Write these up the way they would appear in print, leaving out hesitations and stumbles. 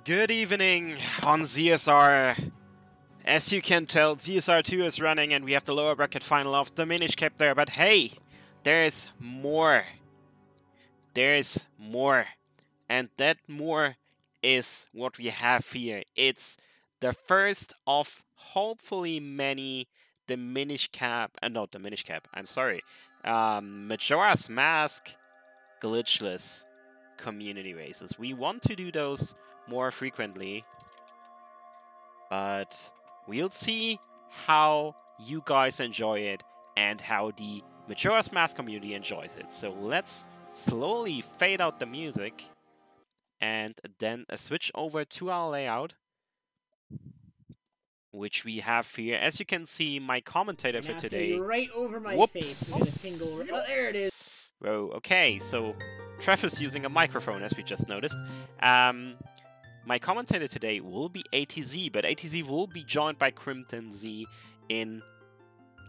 Good evening on ZSR. As you can tell, ZSR2 is running and we have the lower bracket final of the Minish Cap there. But hey, there's more. There's more. And that more is what we have here. It's the first of hopefully many Majora's Mask Glitchless community races. We want to do those more frequently, but we'll see how you guys enjoy it and how the Majora's Mask community enjoys it. So let's slowly fade out the music and then switch over to our layout, which we have here. As you can see, my commentator for today. Right over my face. Oh, there it is. Whoa, okay, so Trevor's using a microphone, as we just noticed. My commentator today will be ATZ, but ATZ will be joined by Crimton Z in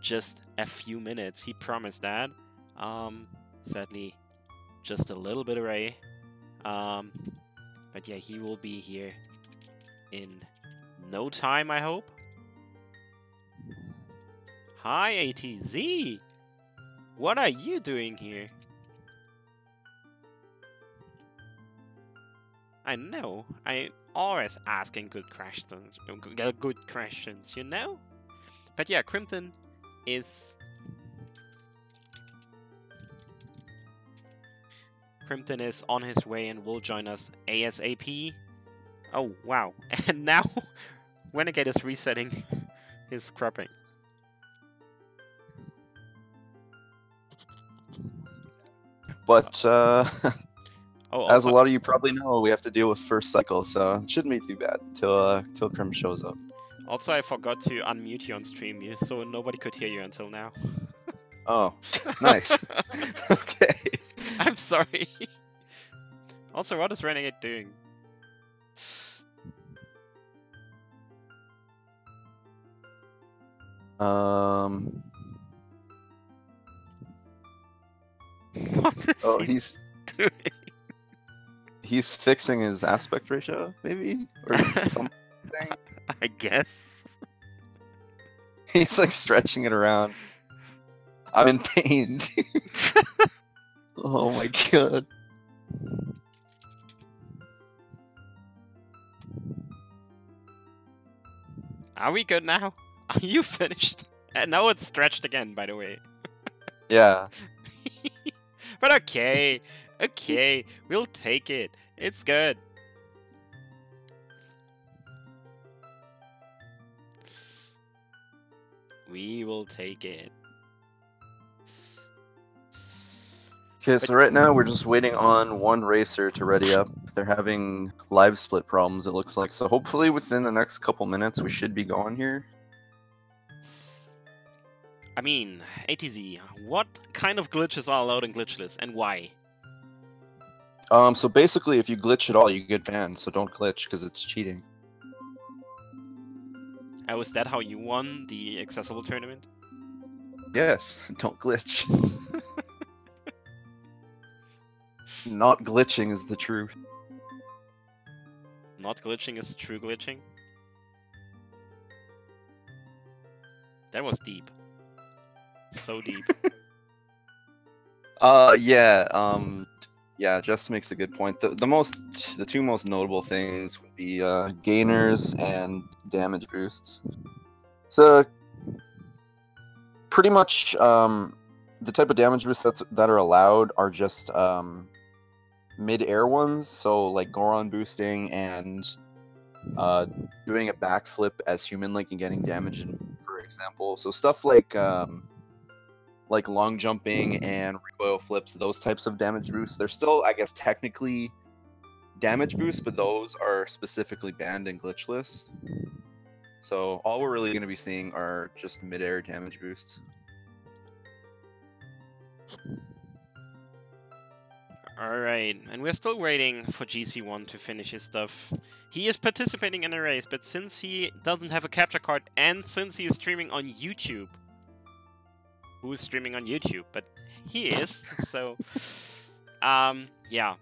just a few minutes. He promised that. Sadly, just a little bit away. But yeah, he will be here in no time, I hope. Hi, ATZ! What are you doing here? I know, I always asking good questions, you know? But yeah, Crimton is on his way and will join us ASAP. Oh, wow. And now, Renegade is resetting his cropping. But, oh, as a lot of you probably know, we have to deal with first cycle, so it shouldn't be too bad till Crim shows up. Also, I forgot to unmute you on stream, so nobody could hear you until now. Oh, nice. Okay. I'm sorry. Also, what is Renegade doing? What is he's doing? He's fixing his aspect ratio, maybe? Or something? I guess. He's like stretching it around. I'm in pain. Oh my god. Are we good now? Are you finished? And now it's stretched again, by the way. Yeah. But okay, okay, we'll take it. It's good. We will take it. Okay, so right now we're just waiting on one racer to ready up. They're having live split problems, it looks like. So hopefully within the next couple minutes we should be going here. I mean, ATZ, what kind of glitches are allowed in Glitchless and why? So basically if you glitch at all, you get banned, so don't glitch because it's cheating. Oh, is that how you won the accessible tournament? Yes, don't glitch. Not glitching is the truth. Not glitching is true glitching? That was deep. So deep. Yeah, Just makes a good point. The two most notable things would be gainers and damage boosts. So pretty much the type of damage boosts that are allowed are just mid-air ones, so like Goron boosting and doing a backflip as human Link and getting damage in, for example. So stuff like long jumping and recoil flips, those types of damage boosts. They're still, I guess, technically damage boosts, but those are specifically banned in Glitchless. So all we're really going to be seeing are just mid-air damage boosts. Alright, and we're still waiting for GC1 to finish his stuff. He is participating in a race, but since he doesn't have a capture card and since he is streaming on YouTube, who's streaming on YouTube, but he is, so, yeah.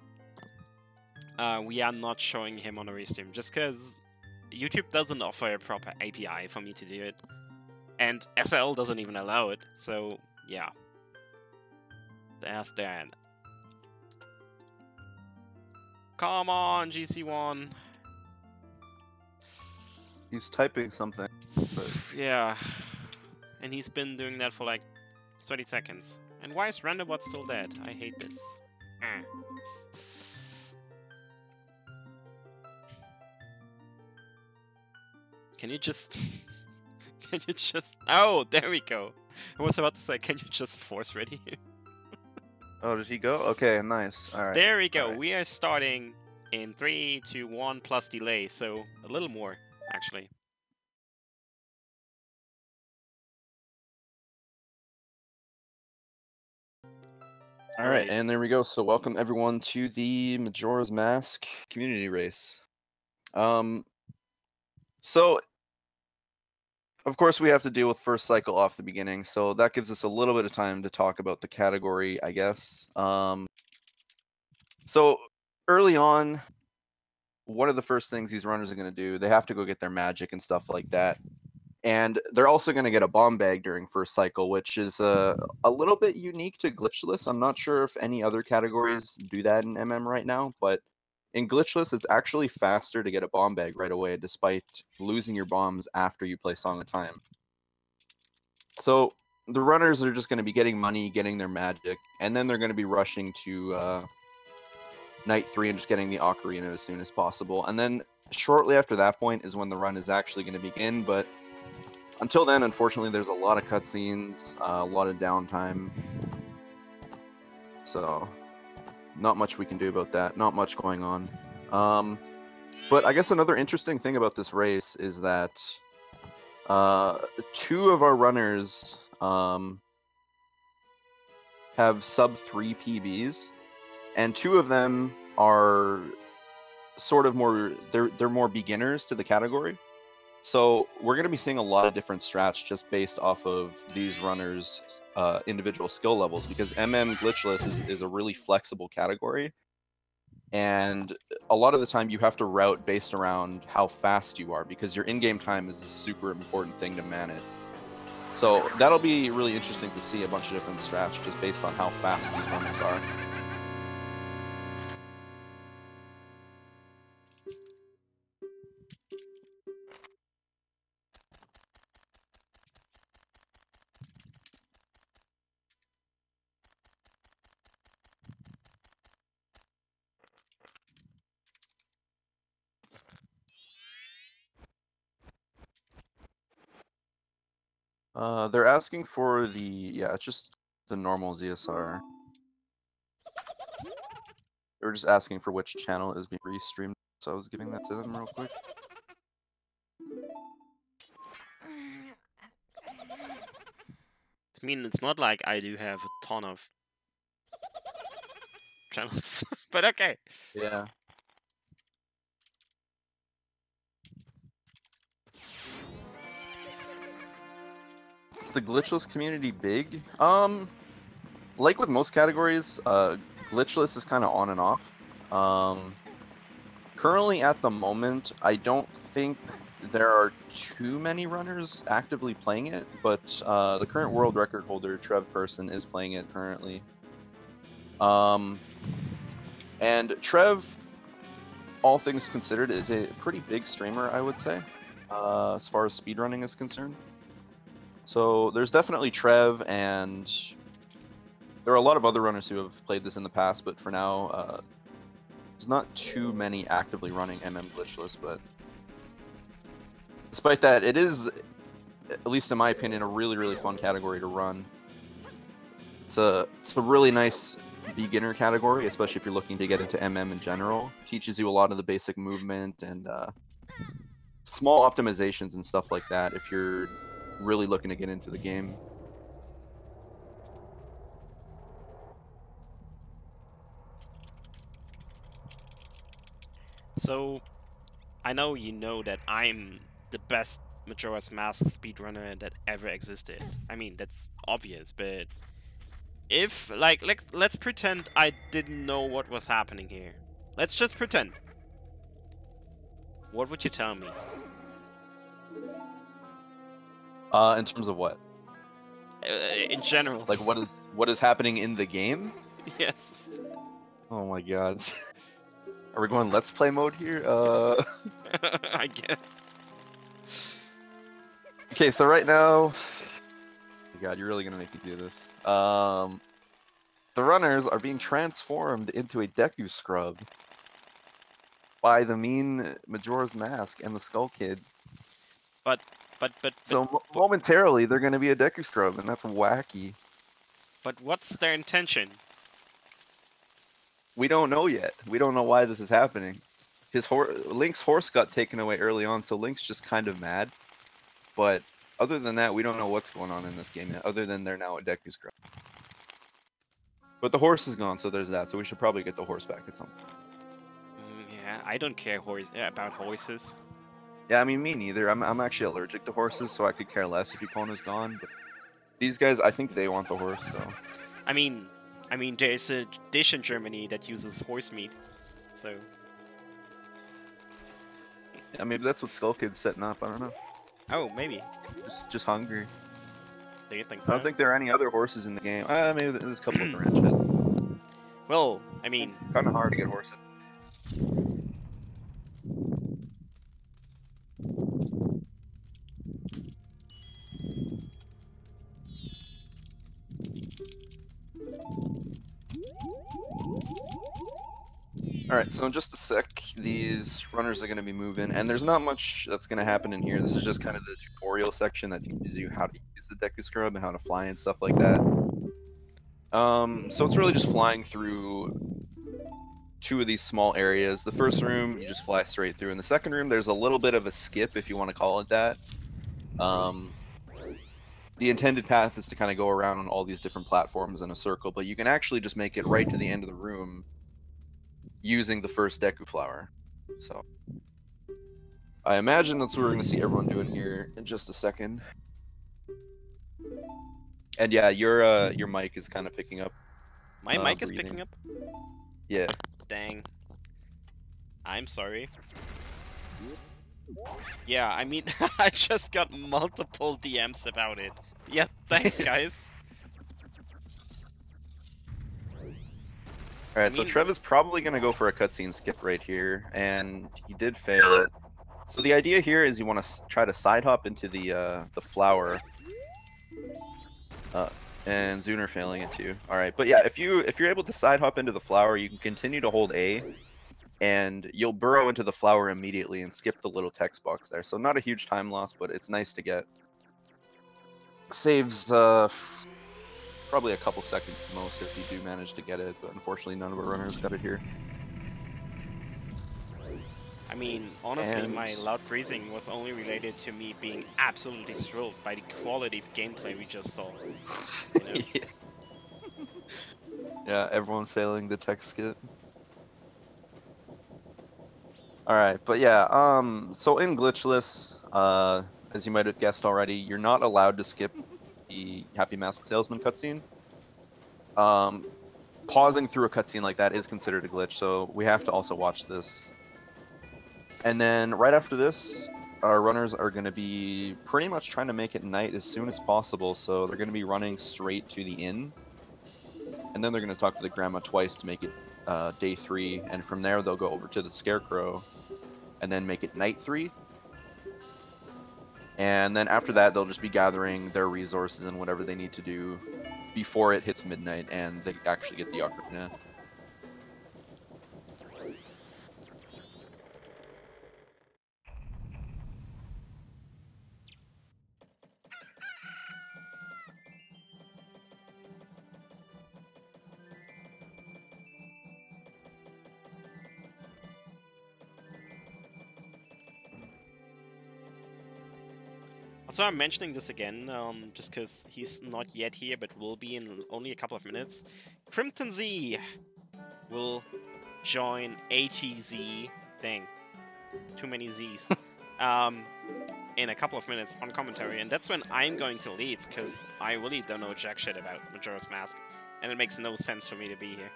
we are not showing him on a restream, just because YouTube doesn't offer a proper API for me to do it. And SL doesn't even allow it, so yeah. There's that. Come on, GC1. He's typing something. But... Yeah. And he's been doing that for like 30 seconds. And why is Randombot still dead? I hate this. Can you just... Can you just... Oh, there we go. I was about to say, can you just force ready him? Oh, did he go? Okay, nice. All right. There we go. Right. We are starting in 3, 2, 1 plus delay, so a little more, actually. All right, and there we go. So welcome everyone to the Majora's Mask community race. So of course we have to deal with first cycle off the beginning, so that gives us a little bit of time to talk about the category, I guess. So early on, one of the first things these runners are going to do, they have to go get their magic and stuff like that. And they're also going to get a bomb bag during first cycle, which is a little bit unique to Glitchless. I'm not sure if any other categories do that in MM right now, but in Glitchless, it's actually faster to get a bomb bag right away, despite losing your bombs after you play Song of Time. So the runners are just going to be getting money, getting their magic, and then they're going to be rushing to Night 3 and just getting the Ocarina as soon as possible. And then shortly after that point is when the run is actually going to begin, but until then, unfortunately, there's a lot of cutscenes, a lot of downtime. So, not much we can do about that. Not much going on. But I guess another interesting thing about this race is that 2 of our runners have sub 3 PBs, and 2 of them are sort of more, they're more beginners to the category. So we're going to be seeing a lot of different strats just based off of these runners' individual skill levels, because MM Glitchless is a really flexible category, and a lot of the time you have to route based around how fast you are, because your in-game time is a super important thing to manage. So that'll be really interesting to see a bunch of different strats just based on how fast these runners are. They're asking for the, yeah, it's just the normal ZSR. They were just asking for which channel is being restreamed, so I was giving that to them real quick. I mean, it's not like I do have a ton of channels, but okay. Yeah. Is the Glitchless community big? Like with most categories, Glitchless is kind of on and off. Currently at the moment, I don't think there are too many runners actively playing it, but the current world record holder, Trev Person, is playing it currently. And Trev, all things considered, is a pretty big streamer, I would say, as far as speedrunning is concerned. So there's definitely Trev, and there are a lot of other runners who have played this in the past, but for now, there's not too many actively running MM Glitchless, but despite that, it is, at least in my opinion, a really, really fun category to run. It's a really nice beginner category, especially if you're looking to get into MM in general. It teaches you a lot of the basic movement and small optimizations and stuff like that if you're really looking to get into the game. So, I know you know that I'm the best Majora's Mask speedrunner that ever existed. I mean, that's obvious, but if, like, let's pretend I didn't know what was happening here. Let's just pretend. What would you tell me? In terms of what? In general. Like what is happening in the game? Yes. Oh my god. Are we going let's play mode here? I guess. Okay, so right now, God, you're really gonna make me do this. The runners are being transformed into a Deku scrub by the mean Majora's Mask and the Skull Kid. But So momentarily, they're gonna be a Deku scrub, and that's wacky. But what's their intention? We don't know yet. We don't know why this is happening. Link's horse got taken away early on, so Link's just kind of mad. But other than that, we don't know what's going on in this game yet, other than they're now a Deku scrub. But the horse is gone, so there's that. So we should probably get the horse back at some point. Yeah, I don't care about horses. Yeah, I mean, me neither. I'm actually allergic to horses, so I could care less if Epona's gone. But these guys, I think they want the horse, so... I mean, there's a dish in Germany that uses horse meat, so... Yeah, maybe that's what Skull Kid's setting up, I don't know. Oh, maybe. Just hungry. Do you think so? I don't think there are any other horses in the game. Maybe there's a couple of the ranch head. Well, I mean... Kind of hard to get horses. Alright, so in just a sec, these runners are going to be moving, and there's not much that's going to happen in here. This is just kind of the tutorial section that teaches you how to use the Deku Scrub and how to fly and stuff like that. So it's really just flying through two of these small areas. The first room, you just fly straight through. In the second room, there's a little bit of a skip, if you want to call it that. The intended path is to kind of go around on all these different platforms in a circle, but you can actually just make it right to the end of the room using the first Deku Flower. So I imagine that's what we're going to see everyone doing here in just a second. And yeah, your mic is kind of picking up. My mic is picking up? Yeah. Dang. I'm sorry. Yeah, I mean, I just got multiple DMs about it. Yeah, thanks, guys. Alright, so Trev is probably going to go for a cutscene skip right here, and he did fail it. So the idea here is you want to try to side hop into the flower. And Zuner failing it too. Alright, but yeah, if you're able to side hop into the flower, you can continue to hold A, and you'll burrow into the flower immediately and skip the little text box there. So not a huge time loss, but it's nice to get. Saves probably a couple seconds at most if you do manage to get it, but unfortunately none of our runners got it here. I mean, honestly, my loud breathing was only related to me being absolutely thrilled by the quality of gameplay we just saw. You know? Yeah, everyone failing the text skip. Alright, but yeah, so in Glitchless, as you might have guessed already, you're not allowed to skip the Happy Mask Salesman cutscene. Pausing through a cutscene like that is considered a glitch, so we have to also watch this. And then right after this, our runners are going to be pretty much trying to make it night as soon as possible, so they're going to be running straight to the inn. And then they're going to talk to the grandma twice to make it day 3, and from there they'll go over to the Scarecrow and then make it night 3. And then after that, they'll just be gathering their resources and whatever they need to do before it hits midnight and they actually get the ocarina. Also, I'm mentioning this again, just because he's not yet here, but will be in only a couple of minutes. Crimson Z will join ATZ. Dang. Too many Z's. In a couple of minutes on commentary, and that's when I'm going to leave, because I really don't know jack shit about Majora's Mask, and it makes no sense for me to be here.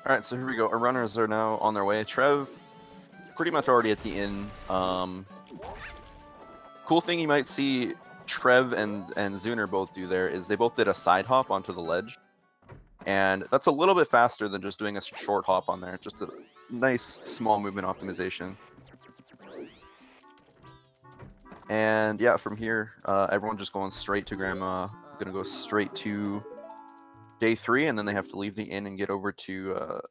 Alright, so here we go. Our runners are now on their way. Trev, pretty much already at the inn. Cool thing you might see Trev and Zuner both do there is they both did a side hop onto the ledge. And that's a little bit faster than just doing a short hop on there. Just a nice small movement optimization. And yeah, from here, everyone just going straight to Grandma. Gonna go straight to day 3, and then they have to leave the inn and get over to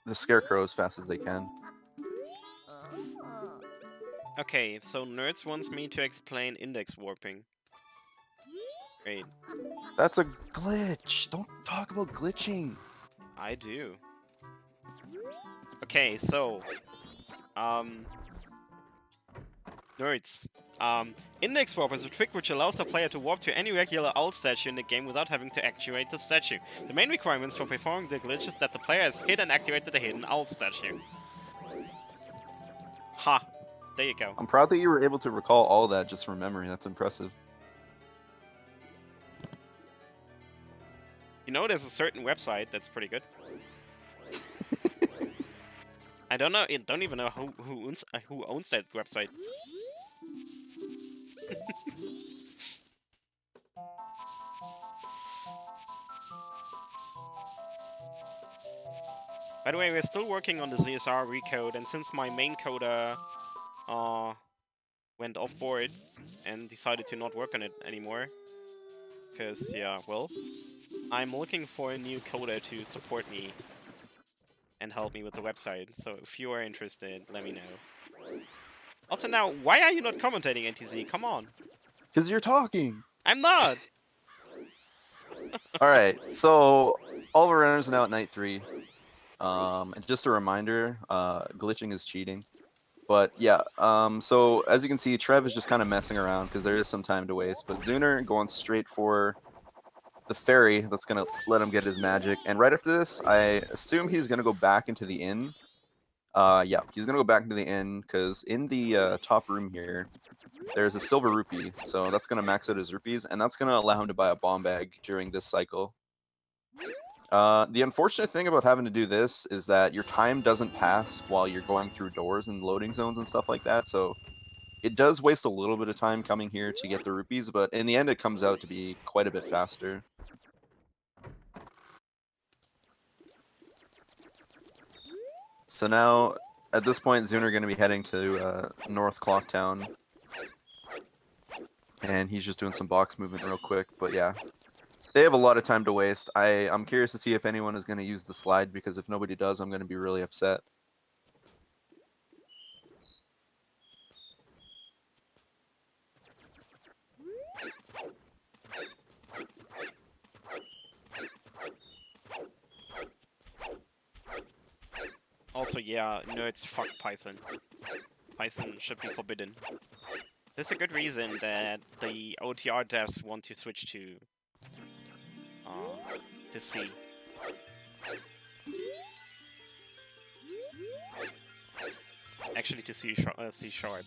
the Scarecrow as fast as they can. Okay, so Nerds wants me to explain index warping. Great. That's a glitch! Don't talk about glitching! I do. Okay, so... Nerds. Index warp is a trick which allows the player to warp to any regular owl statue in the game without having to activate the statue. The main requirements for performing the glitch is that the player has hit and activated the hidden owl statue. Ha! There you go. I'm proud that you were able to recall all that just from memory. That's impressive. You know, there's a certain website that's pretty good. I don't even know who owns that website. By the way, we're still working on the ZSR recode, and since my main coder went off board and decided to not work on it anymore, because, yeah, well, I'm looking for a new coder to support me and help me with the website, so if you are interested, let me know. Also now, why are you not commentating, NTZ? Come on. Because you're talking! I'm not! Alright, so all of our runners are now at night 3. And just a reminder, glitching is cheating. But yeah, so as you can see, Trev is just kind of messing around because there is some time to waste. But Zuner going straight for the fairy that's going to let him get his magic. And right after this, I assume he's going to go back into the inn. Yeah, he's going to go back into the inn because in the top room here, there's a silver rupee. So that's going to max out his rupees, and that's going to allow him to buy a bomb bag during this cycle. The unfortunate thing about having to do this is that your time doesn't pass while you're going through doors and loading zones and stuff like that, so it does waste a little bit of time coming here to get the rupees, but in the end it comes out to be quite a bit faster. So now, at this point, Zuner going to be heading to North Clocktown, and he's just doing some box movement real quick, but yeah. They have a lot of time to waste. I'm curious to see if anyone is going to use the slide, because if nobody does, I'm going to be really upset. Also, yeah, Nerds, fuck Python. Python should be forbidden. There's a good reason that the OTR devs want to switch to C. Actually, to C sharp.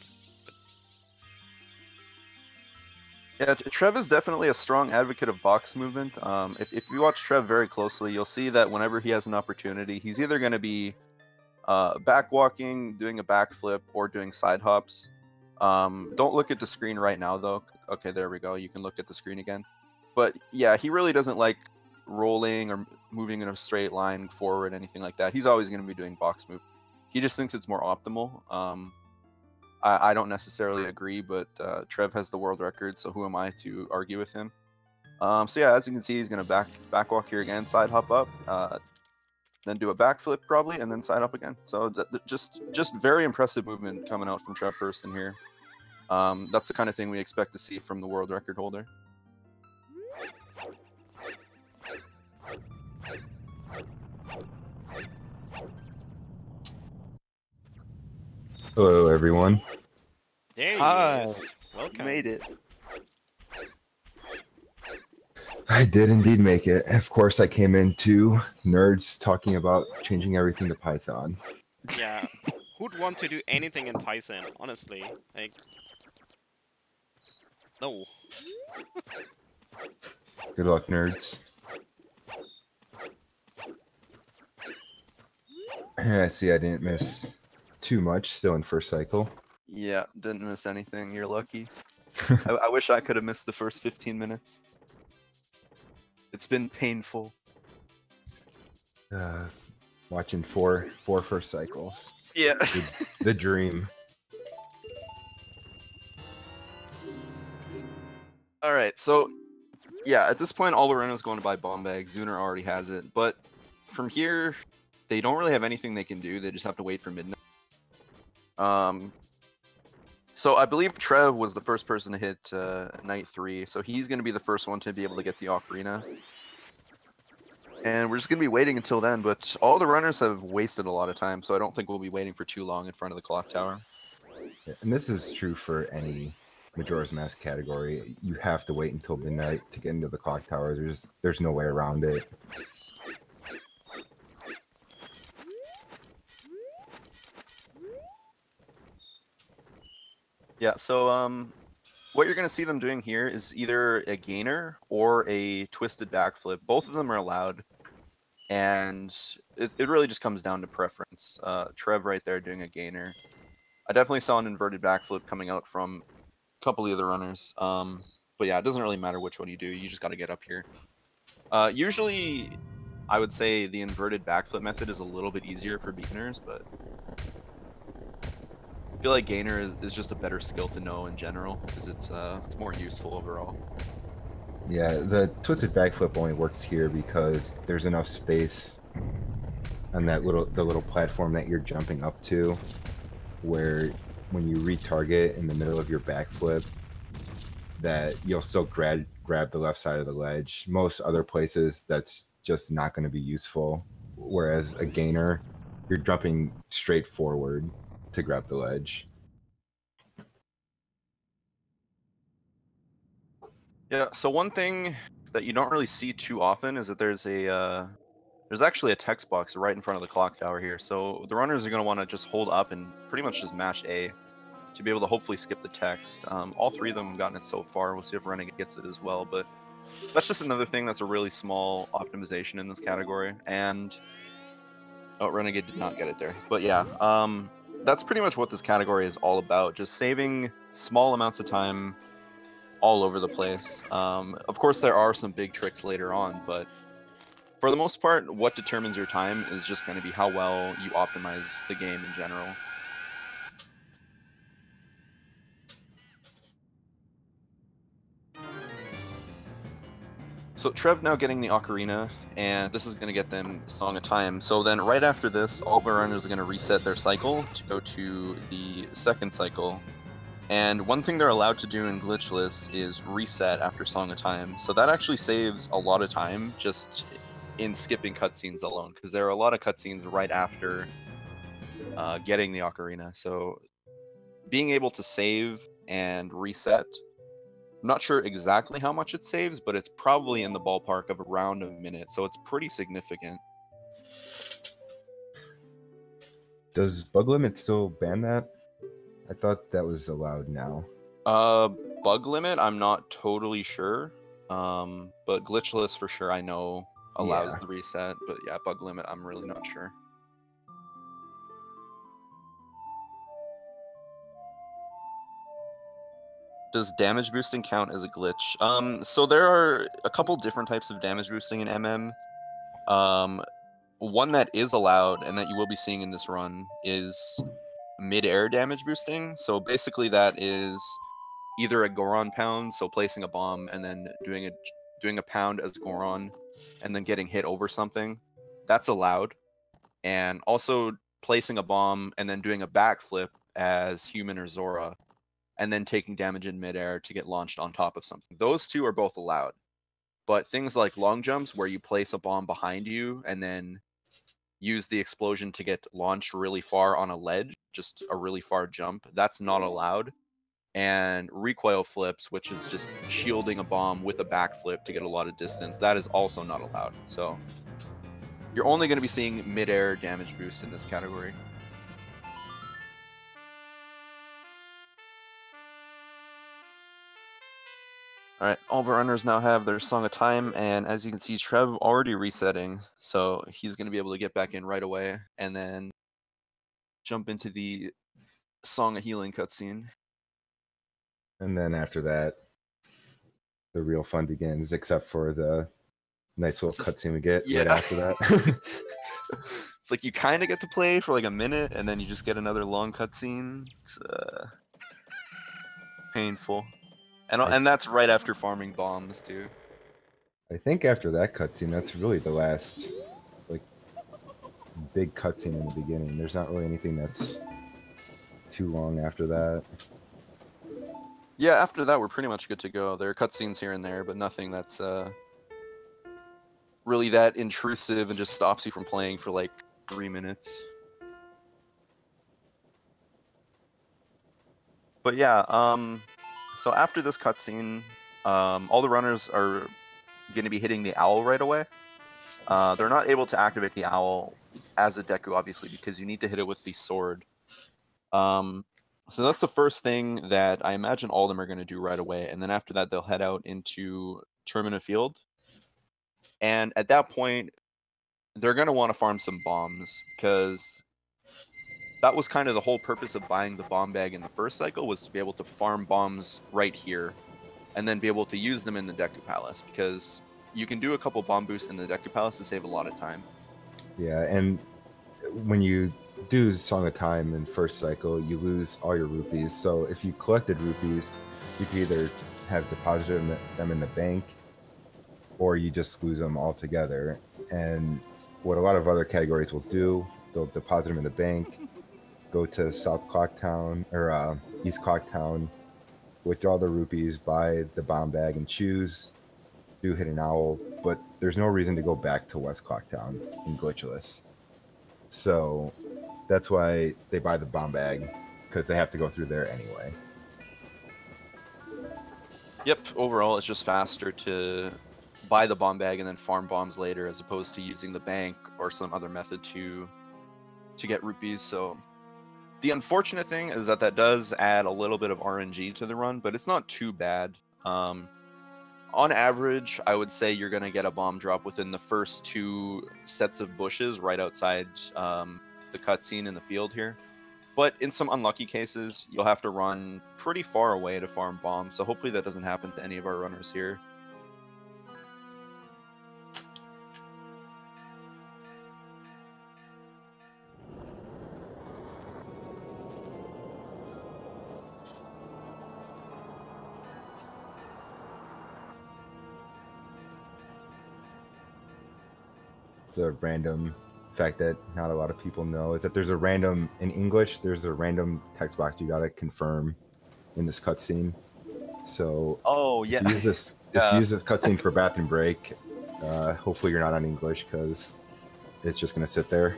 Yeah, Trev is definitely a strong advocate of box movement. If you watch Trev very closely, you'll see that whenever he has an opportunity, he's either going to be backwalking, doing a backflip, or doing side hops. Don't look at the screen right now, though. Okay, there we go. You can look at the screen again. But yeah, he really doesn't like rolling or moving in a straight line forward, anything like that. He's always going to be doing box move. He just thinks it's more optimal. I don't necessarily agree, but Trev has the world record, so who am I to argue with him? So yeah, as you can see, he's going to backwalk here again, side hop up, then do a backflip probably, and then side up again. So just very impressive movement coming out from Trev Person here. That's the kind of thing we expect to see from the world record holder. Hello, everyone. There he Hi. is. Welcome. Made it. I did indeed make it. Of course, I came into Nerds talking about changing everything to Python. Yeah. Who'd want to do anything in Python, honestly? Like... No. Good luck, Nerds. I see I didn't miss too much, still in first cycle. Yeah, didn't miss anything. You're lucky. I wish I could have missed the first 15 minutes. It's been painful. Watching four first cycles. Yeah. The dream. Alright, so yeah, at this point all we're in is going to buy bomb bags. Zuner already has it, but from here they don't really have anything they can do. They just have to wait for midnight. So I believe Trev was the first person to hit night 3, so he's going to be the first one to be able to get the ocarina. And we're just going to be waiting until then, but all the runners have wasted a lot of time, so I don't think we'll be waiting for too long in front of the clock tower. Yeah, and this is true for any Majora's Mask category. You have to wait until midnight to get into the clock tower. There's no way around it. Yeah, so what you're going to see them doing here is either a gainer or a twisted backflip. Both of them are allowed, and it really just comes down to preference. Trev right there doing a gainer. I definitely saw an inverted backflip coming out from a couple of the other runners. But yeah, it doesn't really matter which one you do. You just got to get up here. Usually, I would say the inverted backflip method is a little bit easier for beginners, but I feel like gainer is just a better skill to know in general because it's more useful overall. Yeah, the twisted backflip only works here because there's enough space on that the little platform that you're jumping up to, where when you retarget in the middle of your backflip, that you'll still grab the left side of the ledge. Most other places, that's just not going to be useful. Whereas a gainer, you're jumping straight forward to grab the ledge. Yeah, so one thing that you don't really see too often is that there's actually a text box right in front of the clock tower here. So the runners are going to want to just hold up and pretty much just mash A to be able to hopefully skip the text. All 3 of them have gotten it so far. We'll see if Renegade gets it as well, but that's just another thing that's a really small optimization in this category. And oh, Renegade did not get it there. But yeah, that's pretty much what this category is all about. Just saving small amounts of time all over the place. Of course, there are some big tricks later on, but for the most part, what determines your time is just going to be how well you optimize the game in general. So Trev now getting the ocarina, and this is going to get them Song of Time. So then right after this, all the runners are going to reset their cycle to go to the second cycle. And one thing they're allowed to do in Glitchless is reset after Song of Time. So that actually saves a lot of time just in skipping cutscenes alone, because there are a lot of cutscenes right after getting the ocarina. So being able to save and reset, I'm not sure exactly how much it saves, but it's probably in the ballpark of around a minute, so it's pretty significant. Does Bug Limit still ban that? I thought that was allowed now. Bug Limit, I'm not totally sure, but Glitchless for sure I know allows the reset, but yeah, Bug Limit, I'm really not sure. Does damage boosting count as a glitch? So there are a couple different types of damage boosting in MM. One that is allowed and that you will be seeing in this run is mid-air damage boosting. So basically that is either a Goron pound, so placing a bomb and then doing a pound as Goron and then getting hit over something. That's allowed. And also placing a bomb and then doing a backflip as Human or Zora, and then taking damage in midair to get launched on top of something. Those 2 are both allowed. But things like long jumps, where you place a bomb behind you and then use the explosion to get launched really far on a ledge, just a really far jump, that's not allowed. And recoil flips, which is just shielding a bomb with a backflip to get a lot of distance, that is also not allowed. So you're only going to be seeing midair damage boosts in this category. Alright, all of our runners now have their Song of Time, and as you can see, Trev already resetting, so he's going to be able to get back in right away, and then jump into the Song of Healing cutscene. And then after that, the real fun begins, except for the nice little cutscene we get right after that. It's like you kind of get to play for like a minute, and then you just get another long cutscene. It's painful. And that's right after farming bombs, too. I think after that cutscene, that's really the last like big cutscene in the beginning. There's not really anything that's too long after that. Yeah, after that we're pretty much good to go. There are cutscenes here and there, but nothing that's really that intrusive and just stops you from playing for like 3 minutes. But yeah, so after this cutscene, all the runners are going to be hitting the owl right away. They're not able to activate the owl as a Deku, obviously, because you need to hit it with the sword. So that's the first thing that I imagine all of them are going to do right away, and then after that they'll head out into Termina Field. And at that point, they're going to want to farm some bombs, because that was kind of the whole purpose of buying the bomb bag in the first cycle, was to be able to farm bombs right here, and then be able to use them in the Deku Palace, because you can do a couple bomb boosts in the Deku Palace to save a lot of time. Yeah, and when you do Song of Time in first cycle, you lose all your rupees. So if you collected rupees, you could either have deposited them in the bank, or you just lose them altogether. And what a lot of other categories will do, they'll deposit them in the bank, go to South Clock Town or East Clock Town, withdraw the rupees, buy the bomb bag, and choose do Hidden Owl. But there's no reason to go back to West Clock Town in Glitchless. So that's why they buy the bomb bag, because they have to go through there anyway. Yep, overall it's just faster to buy the bomb bag and then farm bombs later, as opposed to using the bank or some other method to get rupees. So the unfortunate thing is that does add a little bit of RNG to the run, but it's not too bad. On average, I would say you're going to get a bomb drop within the first 2 sets of bushes right outside the cutscene in the field here. But in some unlucky cases, you'll have to run pretty far away to farm bombs, so hopefully that doesn't happen to any of our runners here. It's a random fact that not a lot of people know is that there's a random in English. There's a random text box you gotta confirm in this cutscene. So if you use this cutscene for bathroom break, hopefully you're not on English, because it's just gonna sit there.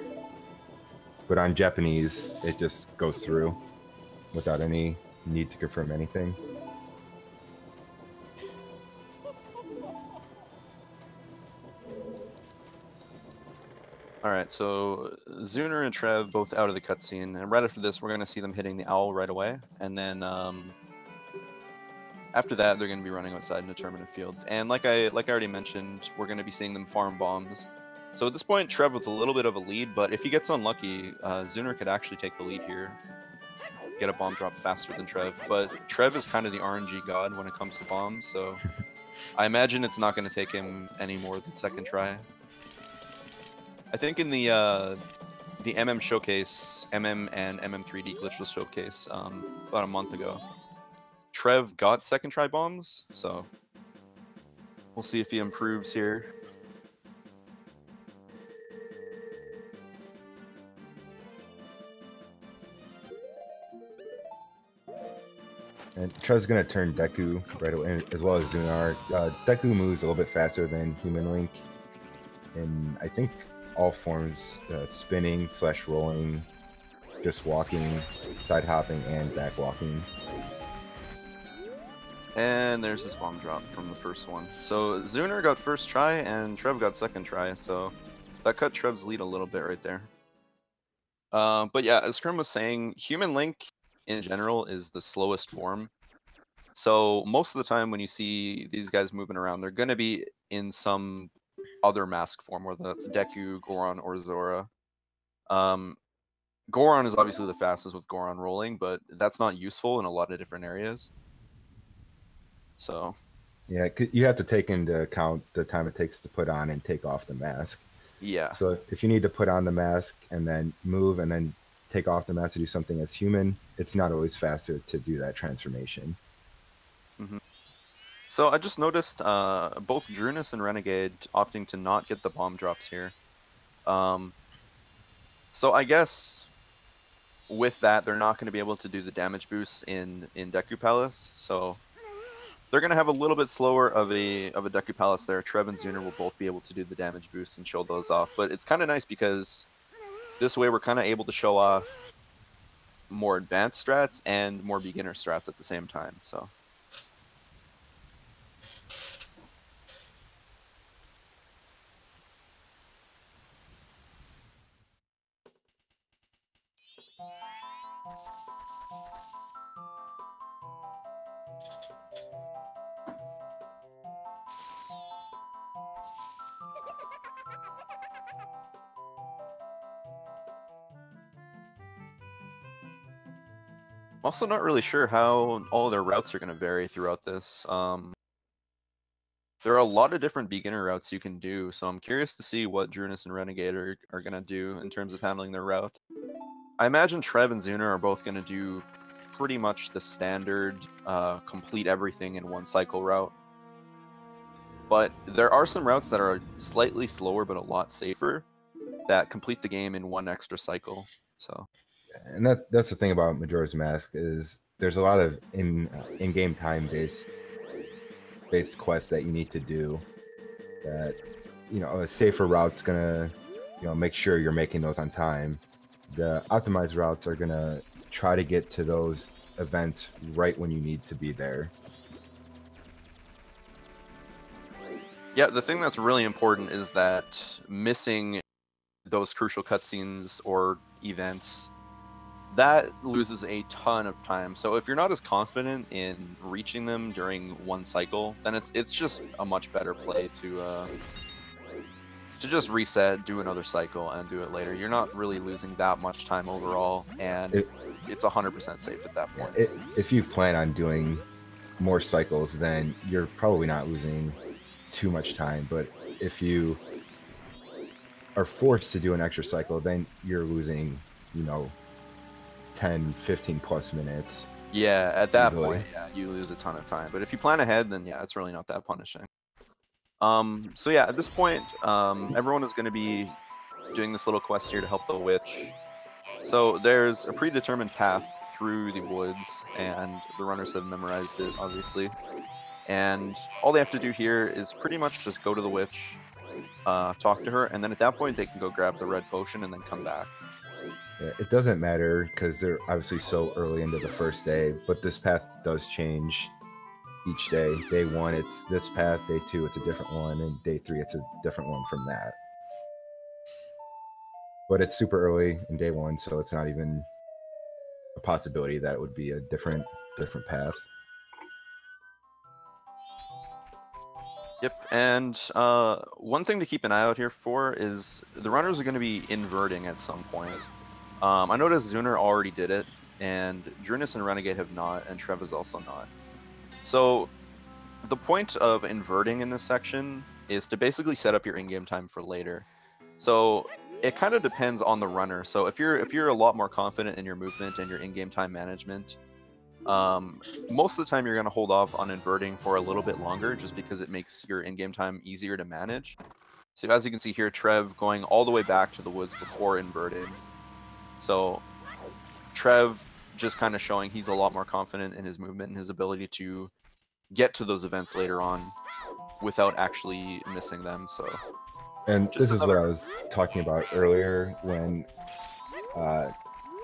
But on Japanese, it just goes through without any need to confirm anything. Alright, so Zuner and Trev both out of the cutscene, and right after this we're going to see them hitting the owl right away, and then after that they're going to be running outside in the Termina Field. And like I already mentioned, we're going to be seeing them farm bombs. So at this point, Trev with a little bit of a lead, but if he gets unlucky, Zuner could actually take the lead here, get a bomb drop faster than Trev. But Trev is kind of the RNG god when it comes to bombs, so I imagine it's not going to take him any more than second try. I think in the MM showcase, MM and MM3D Glitchless showcase about a month ago, Trev got second try bombs, so we'll see if he improves here. And Trev's gonna turn Deku right away, as well as Zunar. Deku moves a little bit faster than Human Link, and I think all forms, spinning / rolling, just walking, side hopping, and back walking. And there's this bomb drop from the first one. So Zuner got first try and Trev got second try, so that cut Trev's lead a little bit right there. But yeah, as Krim was saying, Human Link in general is the slowest form. So most of the time when you see these guys moving around, they're going to be in some other mask form, whether that's Deku, Goron, or Zora. Goron is obviously the fastest with Goron rolling, but that's not useful in a lot of different areas. So Yeah, you have to take into account the time it takes to put on and take off the mask. yeah. So if you need to put on the mask and then move and then take off the mask to do something as human, it's not always faster to do that transformation. So I just noticed both Drunus and Renegade opting to not get the bomb drops here. So I guess with that, they're not going to be able to do the damage boosts in Deku Palace. So they're going to have a little bit slower of a Deku Palace there. Trev and Zuner will both be able to do the damage boosts and show those off. But it's kind of nice because this way we're kind of able to show off more advanced strats and more beginner strats at the same time. So. I'm also not really sure how all their routes are going to vary throughout this. There are a lot of different beginner routes you can do, so I'm curious to see what Drunus and Renegade are going to do in terms of handling their route. I imagine Trev and Zuner are both going to do pretty much the standard complete everything in one cycle route. But there are some routes that are slightly slower but a lot safer that complete the game in one extra cycle. So. And that's the thing about Majora's Mask is there's a lot of in-game time based quests that you need to do that, you know, a safer route's gonna, you know, make sure you're making those on time. The optimized routes are gonna try to get to those events right when you need to be there. Yeah, the thing that's really important is that missing those crucial cutscenes or events, that loses a ton of time. So if you're not as confident in reaching them during one cycle, then it's just a much better play to just reset, do another cycle, and do it later. You're not really losing that much time overall, and it's 100% safe at that point. If you plan on doing more cycles, then you're probably not losing too much time. But if you are forced to do an extra cycle, then you're losing, you know, 10, 15 plus minutes. Yeah, at that easily. point, yeah, you lose a ton of time. But if you plan ahead, then yeah, it's really not that punishing. So yeah, at this point, everyone is going to be doing this little quest here to help the witch. So there's a predetermined path through the woods, and the runners have memorized it, obviously. And all they have to do here is pretty much just go to the witch, talk to her, and then at that point they can go grab the red potion and then come back. Yeah, it doesn't matter because they're obviously so early into the first day, but this path does change each day. Day 1, it's this path. Day 2, it's a different one. And day 3, it's a different one from that. But it's super early in day 1, so it's not even a possibility that it would be a different path. Yep, and one thing to keep an eye out here for is the runners are going to be inverting at some point. I noticed Zuner already did it, and Drunus and Renegade have not, and Trev is also not. So the point of inverting in this section is to basically set up your in-game time for later. So it kind of depends on the runner. So if you're a lot more confident in your movement and your in-game time management, most of the time you're going to hold off on inverting for a little bit longer just because it makes your in-game time easier to manage. So as you can see here, Trev going all the way back to the woods before inverting. So Trev just kind of showing he's a lot more confident in his movement and his ability to get to those events later on without actually missing them. So, and this is what I was talking about earlier when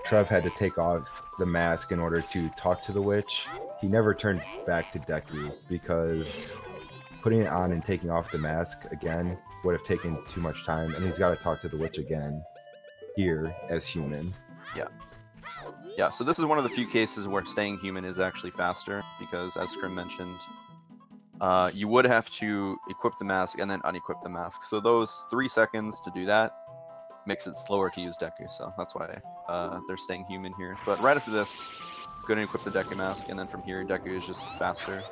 Trev had to take off the mask in order to talk to the witch. He never turned back to Deku because putting it on and taking off the mask again would have taken too much time, and he's got to talk to the witch again here as human. Yeah. Yeah, so this is one of the few cases where staying human is actually faster, because as Scrim mentioned, you would have to equip the mask and then unequip the mask. So those 3 seconds to do that makes it slower to use Deku, so that's why they're staying human here. But right after this, going to equip the Deku mask, and then from here, Deku is just faster.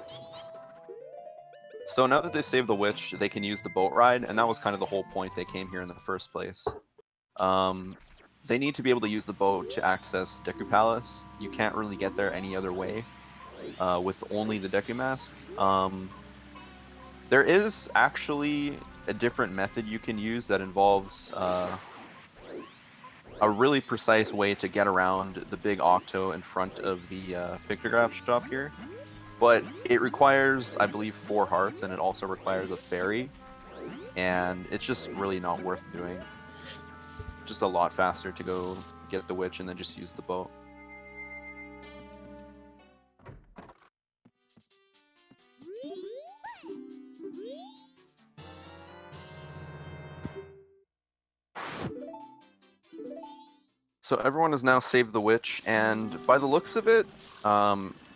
So now that they've saved the witch, they can use the boat ride, and that was kind of the whole point they came here in the first place. They need to be able to use the boat to access Deku Palace. You can't really get there any other way with only the Deku mask. There is actually a different method you can use that involves a really precise way to get around the big Octo in front of the pictograph shop here. But it requires, I believe, 4 hearts, and it also requires a ferry. And it's just really not worth doing. Just a lot faster to go get the witch and then just use the boat. So everyone has now saved the witch, and by the looks of it,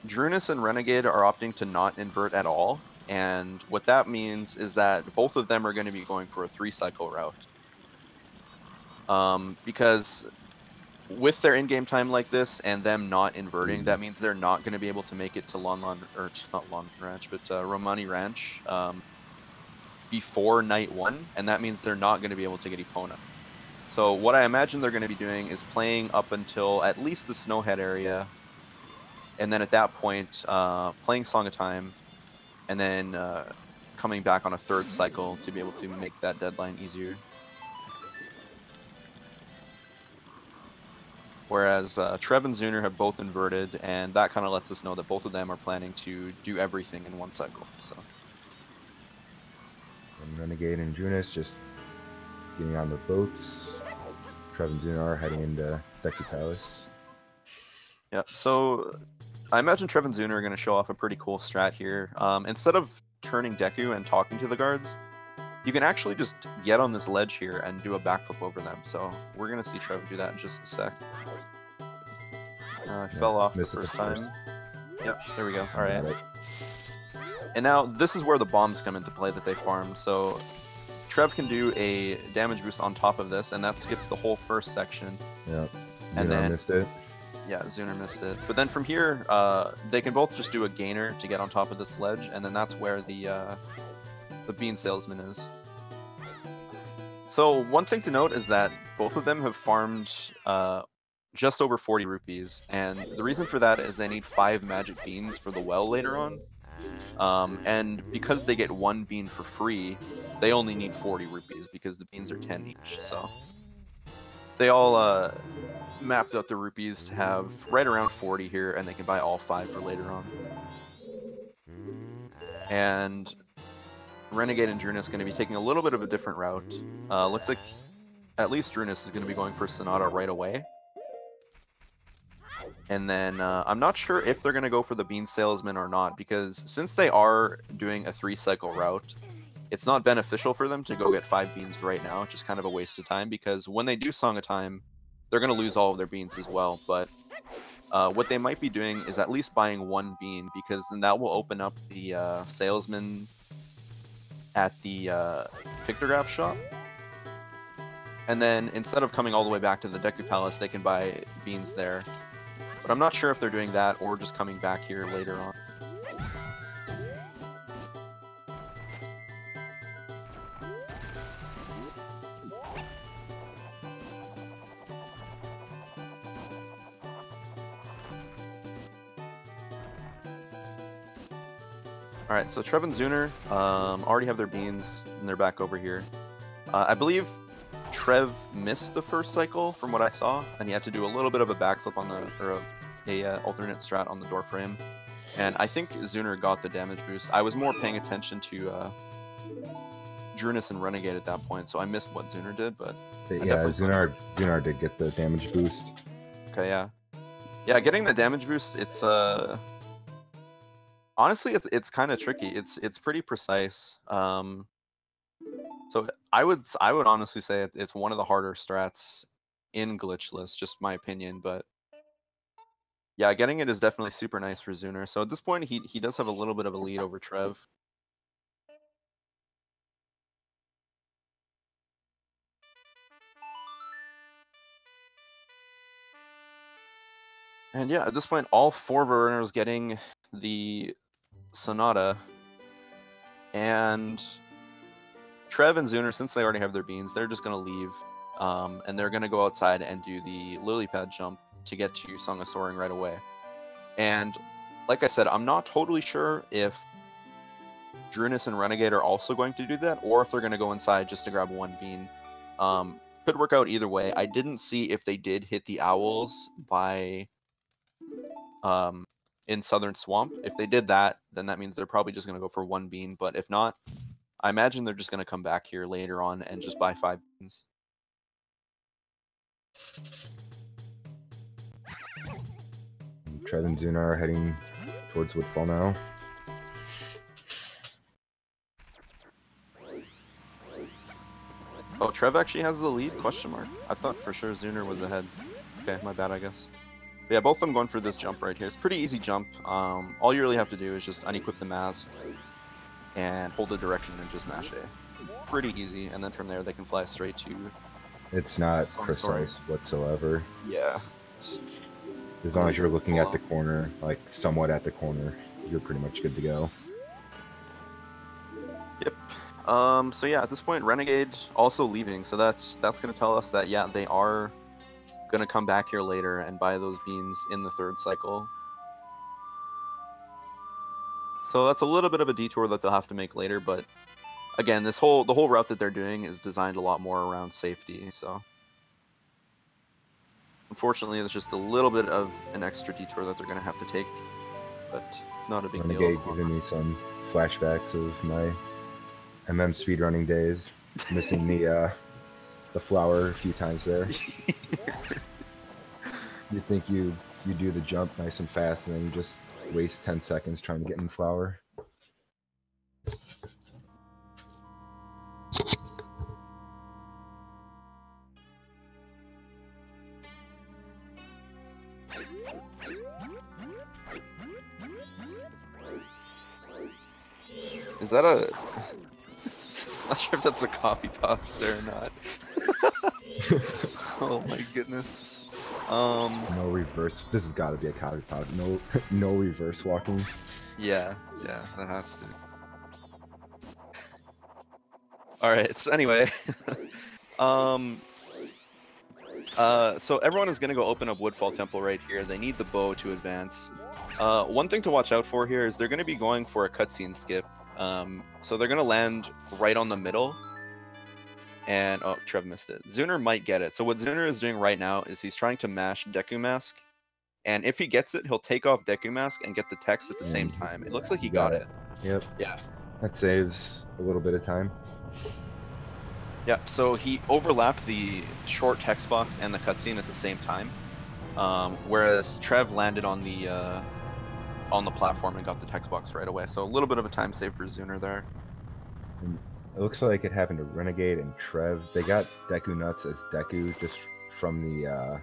Drunus and Renegade are opting to not invert at all, and what that means is that both of them are going to be going for a 3-cycle route. Because with their in-game time like this and them not inverting, that means they're not going to be able to make it to not Lon Ranch, but Romani Ranch before night 1, and that means they're not going to be able to get Epona. So what I imagine they're going to be doing is playing up until at least the Snowhead area, and then at that point, playing Song of Time, and then coming back on a 3rd cycle to be able to make that deadline easier. Whereas Trev and Zuner have both inverted, and that kind of lets us know that both of them are planning to do everything in 1 cycle. So. And Renegade and Drunus just getting on the boats. Trev and Zuner are heading into Deku Palace. Yeah, so I imagine Trev and Zuner are going to show off a pretty cool strat here. Instead of turning Deku and talking to the guards, you can actually just get on this ledge here and do a backflip over them. So we're going to see Trev do that in just a sec. I fell off the first time. Yep, there we go. Alright. And now this is where the bombs come into play that they farmed. So Trev can do a damage boost on top of this, and that skips the whole first section. Yep. And then missed it. Yeah, Zuner missed it. But then from here, they can both just do a gainer to get on top of this ledge, and then that's where the bean salesman is. So one thing to note is that both of them have farmed just over 40 rupees, and the reason for that is they need 5 magic beans for the well later on. And because they get 1 bean for free, they only need 40 rupees because the beans are 10 each. So they all mapped out the rupees to have right around 40 here, and they can buy all 5 for later on. And Renegade and Drunus going to be taking a little bit of a different route. Looks like at least Drunus is going to be going for Sonata right away. And then I'm not sure if they're going to go for the Bean Salesman or not, because since they are doing a 3-cycle route, it's not beneficial for them to go get 5 beans right now. It's just kind of a waste of time, because when they do Song of Time, they're going to lose all of their beans as well. But what they might be doing is at least buying 1 bean, because then that will open up the salesman at the pictograph shop. And then instead of coming all the way back to the Deku Palace, they can buy beans there. But I'm not sure if they're doing that or just coming back here later on. Alright, so Trev and Zuner already have their beans, and they're back over here. I believe Trev missed the first cycle from what I saw, and he had to do a little bit of a backflip on the, or a alternate strat on the door frame. And I think Zuner got the damage boost. I was more paying attention to Drunus and Renegade at that point, so I missed what Zuner did, but yeah, Zunar did get the damage boost. Okay, yeah. Yeah, getting the damage boost, it's honestly, it's kind of tricky. It's pretty precise. So I would honestly say it's one of the harder strats in Glitchless, just my opinion. But Yeah, getting it is definitely super nice for Zuner. So at this point, he does have a little bit of a lead over Trev. And yeah, at this point, all 4 of our runners getting the Sonata. And Trev and Zuner, since they already have their beans, they're just going to leave. And they're going to go outside and do the lily pad jump to get to Song of Soaring right away. And like I said, I'm not totally sure if Drunus and Renegade are also going to do that, or if they're going to go inside just to grab 1 bean. Could work out either way. I didn't see if they did hit the owls by in Southern Swamp. If they did that, then that means they're probably just going to go for 1 bean. But if not, I imagine they're just going to come back here later on and just buy 5 beans. Trev and Zuna are heading towards Woodfall now. Oh, Trev actually has the lead? Question mark. I thought for sure Zuner was ahead. Okay, my bad, I guess. But yeah, both of them going for this jump right here. It's a pretty easy jump. All you really have to do is just unequip the mask and hold the direction and just mash A. Pretty easy, and then from there they can fly straight to... It's not precise whatsoever. Yeah. As long as you're looking at the corner, like somewhat at the corner, you're pretty much good to go. Yep. So yeah, at this point, Renegade also leaving, so that's going to tell us that, yeah, they are going to come back here later and buy those beans in the 3rd cycle. So that's a little bit of a detour that they'll have to make later, but again, the whole route that they're doing is designed a lot more around safety, so... Unfortunately, there's just a little bit of an extra detour that they're going to have to take, but not a big deal. Renegade giving me some flashbacks of my speedrunning days, missing the flower a few times there. You think you do the jump nice and fast, and then you just waste 10 seconds trying to get in the flower. Is that a... I'm not sure if that's a copy pasta or not. Oh my goodness. No reverse. This has got to be a copy pasta. No reverse walking. Yeah, that has to. Alright, so anyway. So everyone is going to go open up Woodfall Temple right here. They need the bow to advance. One thing to watch out for here is they're going to be going for a cutscene skip. So they're going to land right on the middle. And, oh, Trev missed it. Zuner might get it. So what Zuner is doing right now is he's trying to mash Deku Mask. And if he gets it, he'll take off Deku Mask and get the text at the same time. It looks like he got it. Yep. Yeah. That saves a little bit of time. Yeah, so he overlapped the short text box and the cutscene at the same time. Whereas Trev landed on the platform and got the text box right away. So a little bit of a time save for Zuner there. It looks like it happened to Renegade and Trev. They got Deku Nuts as Deku just from the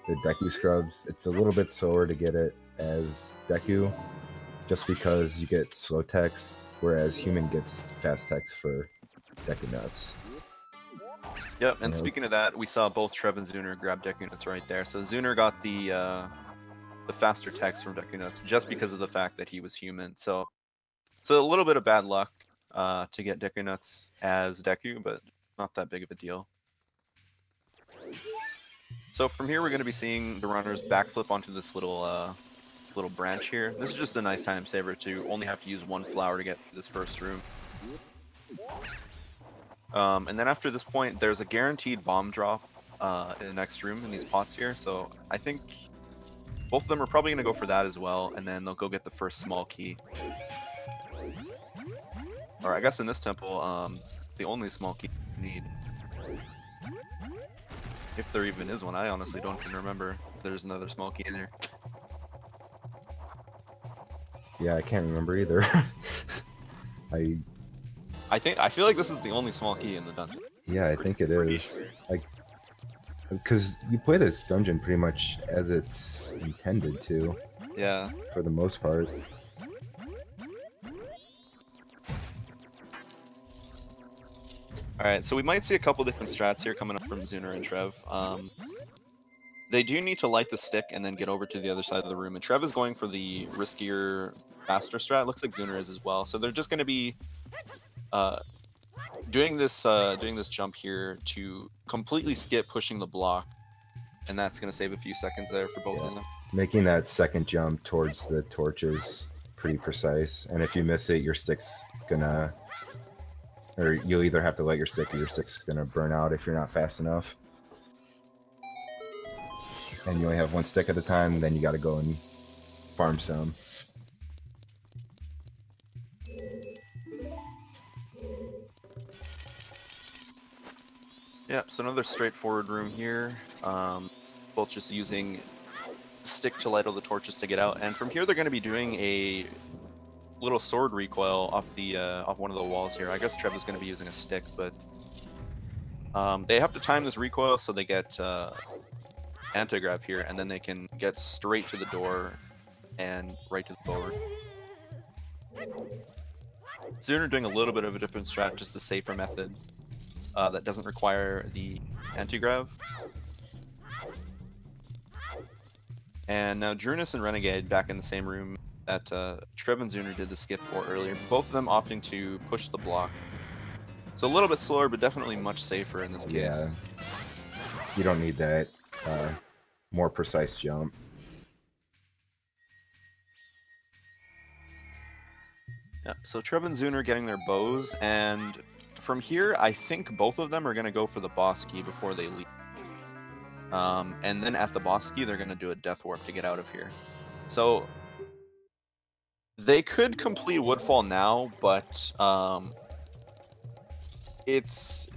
Deku Scrubs. It's a little bit slower to get it as Deku, just because you get slow text, whereas Human gets fast text for Deku Nuts. Yep, and speaking of that, we saw both Trev and Zuner grab Deku Nuts right there. So Zuner got the faster text from Deku Nuts just because of the fact that he was human. So it's a little bit of bad luck to get Deku Nuts as Deku, but not that big of a deal. So from here, we're going to be seeing the runners backflip onto this little branch here. This is just a nice time saver to only have to use 1 flower to get through this first room. And then after this point, there's a guaranteed bomb drop in the next room in these pots here. So I think both of them are probably going to go for that as well, and then they'll go get the first small key. Or I guess in this temple, the only small key you need. If there even is one, I honestly don't even remember if there's another small key in here. Yeah, I can't remember either. I feel like this is the only small key in the dungeon. Yeah, I think it is. Because you play this dungeon pretty much as it's intended to, Yeah. for the most part. Alright, so we might see a couple different strats here coming up from Zuner and Trev. They do need to light the stick and then get over to the other side of the room, and Trev is going for the riskier, faster strat. Looks like Zuner is as well. So they're just going to be doing this jump here to completely skip pushing the block, and that's going to save a few seconds there for both of them. Making that second jump towards the torch is pretty precise, and if you miss it, your stick's gonna... Or you'll either have to light your stick or your stick's gonna burn out if you're not fast enough. And you only have one stick at a time, and then you gotta go and farm some. Yeah, so another straightforward room here. Both just using stick to light all the torches to get out. And from here they're going to be doing a little sword recoil off the off one of the walls here. I guess Trev is going to be using a stick, but they have to time this recoil so they get anti-grav here, and then they can get straight to the door and right to the board. Zuner doing a little bit of a different strat, just a safer method that doesn't require the anti-grav. And now Drunus and Renegade back in the same room that Trev and Zuner did the skip for earlier. Both of them opting to push the block. It's a little bit slower, but definitely much safer in this case. Yeah. You don't need that more precise jump. Yeah, so Trev and Zuner getting their bows, and from here, I think both of them are going to go for the boss key before they leave. And then at the boss key, they're going to do a death warp to get out of here. So they could complete Woodfall now, but it's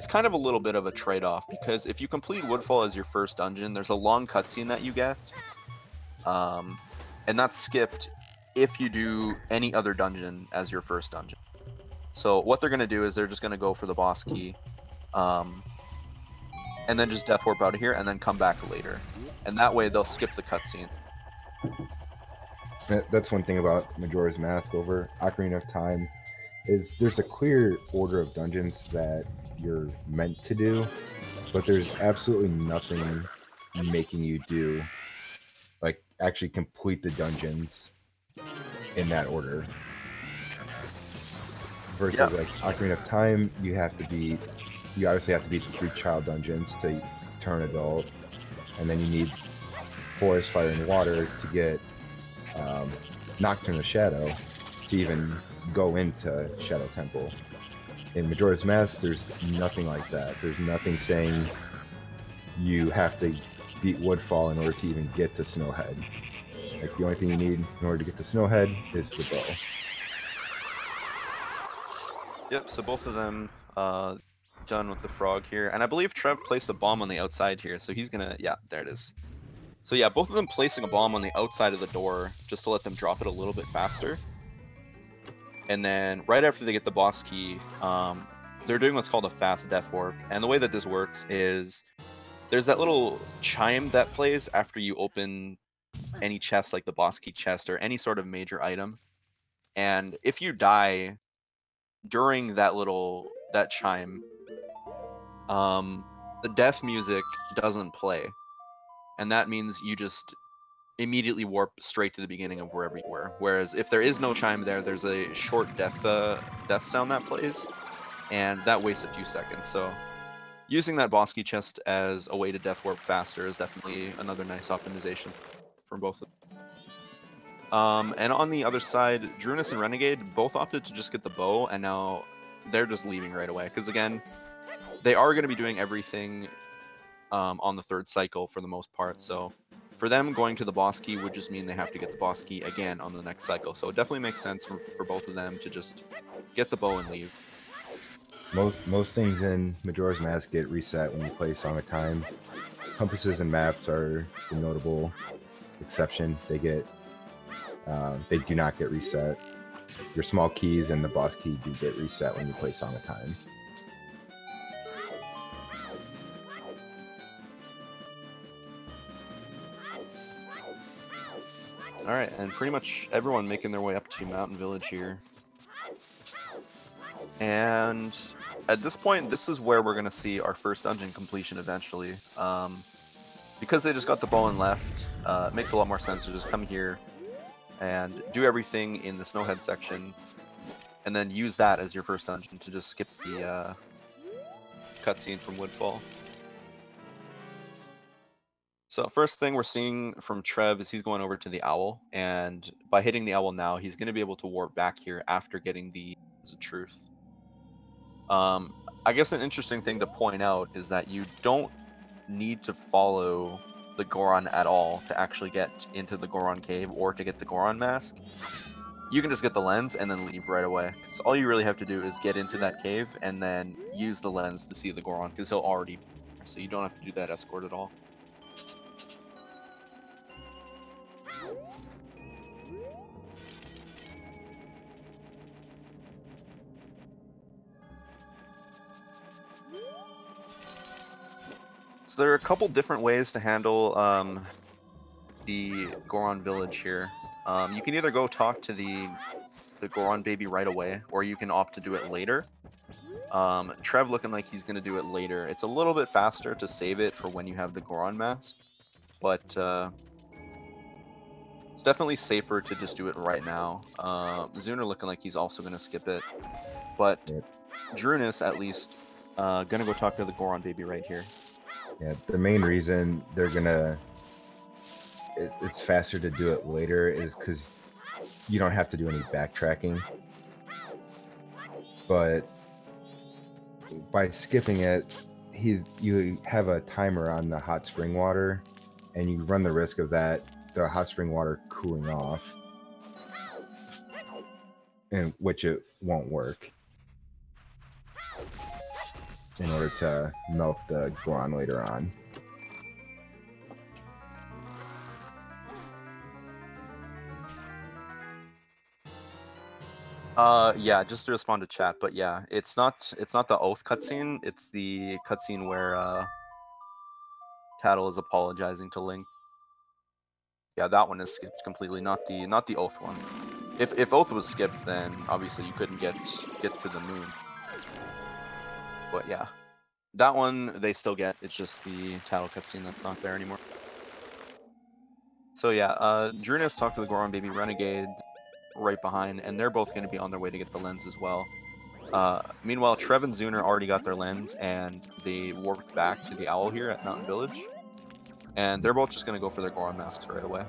kind of a little bit of a trade-off, because if you complete Woodfall as your first dungeon, there's a long cutscene that you get, and that's skipped if you do any other dungeon as your first dungeon. So what they're going to do is they're just going to go for the boss key, and then just death warp out of here, and then come back later. And that way they'll skip the cutscene. That's one thing about Majora's Mask over Ocarina of Time, is there's a clear order of dungeons that you're meant to do, but there's absolutely nothing making you do, like, actually complete the dungeons in that order. Versus like Ocarina of Time, you obviously have to beat the 3 child dungeons to turn adult, and then you need Forest, Fire, and Water to get Nocturne of Shadow to even go into Shadow Temple. In Majora's Mask, there's nothing like that. There's nothing saying you have to beat Woodfall in order to even get to Snowhead. Like, the only thing you need in order to get to Snowhead is the bow. Yep, so both of them done with the frog here. And I believe Trev placed a bomb on the outside here, so he's gonna... Yeah, there it is. So yeah, both of them placing a bomb on the outside of the door just to let them drop it a little bit faster. And then right after they get the boss key, they're doing what's called a fast death warp. And the way that this works is there's that little chime that plays after you open any chest, like the boss key chest or any sort of major item. And if you die during that chime, the death music doesn't play. And that means you just immediately warp straight to the beginning of wherever you were. Whereas if there is no chime there, there's a short death sound that plays, and that wastes a few seconds. So using that boss key chest as a way to death warp faster is definitely another nice optimization from both of them. And on the other side, Drunus and Renegade both opted to just get the bow, and now they're just leaving right away. Because again, they are going to be doing everything on the 3rd cycle for the most part. So for them, going to the boss key would just mean they have to get the boss key again on the next cycle. So it definitely makes sense for both of them to just get the bow and leave. Most things in Majora's Mask get reset when you play Song of Time. Compasses and maps are the notable exception. They do not get reset. Your small keys and the boss key do get reset when you play Song of Time. Alright, and pretty much everyone making their way up to Mountain Village here. And at this point, this is where we're going to see our first dungeon completion eventually. Because they just got the bow and left, it makes a lot more sense to just come here and do everything in the Snowhead section, and then use that as your first dungeon to just skip the cutscene from Woodfall. So first thing we're seeing from Trev is he's going over to the Owl, and by hitting the Owl now, he's going to be able to warp back here after getting the Truth. I guess an interesting thing to point out is that you don't need to follow the Goron at all to actually get into the Goron cave or to get the Goron mask. You can just get the lens and then leave right away. So all you really have to do is get into that cave and then use the lens to see the Goron, because he'll already be there, so you don't have to do that escort at all. So there are a couple different ways to handle the Goron village here. You can either go talk to the Goron baby right away, or you can opt to do it later. Trev looking like he's going to do it later. It's a little bit faster to save it for when you have the Goron mask, but it's definitely safer to just do it right now. Zuner looking like he's also going to skip it, but Drunus at least going to go talk to the Goron baby right here. Yeah, the main reason they're gonna it's faster to do it later is because you don't have to do any backtracking. But by skipping it, you have a timer on the hot spring water, and you run the risk of the hot spring water cooling off, and which it won't work in order to melt the Goron later on. Yeah, just to respond to chat, but yeah, it's not the Oath cutscene, it's the cutscene where Cattle is apologizing to Link. Yeah, that one is skipped completely, not the Oath one. If Oath was skipped, then obviously you couldn't get to the moon. But yeah, that one they still get. It's just the Tattle cutscene that's not there anymore. So yeah, Drunus talked to the Goron baby Renegade right behind, and they're both going to be on their way to get the lens as well. Meanwhile, Trev and Zuner already got their lens, and they warped back to the Owl here at Mountain Village. And they're both just going to go for their Goron masks right away.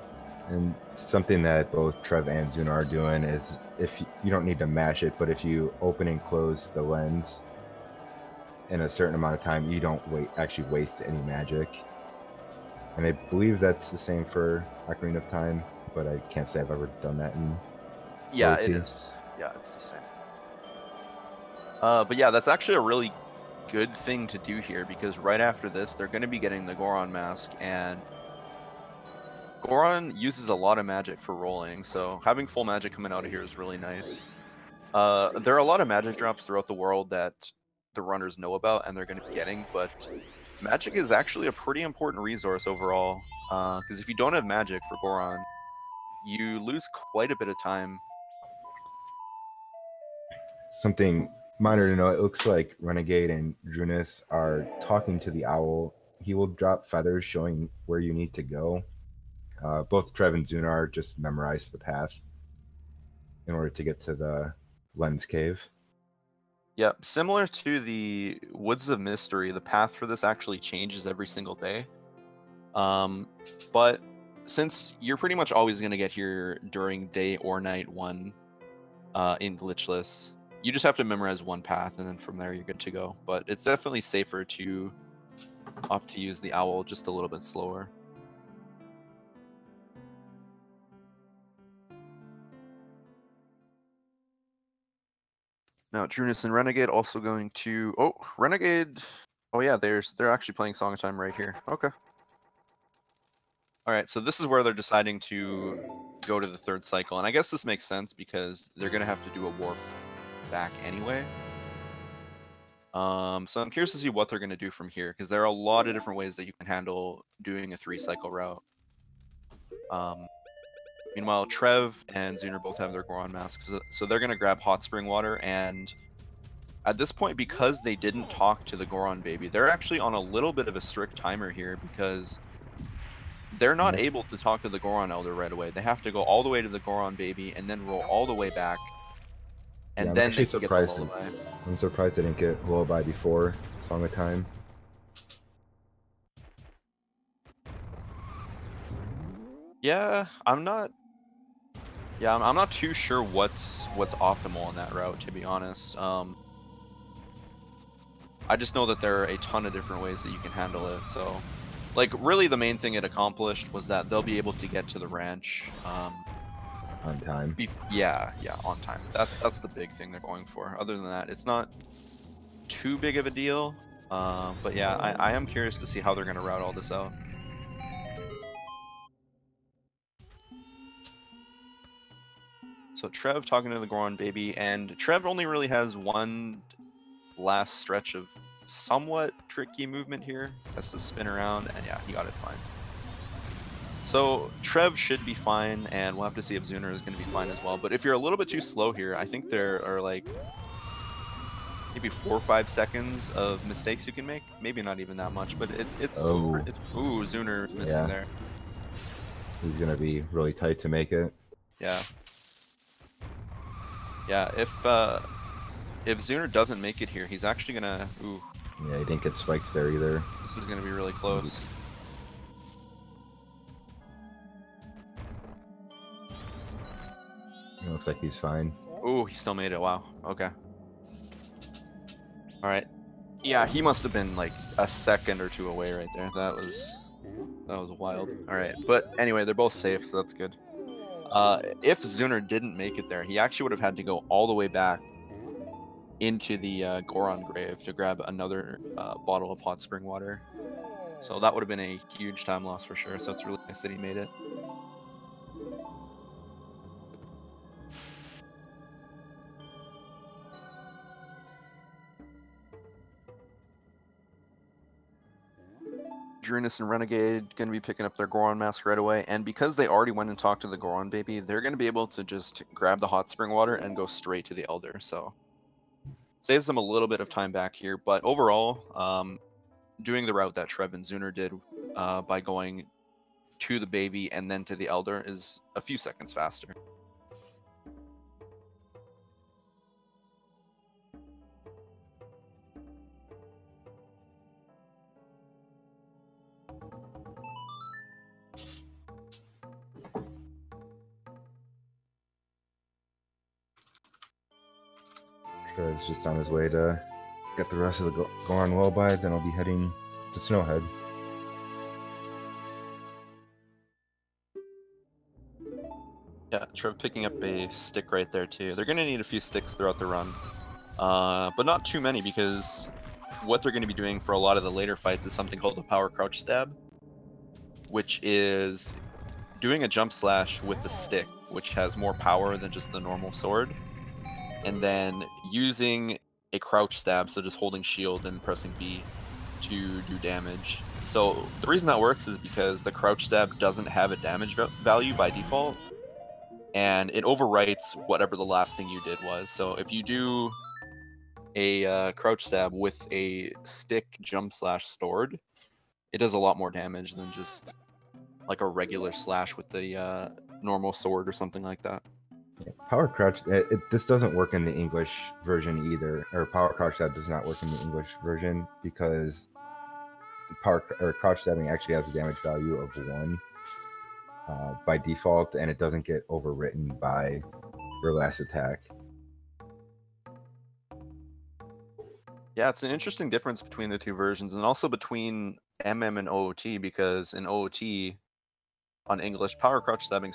And something that both Trev and Zuner are doing is, if you don't need to mash it, but if you open and close the lens in a certain amount of time, you don't actually waste any magic. And I believe that's the same for Ocarina of Time, but I can't say I've ever done that in Yeah, OT. it is. Yeah, it's the same. But yeah, that's actually a really good thing to do here, because right after this, they're going to be getting the Goron mask, and Goron uses a lot of magic for rolling, so having full magic coming out of here is really nice. There are a lot of magic drops throughout the world that the runners know about and they're going to be getting, but magic is actually a pretty important resource overall, because if you don't have magic for Goron, you lose quite a bit of time. Something minor to know, it looks like Renegade and Drunus are talking to the Owl. He will drop feathers showing where you need to go. Both Trev and Zunar just memorize the path in order to get to the Lens Cave. Yeah, similar to the Woods of Mystery, the path for this actually changes every single day. But since you're pretty much always going to get here during day or night one in Glitchless, you just have to memorize one path, and then from there you're good to go. But it's definitely safer to opt to use the Owl just a little bit slower. Now, Drunus and Renegade also going to... Oh, Renegade... Oh yeah, they're actually playing Song of Time right here. Okay. Alright, so this is where they're deciding to go to the third cycle. And I guess this makes sense because they're going to have to do a warp back anyway. So I'm curious to see what they're going to do from here, because there are a lot of different ways that you can handle doing a 3-cycle route. Meanwhile, Trev and Zuner both have their Goron masks, so they're going to grab Hot Spring Water, and at this point, because they didn't talk to the Goron baby, they're actually on a little bit of a strict timer here, because they're not able to talk to the Goron Elder right away. They have to go all the way to the Goron baby, and then roll all the way back, and then they can get the lullaby. I'm surprised they didn't get lullaby before Song of Time. Yeah, I'm not too sure what's optimal on that route, to be honest. I just know that there are a ton of different ways that you can handle it. So, like, really the main thing it accomplished was that they'll be able to get to the ranch on time. Yeah, on time. That's the big thing they're going for. Other than that, it's not too big of a deal. But yeah, I am curious to see how they're going to route all this out. So Trev talking to the Goron baby, and Trev only really has one last stretch of somewhat tricky movement here. Has to spin around, and yeah, he got it fine. So Trev should be fine, and we'll have to see if Zuner is going to be fine as well. But if you're a little bit too slow here, I think there are like maybe 4 or 5 seconds of mistakes you can make. Maybe not even that much, but it's ooh, Zuner missing there. He's going to be really tight to make it. Yeah. Yeah, if Zuner doesn't make it here, he's actually gonna. Ooh. Yeah, he didn't get spikes there either. This is gonna be really close. It looks like he's fine. Ooh, he still made it. Wow. Okay. All right. Yeah, he must have been like a second or two away right there. That was wild. All right, but anyway, they're both safe, so that's good. If Zuner didn't make it there, he actually would have had to go all the way back into the Goron grave to grab another bottle of hot spring water. So that would have been a huge time loss for sure, so it's really nice that he made it. Drunus and Renegade going to be picking up their Goron mask right away, and because they already went and talked to the Goron baby, they're going to be able to just grab the hot spring water and go straight to the Elder, so saves them a little bit of time back here. But overall, doing the route that Trev and Zuner did by going to the baby and then to the Elder is a few seconds faster. Trev's just on his way to get the rest of the Goron lullaby, then I'll be heading to Snowhead. Yeah, Trev picking up a stick right there too. They're going to need a few sticks throughout the run, but not too many, because what they're going to be doing for a lot of the later fights is something called the power crouch stab, which is doing a jump slash with the stick, which has more power than just the normal sword, and then using a crouch stab, so just holding shield and pressing B to do damage. So the reason that works is because the crouch stab doesn't have a damage value by default, and it overwrites whatever the last thing you did was. So if you do a crouch stab with a stick jump slash stored, it does a lot more damage than just like a regular slash with the normal sword or something like that. Yeah, power crouch, this doesn't work in the English version either, or power crouch stab does not work in the English version, because the crouch stabbing actually has a damage value of 1 by default, and it doesn't get overwritten by your last attack. Yeah, it's an interesting difference between the two versions, and also between MM and OOT, because in OOT, on English, power crouch stabbing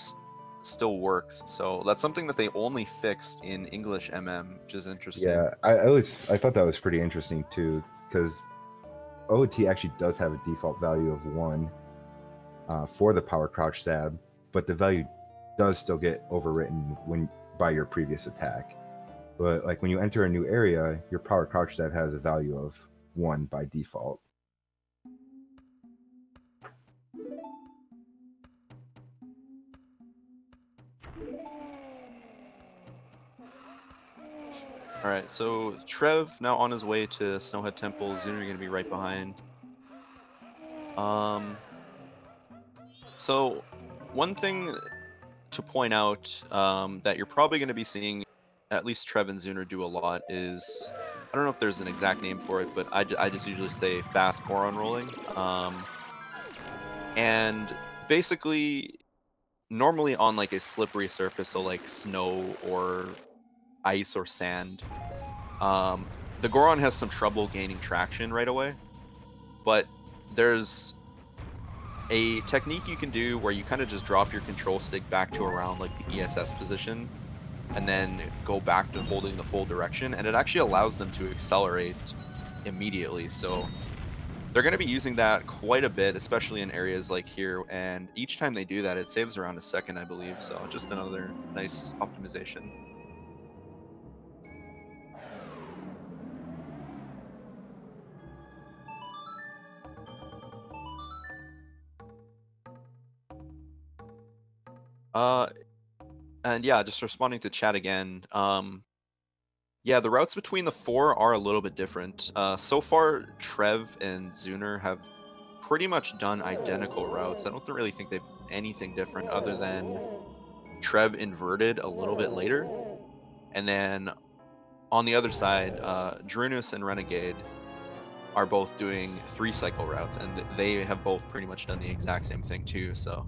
still works. So that's something that they only fixed in English MM, which is interesting. Yeah, I thought that was pretty interesting too, because OOT actually does have a default value of 1 for the power crouch stab, but the value does still get overwritten by your previous attack. But like when you enter a new area, your power crouch stab has a value of 1 by default. Alright, so Trev now on his way to Snowhead Temple. Zuner gonna be right behind. So one thing to point out that you're probably going to be seeing at least Trev and Zuner do a lot is, I don't know if there's an exact name for it, but I just usually say fast Goron rolling. And basically, normally on like a slippery surface, so like snow or ice or sand, the Goron has some trouble gaining traction right away. But there's a technique you can do where you kind of just drop your control stick back to around like the ESS position and then go back to holding the full direction, and it actually allows them to accelerate immediately. So they're going to be using that quite a bit, especially in areas like here, and each time they do that it saves around a second, I believe. So just another nice optimization. And yeah, just responding to chat again. Yeah, the routes between the four are a little bit different. So far, Trev and Zuner have pretty much done identical routes. I don't really think they've anything different other than Trev inverted a little bit later. And then on the other side, Drunus and Renegade are both doing 3-cycle routes, and they have both pretty much done the exact same thing too. So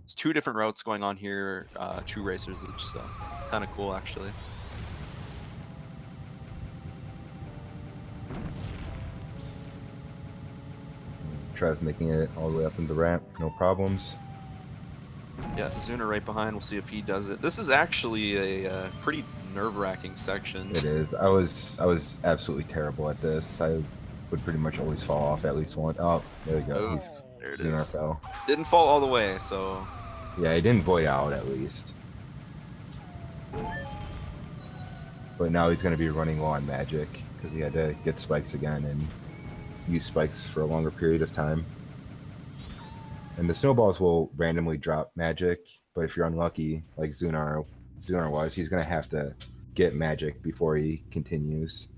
there's 2 different routes going on here, 2 racers each, so it's kind of cool actually. Trev making it all the way up in the ramp, no problems. Yeah, Zuner right behind. We'll see if he does it. This is actually a pretty nerve-wracking section. It is. I was absolutely terrible at this. I would pretty much always fall off at least one. Oh, there we go. Oh, there it Zuner is. fell. Didn't fall all the way, so Yeah, he didn't void out at least. But now he's going to be running low on magic because he had to get spikes again and use spikes for a longer period of time. And the snowballs will randomly drop magic, but if you're unlucky, like Zunar was, he's going to have to get magic before he continues.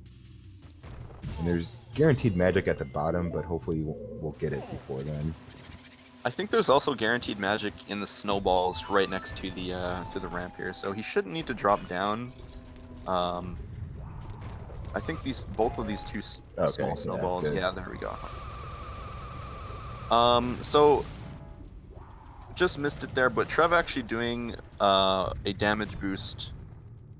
And there's guaranteed magic at the bottom, but hopefully we'll get it before then. I think there's also guaranteed magic in the snowballs right next to the ramp here, so he shouldn't need to drop down. I think both of these 2 small snowballs. Yeah, there we go. So just missed it there, but Trev actually doing a damage boost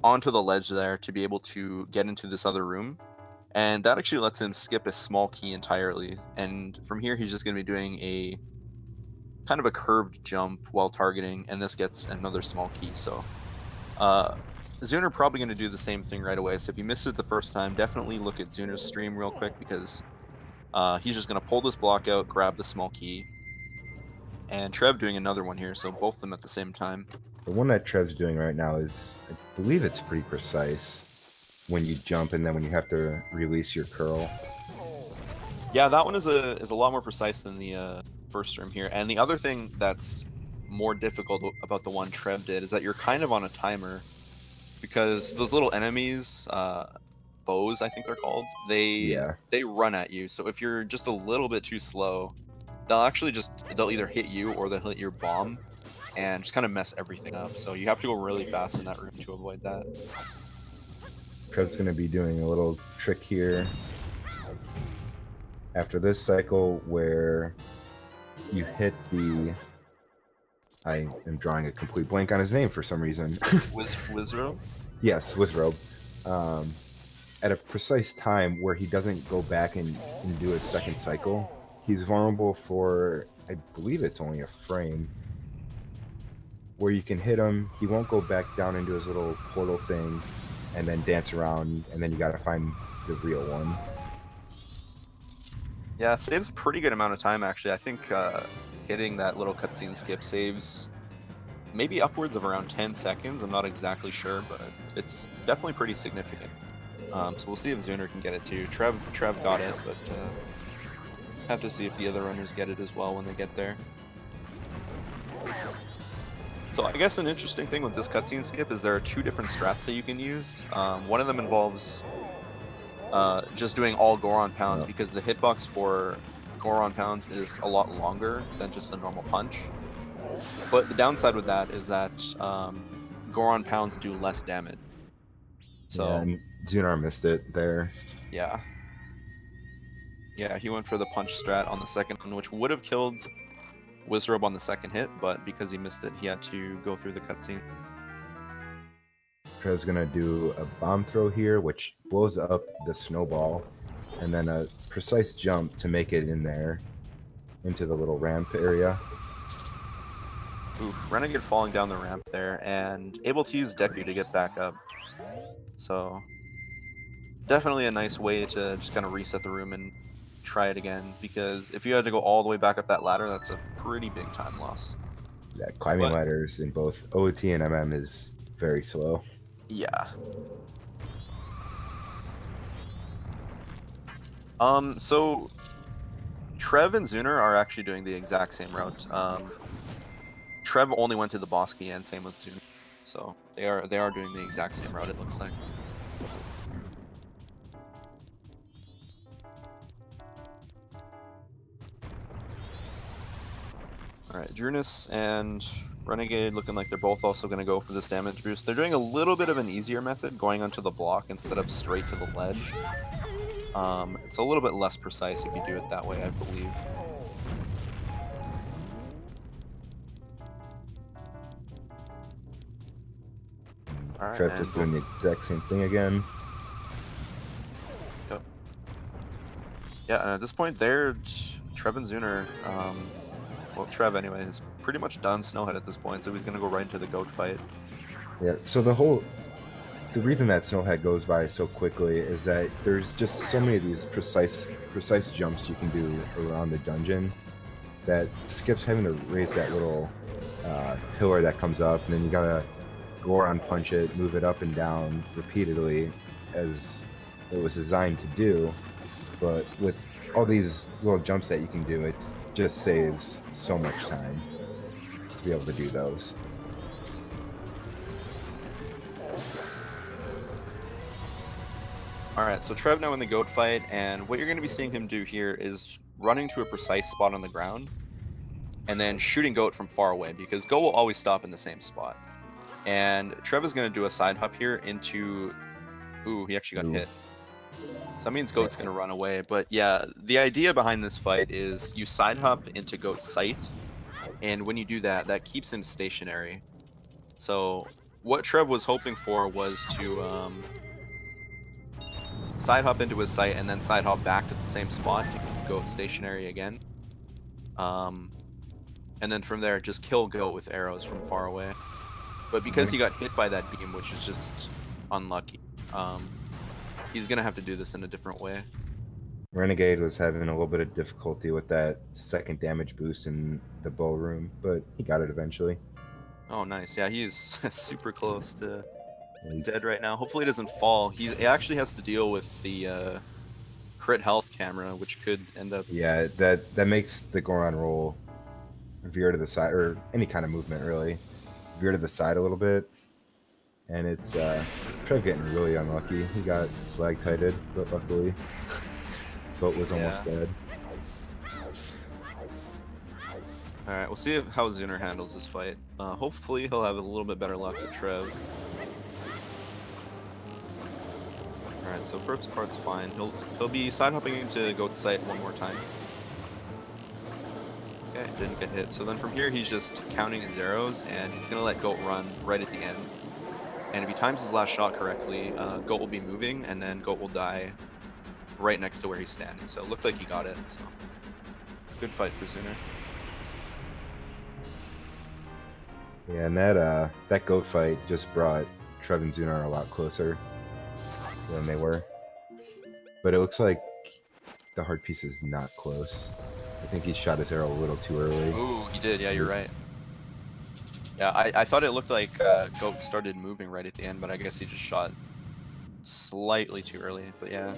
onto the ledge there to be able to get into this other room, and that actually lets him skip a small key entirely. And from here, he's just going to be doing a kind of a curved jump while targeting, and this gets another small key. So Zuner probably going to do the same thing right away. So if you missed it the first time, definitely look at Zuner's stream real quick, because he's just going to pull this block out, grab the small key, and Trev doing another one here, so both of them at the same time. The one that Trev's doing right now is, I believe it's pretty precise when you jump and then when you have to release your curl. Yeah, that one is a lot more precise than the first room here. And the other thing that's more difficult about the one Trev did is that you're kind of on a timer, because those little enemies, bows I think they're called, they run at you. So if you're just a little bit too slow, they'll either hit you or they'll hit your bomb and just kind of mess everything up. So you have to go really fast in that room to avoid that. Trev's going to be doing a little trick here after this cycle where you hit the... I am drawing a complete blank on his name for some reason. Wizrobe? Yes, Wizrobe. At a precise time where he doesn't go back and do his second cycle. He's vulnerable for, I believe it's only a frame, where you can hit him. He won't go back down into his little portal thing and then dance around, and then you gotta find the real one. Yeah, saves a pretty good amount of time actually. I think hitting that little cutscene skip saves maybe upwards of around 10 seconds. I'm not exactly sure, but it's definitely pretty significant. So we'll see if Zuner can get it too. Trev got it, but have to see if the other runners get it as well when they get there. So I guess an interesting thing with this cutscene skip is there are two different strats that you can use. One of them involves just doing all Goron pounds because the hitbox for Goron pounds is a lot longer than just a normal punch. But the downside with that is that Goron pounds do less damage. So yeah, and Zunar missed it there. yeah. Yeah, he went for the punch strat on the second one, which would have killed Wizrobe on the second hit, but because he missed it, he had to go through the cutscene. Trev's gonna do a bomb throw here, which blows up the snowball, and then a precise jump to make it in there, into the little ramp area. Oof, Renegade falling down the ramp there, and able to use Deku to get back up. So, definitely a nice way to just kind of reset the room and try it again, because if you had to go all the way back up that ladder, that's a pretty big time loss. Yeah, climbing ladders in both OOT and MM is very slow. Yeah. So Trev and Zuner are actually doing the exact same route. Trev only went to the boss key, and same with Zuner. So they are doing the exact same route, it looks like. Alright, Drunus and Renegade looking like they're both also going to go for this damage boost. They're doing a little bit of an easier method, going onto the block instead of straight to the ledge. It's a little bit less precise if you do it that way, I believe. Alright, Trev just doing the exact same thing again. Yep. Yeah, and at this point there, Trev and Zuner, well, Trev anyway, is pretty much done Snowhead at this point, so he's going to go right into the goat fight. Yeah, so the reason that Snowhead goes by so quickly is that there's just so many of these precise jumps you can do around the dungeon that skips having to raise that little pillar that comes up, and then you gotta Goron punch it, move it up and down repeatedly as it was designed to do. But with all these little jumps that you can do, it just saves so much time to be able to do those. Alright, so Trev now in the goat fight, and what you're going to be seeing him do here is running to a precise spot on the ground, and then shooting goat from far away, because goat will always stop in the same spot. And Trev is going to do a side hop here into... Ooh, he actually got hit. So that means goat's going to run away, but yeah, the idea behind this fight is you side hop into goat's sight, and when you do that, that keeps him stationary. So what Trev was hoping for was to... side hop into his sight and then side hop back to the same spot to keep goat stationary again. And then from there, just kill goat with arrows from far away. But because he got hit by that beam, which is just unlucky, he's gonna have to do this in a different way. Renegade was having a little bit of difficulty with that second damage boost in the bow room, but he got it eventually. Oh, nice. Yeah, he's super close to dead right now. Hopefully he doesn't fall. He actually has to deal with the crit health camera, which could end up... Yeah, that makes the Goron roll veer to the side, or any kind of movement really, veer to the side a little bit. And it's Trev getting really unlucky. He got slag-tighted, but luckily Boat was almost dead. Alright, we'll see how Zuner handles this fight. Hopefully he'll have a little bit better luck with Trev. Alright, so first part's fine. He'll be side hopping into Goat's sight one more time. Okay, didn't get hit. So then from here he's just counting his arrows, and he's gonna let Goat run right at the end. And if he times his last shot correctly, Goat will be moving, and then Goat will die right next to where he's standing. So it looked like he got it, so good fight for Zuner. Yeah, and that goat fight just brought Trev and Zunar a lot closer than they were. But it looks like the heart piece is not close. I think he shot his arrow a little too early. Ooh, he did. Yeah, you're right. Yeah, I thought it looked like Goat started moving right at the end, but I guess he just shot slightly too early. But yeah,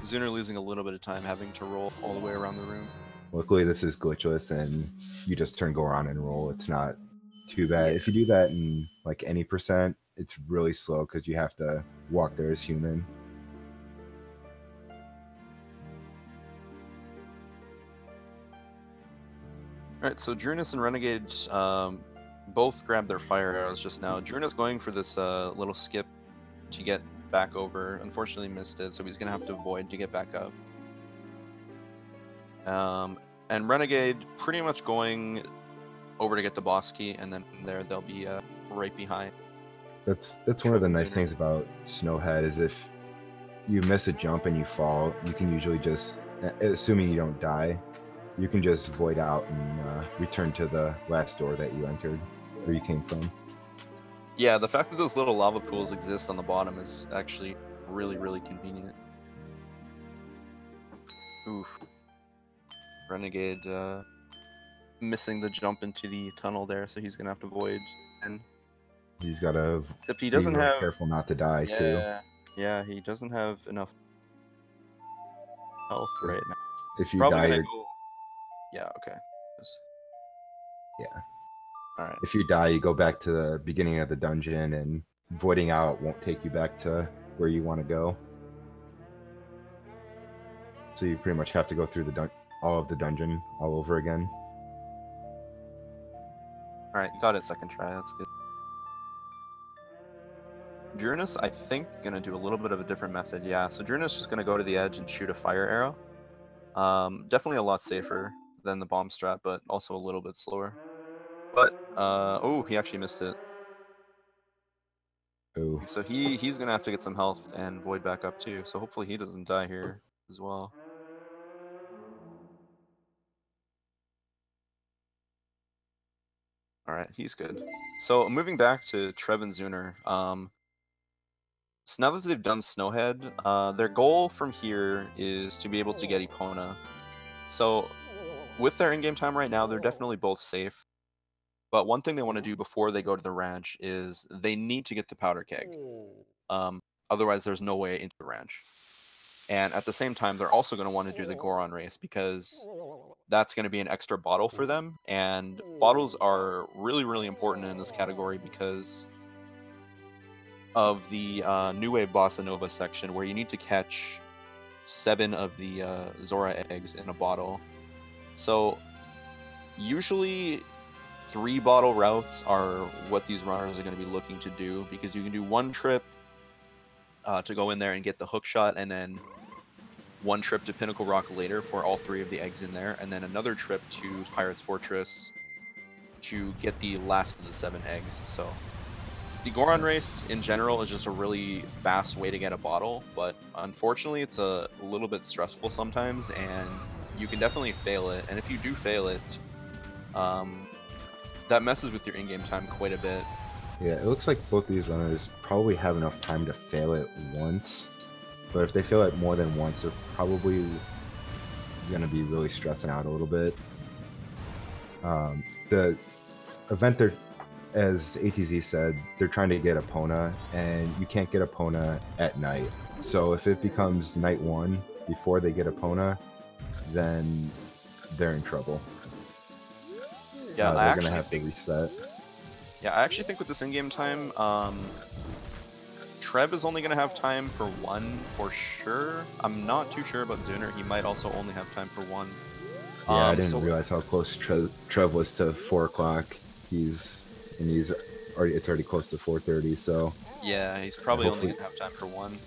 Zuner losing a little bit of time having to roll all the way around the room. Luckily, this is glitchless, and you just turn Goron and roll. It's not too bad. Yeah. If you do that in like any percent, it's really slow because you have to walk there as human. Alright, so Drunus and Renegade both grabbed their fire arrows just now. Drunus going for this little skip to get back over. Unfortunately missed it, so he's going to have to avoid to get back up. And Renegade pretty much going over to get the boss key, and then from there they'll be right behind. That's one of the nice things about Snowhead is if you miss a jump and you fall, you can usually just, assuming you don't die, you can just void out and return to the last door that you entered, where you came from. Yeah, the fact that those little lava pools exist on the bottom is actually really, really convenient. Oof. Renegade missing the jump into the tunnel there, so he's gonna have to void. And he's got to except he doesn't have careful not to die too. Yeah, he doesn't have enough health right now. If He's you probably die, gonna go. Yeah. Okay. yeah. All right. If you die, you go back to the beginning of the dungeon, and voiding out won't take you back to where you want to go. So you pretty much have to go through all of the dungeon all over again. All right, you got it second try. That's good. Drunus, I think, gonna do a little bit of a different method. Yeah, so Drunus just gonna go to the edge and shoot a fire arrow. Definitely a lot safer than the bomb strat, but also a little bit slower. But oh, he actually missed it. Ooh. So he's gonna have to get some health and void back up too. So hopefully he doesn't die here as well. All right, he's good. So moving back to Trev and Zuner. So now that they've done Snowhead, their goal from here is to be able to get Epona. So with their in-game time right now, they're definitely both safe. But one thing they want to do before they go to the ranch is they need to get the powder keg. Otherwise, there's no way into the ranch. And at the same time, they're also going to want to do the Goron race because that's going to be an extra bottle for them. And bottles are really, really important in this category because of the New Wave Bossa Nova section where you need to catch 7 of the Zora eggs in a bottle. So usually 3 bottle routes are what these runners are going to be looking to do because you can do one trip to go in there and get the hook shot, and then one trip to Pinnacle Rock later for all 3 of the eggs in there, and then another trip to Pirate's Fortress to get the last of the 7 eggs. So the Goron race in general is just a really fast way to get a bottle, but unfortunately it's a little bit stressful sometimes, and you can definitely fail it. And if you do fail it, that messes with your in-game time quite a bit. Yeah, it looks like both of these runners probably have enough time to fail it once, but if they fail it more than once, they're probably going to be really stressing out a little bit. The event, as ATZ said, they're trying to get Epona, and you can't get Epona at night. So if it becomes night 1 before they get Epona, then they're in trouble. Yeah, they're going to have to reset. Yeah, I actually think with this in-game time, Trev is only going to have time for 1 for sure. I'm not too sure about Zuner. He might also only have time for 1. Yeah, I didn't realize how close Trev was to 4 o'clock. It's already close to 4:30. So yeah, he's probably only going to have time for 1.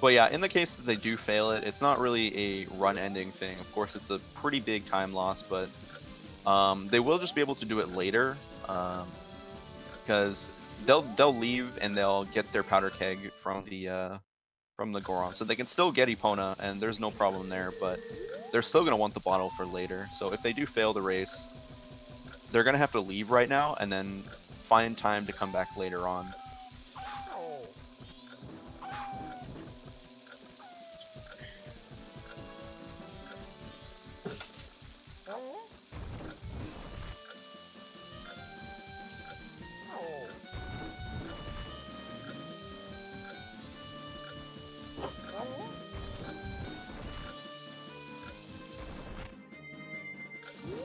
But yeah, in the case that they do fail it, it's not really a run-ending thing. Of course, it's a pretty big time loss, but they will just be able to do it later. Because they'll leave and they'll get their powder keg from the Goron, so they can still get Epona, and there's no problem there. But they're still gonna want the bottle for later. So if they do fail the race, they're gonna have to leave right now and then find time to come back later on.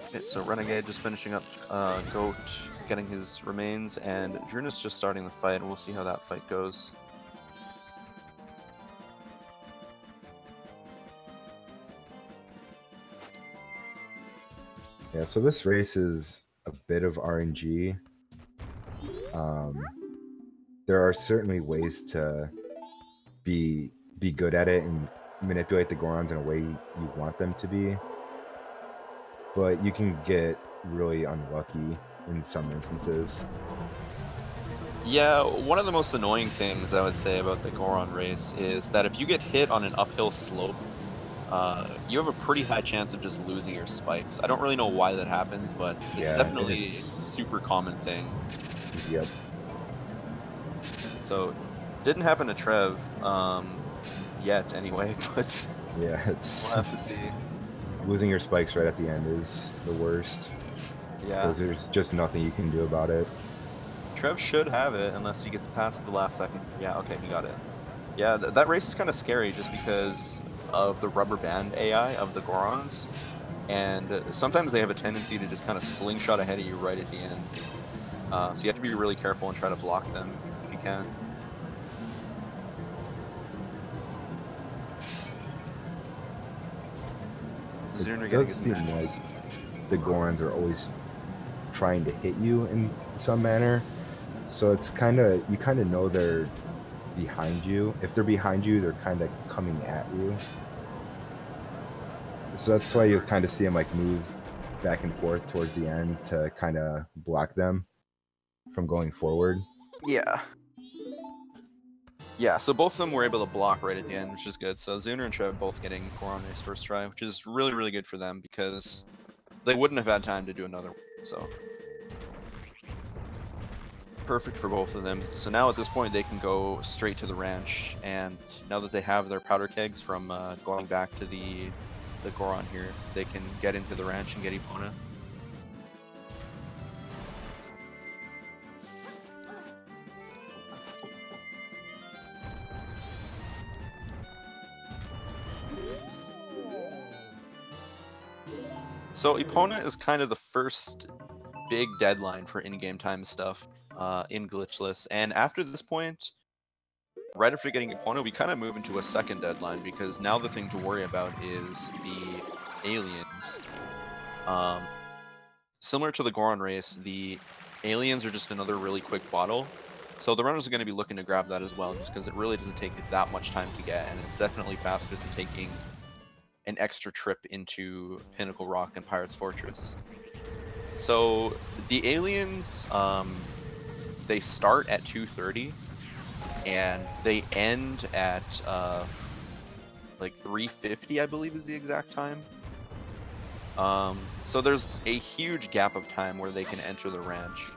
Okay, so Renegade just finishing up Goat, getting his remains, and Druna's just starting the fight. We'll see how that fight goes. Yeah, so this race is a bit of RNG. There are certainly ways to be good at it and manipulate the Gorons in a way you want them to be, but you can get really unlucky in some instances. Yeah, one of the most annoying things I would say about the Goron race is that if you get hit on an uphill slope, you have a pretty high chance of just losing your spikes. I don't really know why that happens, but it's definitely a super common thing. Yep. So, didn't happen to Trev yet anyway, but yeah, it's we'll have to see. Losing your spikes right at the end is the worst. Yeah. Because there's just nothing you can do about it. Trev should have it unless he gets past the last second. Yeah, okay, he got it. Yeah, that race is kind of scary just because of the rubber band AI of the Gorons. And sometimes they have a tendency to just kind of slingshot ahead of you right at the end. So you have to be really careful and try to block them if you can. It does seem like the Gorons are always trying to hit you in some manner. So it's you kind of know they're behind you. If they're behind you, they're kind of coming at you. So that's why you'll kind of see them like move back and forth towards the end to kind of block them from going forward. Yeah. Yeah, so both of them were able to block right at the end, which is good. So Zuner and Trev both getting Goron race first try, which is really, really good for them because they wouldn't have had time to do another one. So perfect for both of them. So now at this point they can go straight to the ranch, and now that they have their powder kegs from going back to the Goron here, they can get into the ranch and get Epona. So Epona is kind of the first big deadline for in-game time stuff in Glitchless, and after this point, right after getting Epona, we kind of move into a second deadline because now the thing to worry about is the aliens. Similar to the Goron race, the aliens are just another really quick bottle, so the runners are going to be looking to grab that as well, just because it really doesn't take that much time to get, and it's definitely faster than taking an extra trip into Pinnacle Rock and Pirate's Fortress. So the aliens, they start at 2:30 and they end at like 3:50, I believe is the exact time. So there's a huge gap of time where they can enter the ranch.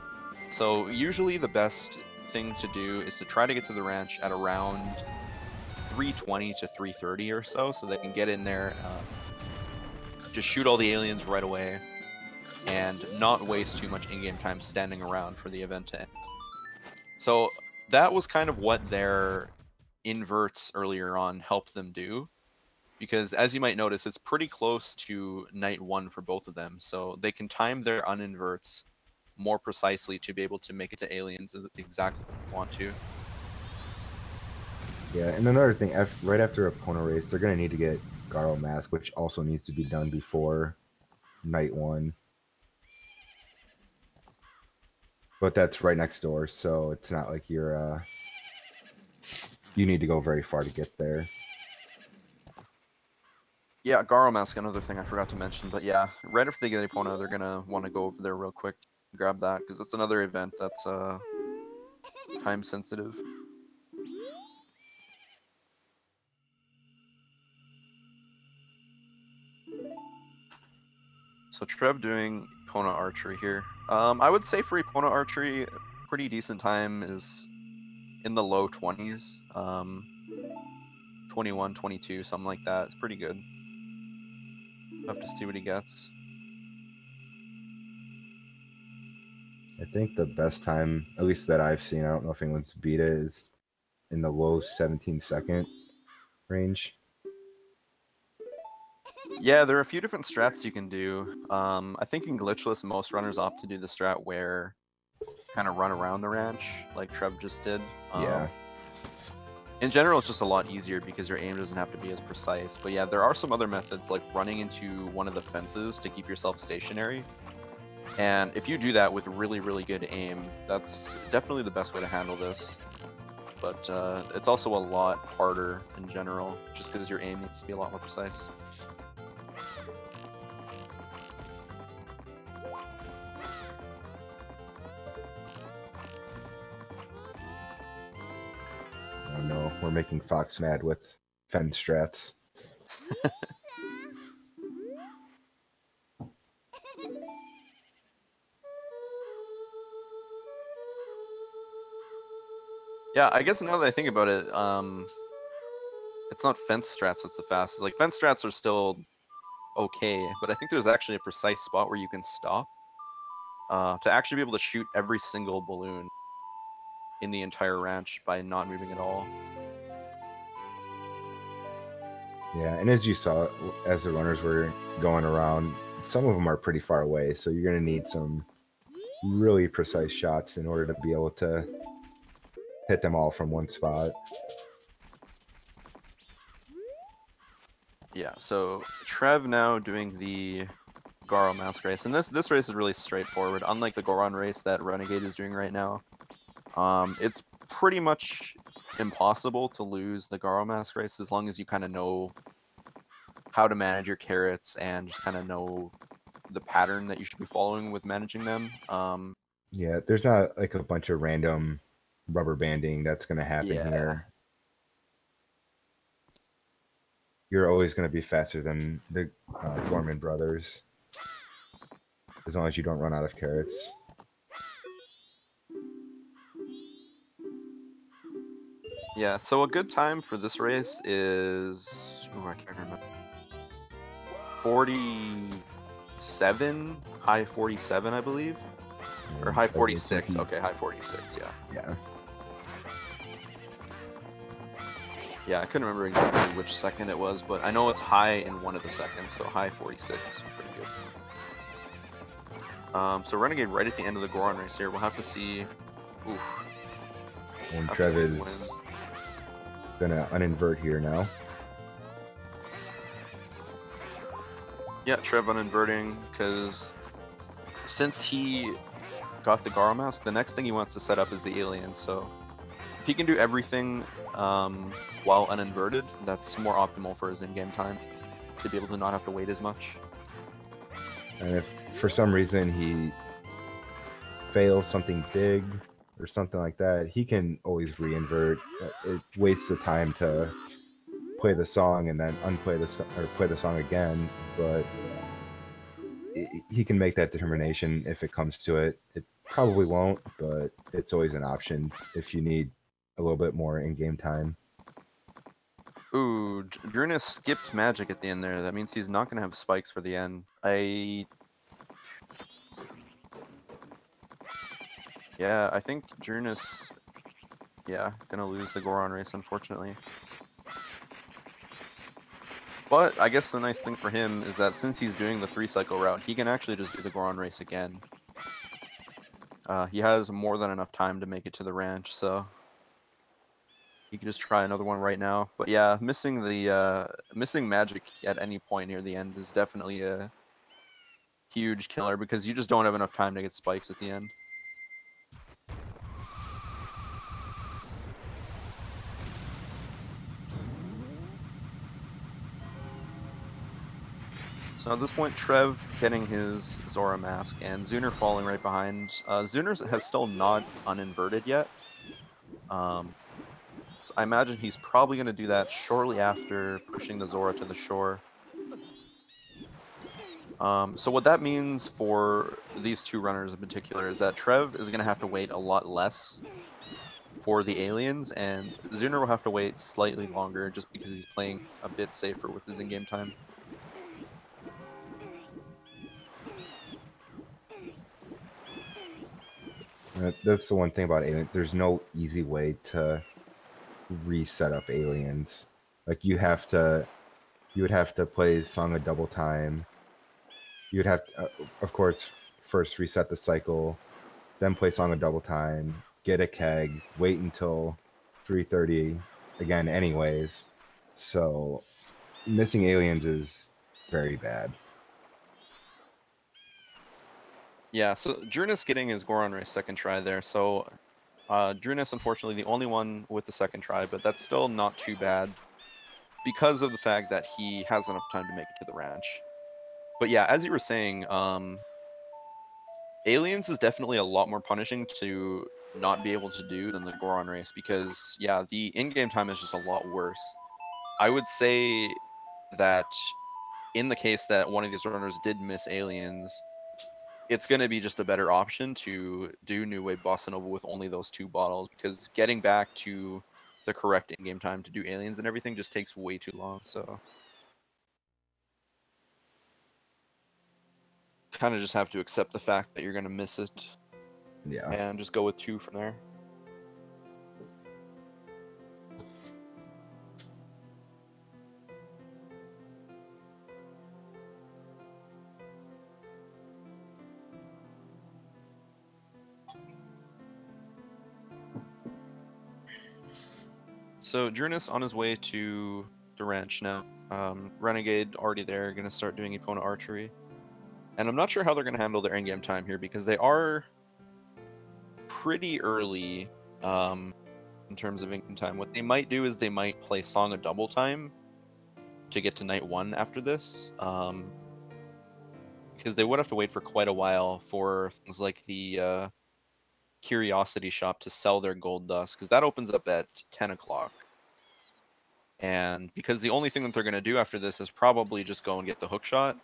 So usually the best thing to do is to try to get to the ranch at around 3:20 to 3:30 or so they can get in there, just shoot all the aliens right away, and not waste too much in-game time standing around for the event to end. So that was kind of what their inverts earlier on helped them do, because as you might notice, it's pretty close to night 1 for both of them, so they can time their uninverts more precisely to be able to make it to aliens exactly what they want to. Yeah, and another thing, right after Epona race, they're going to need to get Garo Mask, which also needs to be done before night 1. But that's right next door, so it's not like you need to go very far to get there. Yeah, Garo Mask, another thing I forgot to mention, but yeah, right after they get Epona, they're gonna want to go over there real quick and grab that, because it's another event that's time sensitive. So Trev doing Epona Archery here. I would say for Epona Archery, pretty decent time is in the low 20s. 21, 22, something like that. It's pretty good. Have to see what he gets. I think the best time, at least that I've seen, I don't know if anyone's beat it, is in the low 17-second range. Yeah, there are a few different strats you can do. I think in Glitchless, most runners opt to do the strat where kind of run around the ranch, like Trev just did. Yeah. In general, it's just a lot easier because your aim doesn't have to be as precise. But yeah, there are some other methods, like running into one of the fences to keep yourself stationary. And if you do that with really, really good aim, that's definitely the best way to handle this. But it's also a lot harder in general, just because your aim needs to be a lot more precise. Oh no, we're making Fox mad with fen strats. Yeah, I guess now that I think about it, it's not fence strats that's the fastest. Like, fence strats are still okay, but I think there's actually a precise spot where you can stop to actually be able to shoot every single balloon in the entire ranch by not moving at all. Yeah, and as you saw, as the runners were going around, some of them are pretty far away, so you're going to need some really precise shots in order to be able to hit them all from one spot. Yeah, so Trev now doing the Garo Mask race, and this race is really straightforward. Unlike the Goron race that Renegade is doing right now, it's pretty much impossible to lose the Garo Mask race as long as you kind of know how to manage your carrots and just kind of know the pattern that you should be following with managing them. Yeah, there's not like a bunch of random rubber banding that's going to happen Yeah. here. You're always going to be faster than the Gorman brothers, as long as you don't run out of carrots. Yeah, so a good time for this race is... Ooh, I can't remember. 47? High 47, I believe? Or high 46. Okay, high 46, yeah. Yeah. Yeah, I couldn't remember exactly which second it was, but I know it's high in one of the seconds, so high 46. Pretty good. So Renegade right at the end of the Goron race here. We'll have to see... Oof. And Trev is gonna uninvert here now. Yeah, Trev uninverting, because since he got the Garo Mask, the next thing he wants to set up is the alien, so if he can do everything while uninverted, that's more optimal for his in-game time, to be able to not have to wait as much. And if for some reason he fails something big or something like that, he can always reinvert. It wastes the time to play the song and then unplay the or play the song again, but he can make that determination if it comes to it. It probably won't, but it's always an option if you need a little bit more in-game time. Ooh, Druna skipped magic at the end there. That means he's not going to have spikes for the end. Yeah, I think Druna's... Yeah, gonna lose the Goron race, unfortunately. But I guess the nice thing for him is that since he's doing the 3-cycle route, he can actually just do the Goron race again. He has more than enough time to make it to the ranch, so he can just try another one right now. But yeah, missing magic at any point near the end is definitely a huge killer because you just don't have enough time to get spikes at the end. So at this point, Trev getting his Zora mask, and Zuner falling right behind. Zuner has still not uninverted yet. So I imagine he's probably going to do that shortly after pushing the Zora to the shore. So what that means for these two runners in particular is that Trev is going to have to wait a lot less for the aliens, and Zuner will have to wait slightly longer just because he's playing a bit safer with his in-game time. That's the one thing about Alien. There's no easy way to reset up aliens. Like, you have to you would have to play Song of Double Time. You would have to, of course, first reset the cycle, then play Song of Double Time, get a keg, wait until 3:30 again anyways. So missing aliens is very bad. Yeah, so Drunus getting his Goron race second try there. So Drunus, unfortunately, the only one with the second try, but that's still not too bad because of the fact that he has enough time to make it to the ranch. But yeah, as you were saying, aliens is definitely a lot more punishing to not be able to do than the Goron race because, yeah, the in-game time is just a lot worse. I would say that in the case that one of these runners did miss aliens, it's going to be just a better option to do New Wave Bossa Nova with only those 2 bottles because getting back to the correct in-game time to do aliens and everything just takes way too long. So kind of just have to accept the fact that you're going to miss it. Yeah. And just go with 2 from there. So Drunus on his way to the ranch now. Renegade already there, going to start doing Epona archery. And I'm not sure how they're going to handle their in-game time here because they are pretty early in terms of in-game time. What they might do is they might play Song of Double Time to get to night 1 after this. Because they would have to wait for quite a while for things like the Curiosity Shop to sell their gold dust, because that opens up at 10 o'clock. And because the only thing that they're going to do after this is probably just go and get the hook shot,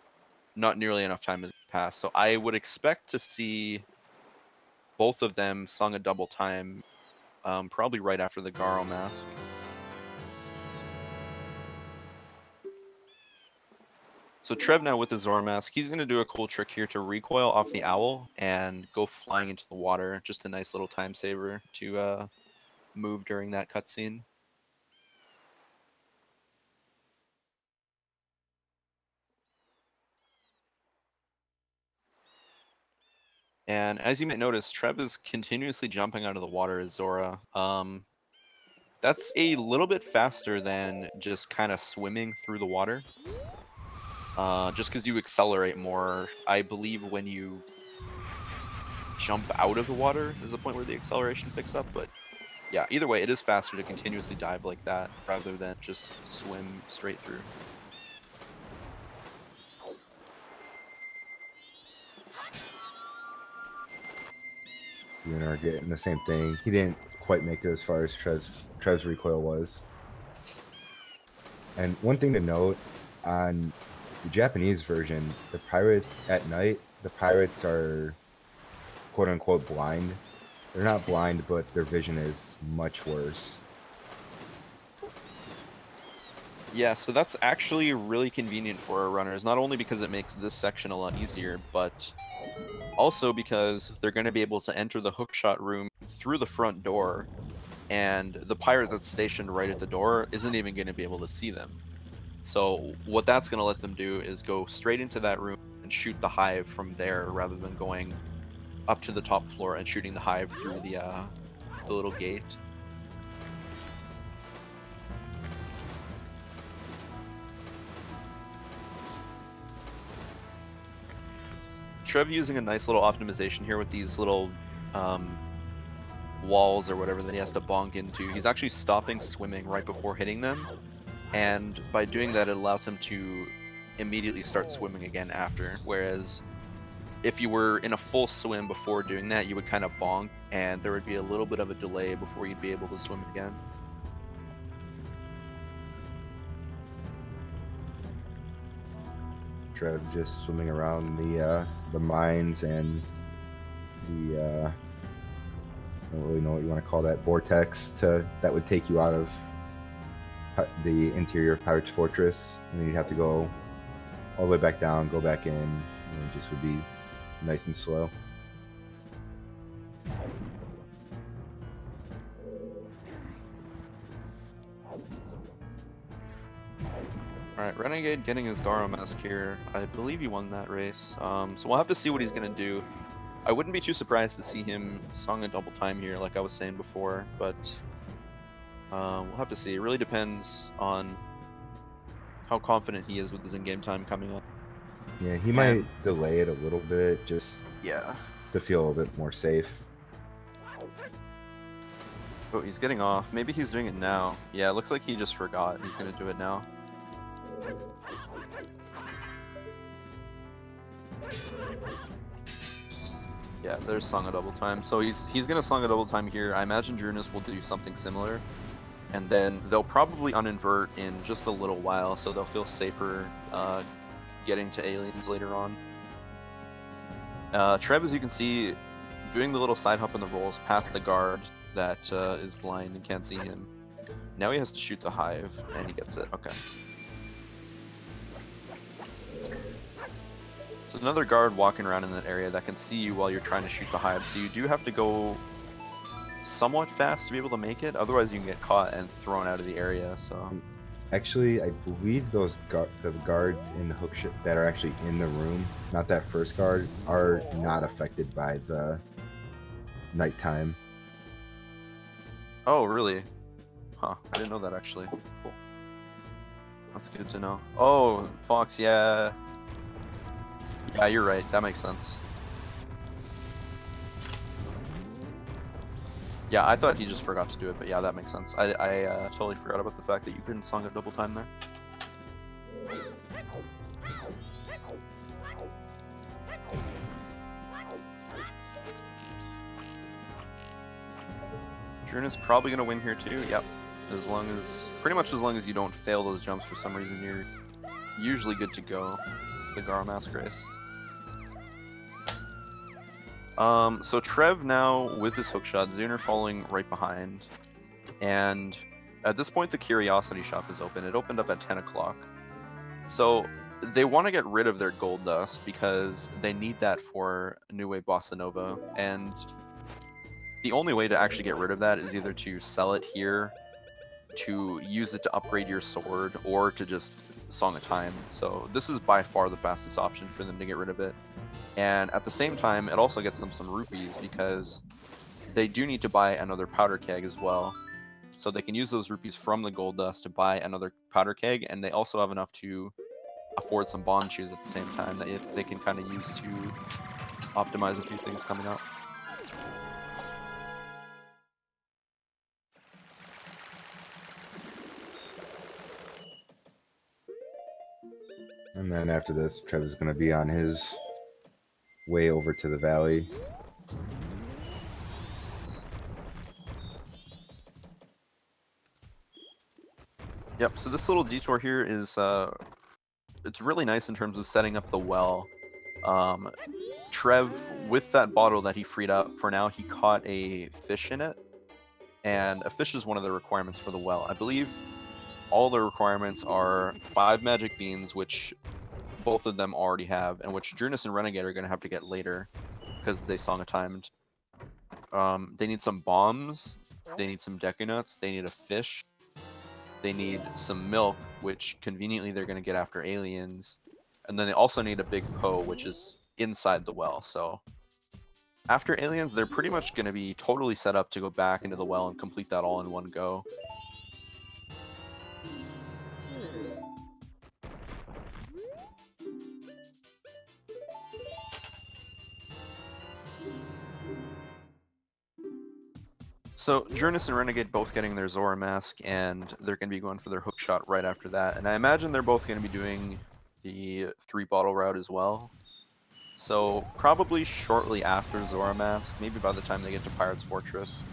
not nearly enough time has passed. So I would expect to see both of them Song a double time, probably right after the Garo mask. So Trev now with the Zora mask, he's going to do a cool trick here to recoil off the owl and go flying into the water. Just a nice little time saver to move during that cutscene. And as you might notice, Trev is continuously jumping out of the water as Zora. That's a little bit faster than just kind of swimming through the water. Just because you accelerate more. I believe when you jump out of the water is the point where the acceleration picks up, but yeah, either way, it is faster to continuously dive like that rather than just swim straight through. You and I are getting the same thing. He didn't quite make it as far as Trev's recoil was. And one thing to note, on the Japanese version, the pirate at night, the pirates are quote unquote blind. They're not blind, but their vision is much worse. Yeah, so that's actually really convenient for our runners, not only because it makes this section a lot easier, but also because they're going to be able to enter the hookshot room through the front door, and the pirate that's stationed right at the door isn't even going to be able to see them. So what that's going to let them do is go straight into that room and shoot the hive from there, rather than going up to the top floor and shooting the hive through the little gate. Trev using a nice little optimization here with these little walls or whatever that he has to bonk into. He's actually stopping swimming right before hitting them, and by doing that it allows him to immediately start swimming again after, whereas if you were in a full swim before doing that, you would kind of bonk and there would be a little bit of a delay before you'd be able to swim again. Trev just swimming around the mines and the I don't really know what you want to call that, vortex that would take you out of the interior of Pirate's Fortress, and then you'd have to go all the way back down, go back in, and it just would be nice and slow. Alright, Renegade getting his Garo mask here. I believe he won that race. So we'll have to see what he's gonna do. I wouldn't be too surprised to see him song a double time here, like I was saying before, but we'll have to see. It really depends on how confident he is with his in-game time coming up. Yeah, he might delay it a little bit just Yeah. to feel a little bit more safe. Oh, he's getting off. Maybe he's doing it now. Yeah, it looks like he just forgot. He's gonna do it now. Yeah, there's song a double time. So he's gonna song a double time here. I imagine Drunus will do something similar. And then they'll probably uninvert in just a little while, so they'll feel safer getting to aliens later on. Trev, as you can see, doing the little side hop in the rolls past the guard that is blind and can't see him. Now he has to shoot the hive, and he gets it. Okay. It's another guard walking around in that area that can see you while you're trying to shoot the hive, so you do have to go somewhat fast to be able to make it, otherwise you can get caught and thrown out of the area, so... Actually, I believe those the guards in the hook ship that are actually in the room, not that first guard, are not affected by the nighttime. Oh, really? Huh, I didn't know that actually. Cool. That's good to know. Oh, Fox, yeah. Yeah, you're right, that makes sense. Yeah, I thought he just forgot to do it, but yeah, that makes sense. I totally forgot about the fact that you couldn't song a double time there. Drunus probably gonna win here too. Yep, pretty much as long as you don't fail those jumps for some reason, you're usually good to go. The Garo Mask race. So Trev now with his hookshot, Zuner following right behind, and at this point the Curiosity Shop is open. It opened up at 10 o'clock. So they want to get rid of their gold dust because they need that for New Wave Bossa Nova, and the only way to actually get rid of that is either to sell it here, to use it to upgrade your sword, or to just song a time. So this is by far the fastest option for them to get rid of it. And at the same time, it also gets them some rupees because they do need to buy another powder keg as well. So they can use those rupees from the gold dust to buy another powder keg, and they also have enough to afford some bond shoes at the same time that they can kind of use to optimize a few things coming up. And then after this, Trevor's going to be on his way over to the valley. Yep, so this little detour here is, it's really nice in terms of setting up the well. Trev, with that bottle that he freed up, for now he caught a fish in it, and a fish is one of the requirements for the well. I believe all the requirements are 5 magic beans, which both of them already have, and which Drunus and Renegade are going to have to get later, because they song a timed. They need some bombs, they need some deku nuts, they need a fish, they need some milk, which conveniently they're going to get after aliens, and then they also need a big Poe, which is inside the well. So after aliens, they're pretty much going to be totally set up to go back into the well and complete that all in one go. So Drunus and Renegade both getting their Zora mask, and they're going to be going for their hookshot right after that. And I imagine they're both going to be doing the 3-bottle route as well. So probably shortly after Zora mask, maybe by the time they get to Pirate's Fortress,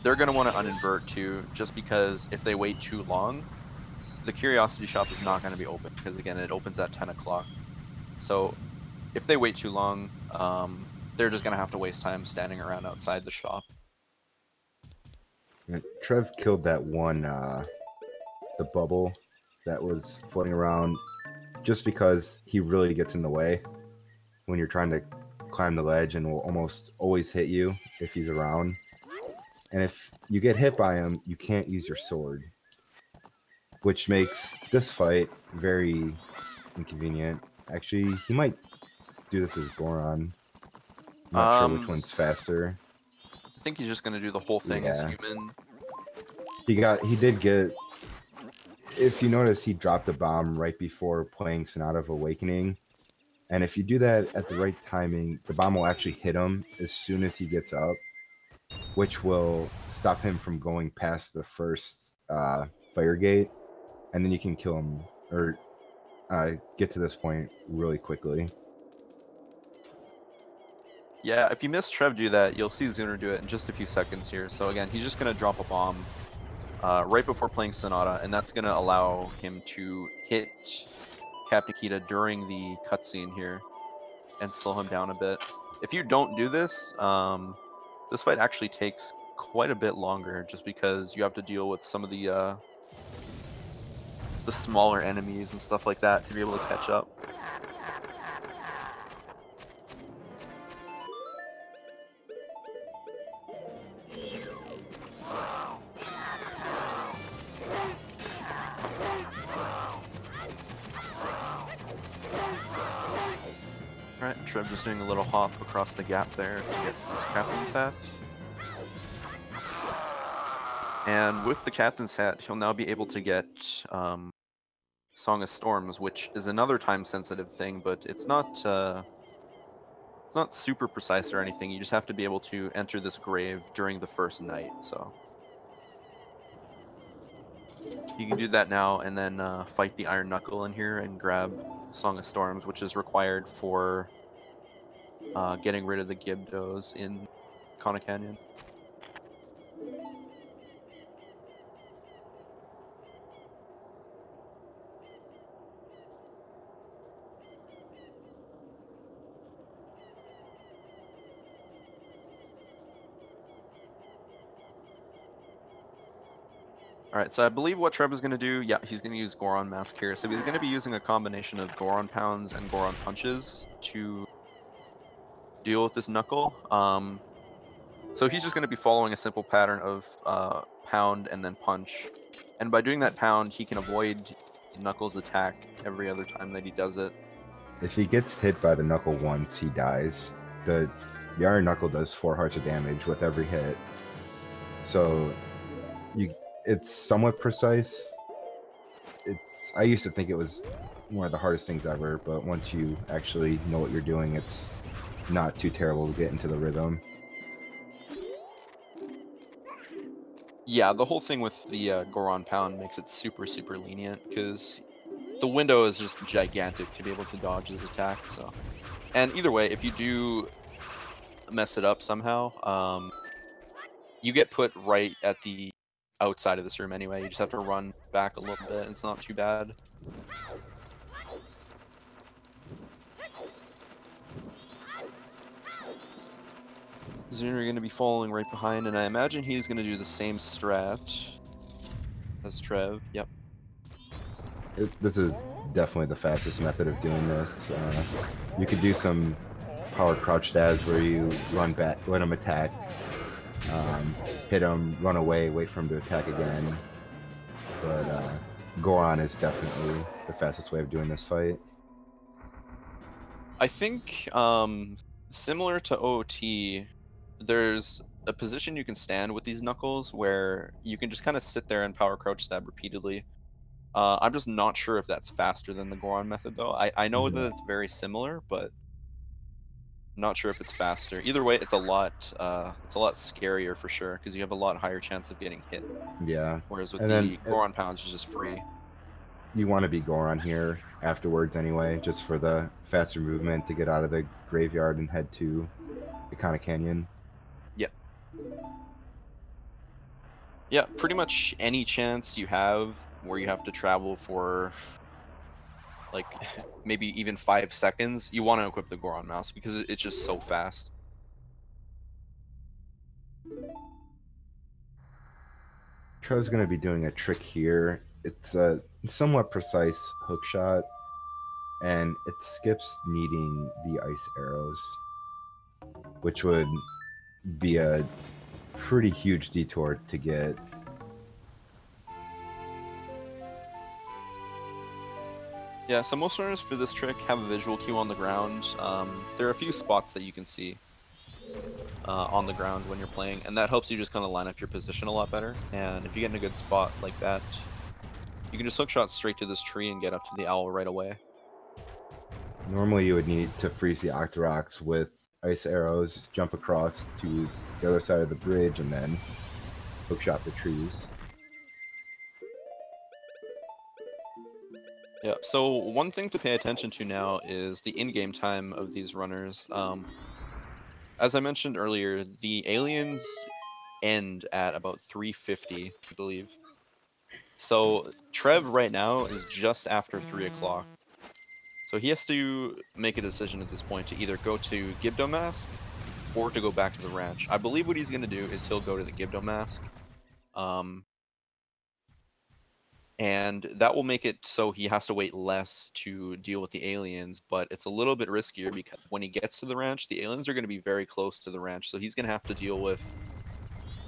they're going to want to uninvert too, just because if they wait too long, the Curiosity Shop is not going to be open, because again, it opens at 10 o'clock. So if they wait too long, they're just going to have to waste time standing around outside the shop. Trev killed that one, the bubble that was floating around, just because he really gets in the way when you're trying to climb the ledge, and will almost always hit you if he's around. And if you get hit by him, you can't use your sword. which makes this fight very inconvenient. Actually, he might do this as Goron. I'm not sure which one's faster. I think he's just gonna do the whole thing as human. He did get. If you notice, he dropped a bomb right before playing Sonata of Awakening. And if you do that at the right timing, the bomb will actually hit him as soon as he gets up, which will stop him from going past the first fire gate. And then you can kill him or get to this point really quickly. Yeah, if you miss Trev do that, you'll see Zuner do it in just a few seconds here. So again, he's just going to drop a bomb right before playing Sonata, and that's going to allow him to hit Captain Kita during the cutscene here and slow him down a bit. If you don't do this, this fight actually takes quite a bit longer just because you have to deal with some of the smaller enemies and stuff like that to be able to catch up. Alright, Trev just doing a little hop across the gap there to get this Captain's Hat. And with the Captain's Hat, he'll now be able to get Song of Storms, which is another time-sensitive thing, but it's not super precise or anything. You just have to be able to enter this grave during the first night, so... You can do that now, and then fight the Iron Knuckle in here and grab Song of Storms, which is required for getting rid of the Gibdos in Kana Canyon. Alright, so I believe what Trev is going to do, yeah, he's going to use Goron Mask here. So he's going to be using a combination of Goron Pounds and Goron Punches to deal with this Knuckle. So he's just going to be following a simple pattern of Pound and then Punch. And by doing that Pound, he can avoid Knuckles' attack every other time that he does it. If he gets hit by the Knuckle once, he dies. The Iron Knuckle does 4 hearts of damage with every hit. So it's somewhat precise. I used to think it was one of the hardest things ever, but once you actually know what you're doing, it's not too terrible to get into the rhythm. Yeah, the whole thing with the Goron Pound makes it super, super lenient, because the window is just gigantic to be able to dodge his attack, so... And either way, if you do mess it up somehow, you get put right at the outside of this room anyway. You just have to run back a little bit. It's not too bad. Zuner going to be following right behind, and I imagine he's going to do the same strat as Trev. Yep. This is definitely the fastest method of doing this. You could do some power crouch stabs where you run back, let him attack, hit him, run away, wait for him to attack again. But Goron is definitely the fastest way of doing this fight. I think similar to OOT, there's a position you can stand with these Knuckles where you can just kind of sit there and power crouch stab repeatedly. I'm just not sure if that's faster than the Goron method, though. I know that it's very similar, but not sure if it's faster. Either way, it's a lot scarier for sure, because you have a lot higher chance of getting hit. Yeah. Whereas with the Goron Pounds, it's just free. You want to be Goron here afterwards anyway, just for the faster movement to get out of the graveyard and head to the Kana Canyon. Yep. Yeah, pretty much any chance you have where you have to travel for like maybe even 5 seconds, you want to equip the Goron Mouse because it's just so fast. Trev's going to be doing a trick here. It's a somewhat precise hook shot, and it skips needing the ice arrows, which would be a pretty huge detour to get. Yeah, so most runners for this trick have a visual cue on the ground. There are a few spots that you can see on the ground when you're playing, and that helps you just kind of line up your position a lot better. And if you get in a good spot like that, you can just hookshot straight to this tree and get up to the owl right away. Normally, you would need to freeze the Octoroks with ice arrows, jump across to the other side of the bridge, and then hookshot the trees. Yeah, so one thing to pay attention to now is the in-game time of these runners. As I mentioned earlier, the aliens end at about 3:50, I believe. So Trev right now is just after 3 o'clock. So he has to make a decision at this point to either go to Gibdomask or to go back to the ranch. I believe what he's going to do is he'll go to the Gibdomask. And that will make it so he has to wait less to deal with the aliens, but it's a little bit riskier because when he gets to the ranch, the aliens are going to be very close to the ranch, so he's going to have to deal with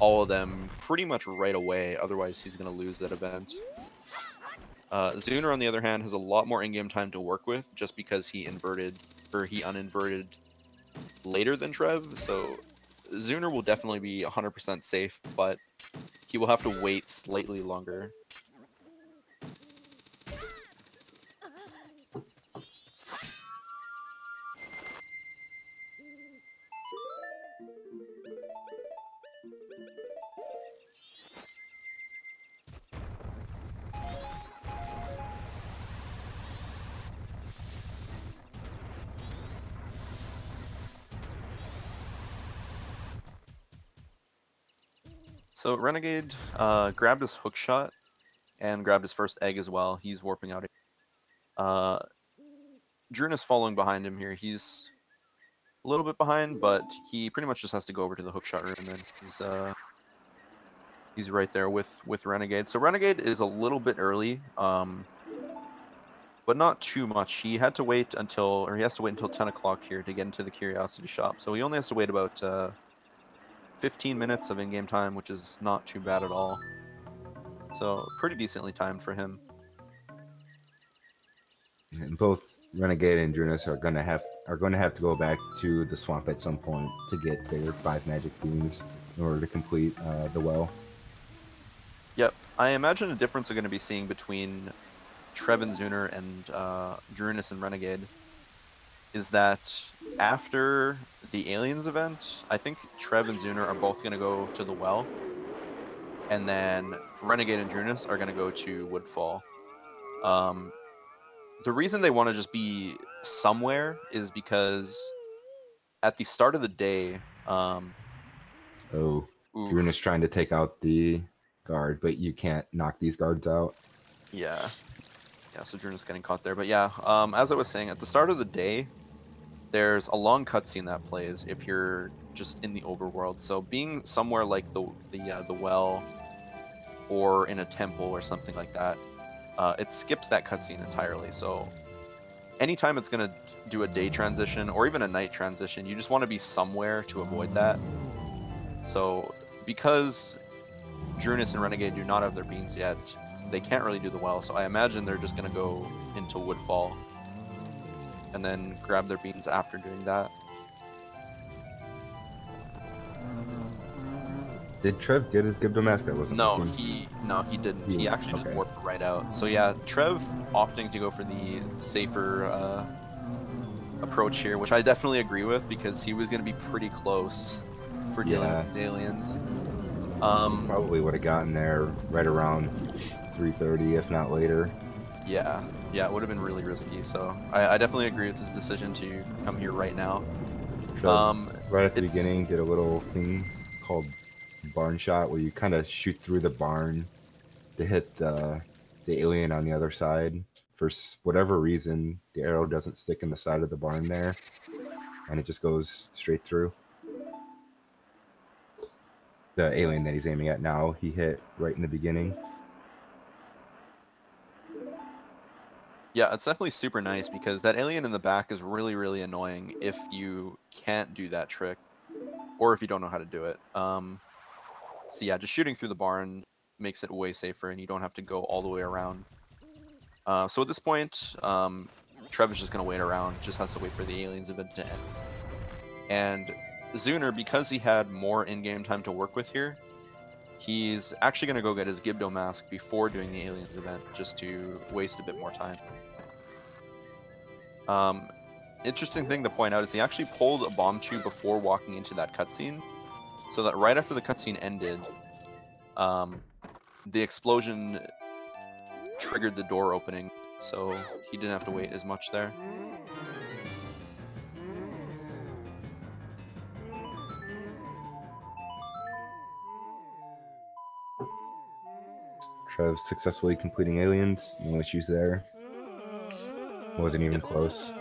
all of them pretty much right away, otherwise he's going to lose that event. Zuner, on the other hand, has a lot more in-game time to work with, just because he uninverted later than Trev, so Zuner will definitely be 100% safe, but he will have to wait slightly longer. So Renegade grabbed his hookshot and grabbed his first egg as well. He's warping out. Drun is following behind him here. He's a little bit behind, but he pretty much just has to go over to the hookshot room, and he's right there with Renegade. So Renegade is a little bit early, but not too much. He has to wait until 10 o'clock here to get into the Curiosity Shop. So he only has to wait about 15 minutes of in-game time, which is not too bad at all. So pretty decently timed for him. And both Renegade and Drunus are going to have to go back to the swamp at some point to get their 5 magic beans in order to complete the well. Yep, I imagine the difference we're going to be seeing between Trev and Zuner and Drunus and Renegade is that after the aliens event, I think Trev and Zuner are both going to go to the well, and then Renegade and Drunus are going to go to Woodfall. The reason they want to just be somewhere is because at the start of the day, Drunus trying to take out the guard, but you can't knock these guards out. Yeah, so Drunus getting caught there. But yeah, as I was saying, at the start of the day, there's a long cutscene that plays if you're just in the overworld. So being somewhere like the well, or in a temple or something like that, it skips that cutscene entirely. So anytime it's gonna do a day transition or even a night transition, you just want to be somewhere to avoid that. So because Drunus and Renegade do not have their beans yet, they can't really do the well. So I imagine they're just gonna go into Woodfall and then grab their beans after doing that. Did Trev get his Gibdomask? He didn't. He actually just warped right out. So yeah, Trev opting to go for the safer approach here, which I definitely agree with, because he was going to be pretty close for dealing with these aliens. Probably would have gotten there right around 3:30, if not later. Yeah, it would have been really risky. So I definitely agree with his decision to come here right now. Right at the beginning, did a little thing called barn shot, where you kind of shoot through the barn to hit the alien on the other side. For whatever reason, the arrow doesn't stick in the side of the barn there, and it just goes straight through. The alien that he's aiming at now, he hit right in the beginning. Yeah, it's definitely super nice, because that alien in the back is really, really annoying if you can't do that trick, or if you don't know how to do it. So yeah, just shooting through the barn makes it way safer, and you don't have to go all the way around. So at this point, Trev is just going to wait around, just has to wait for the aliens event to end. And Zuner, because he had more in-game time to work with here, he's actually going to go get his Gibdo mask before doing the aliens event, just to waste a bit more time. Interesting thing to point out is he actually pulled a bomb chew before walking into that cutscene, so that right after the cutscene ended, the explosion triggered the door opening, so he didn't have to wait as much there. Trev successfully completing aliens. No issues there. Wasn't even close.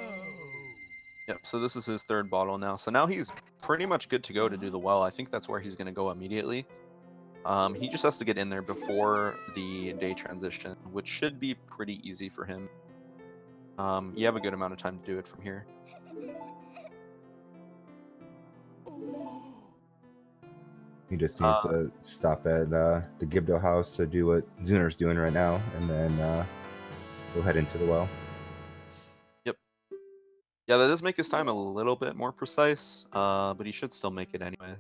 Yep, so this is his third bottle now. So now he's pretty much good to go to do the well. I think that's where he's going to go immediately. He just has to get in there before the day transition, which should be pretty easy for him. You have a good amount of time to do it from here. He just needs to stop at the Gibdo house to do what Zuner's doing right now, and then go head into the well. Yep. Yeah, that does make his time a little bit more precise, but he should still make it anyway.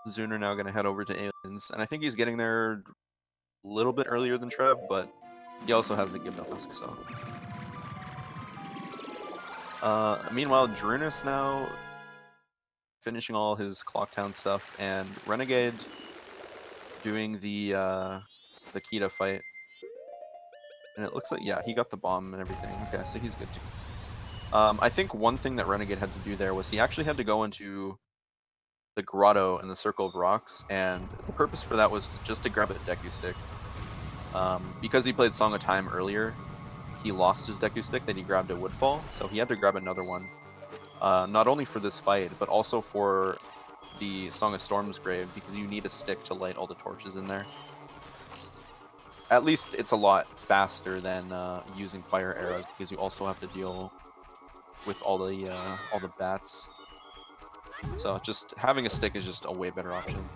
Zuner now going to head over to aliens, and I think he's getting there a little bit earlier than Trev, but he also has the Gibdo mask, so. Meanwhile, Drunus now finishing all his Clocktown stuff, and Renegade doing the Kita fight. And it looks like, yeah, he got the bomb and everything. Okay, so he's good too. I think one thing that Renegade had to do there was he actually had to go into the grotto and the circle of rocks, and the purpose for that was just to grab a Deku stick. Because he played Song of Time earlier, he lost his Deku stick that he grabbed at Woodfall, so he had to grab another one. Not only for this fight, but also for the Song of Storm's grave, because you need a stick to light all the torches in there. At least it's a lot faster than using fire arrows, because you also have to deal with all the bats. So just having a stick is just a way better option.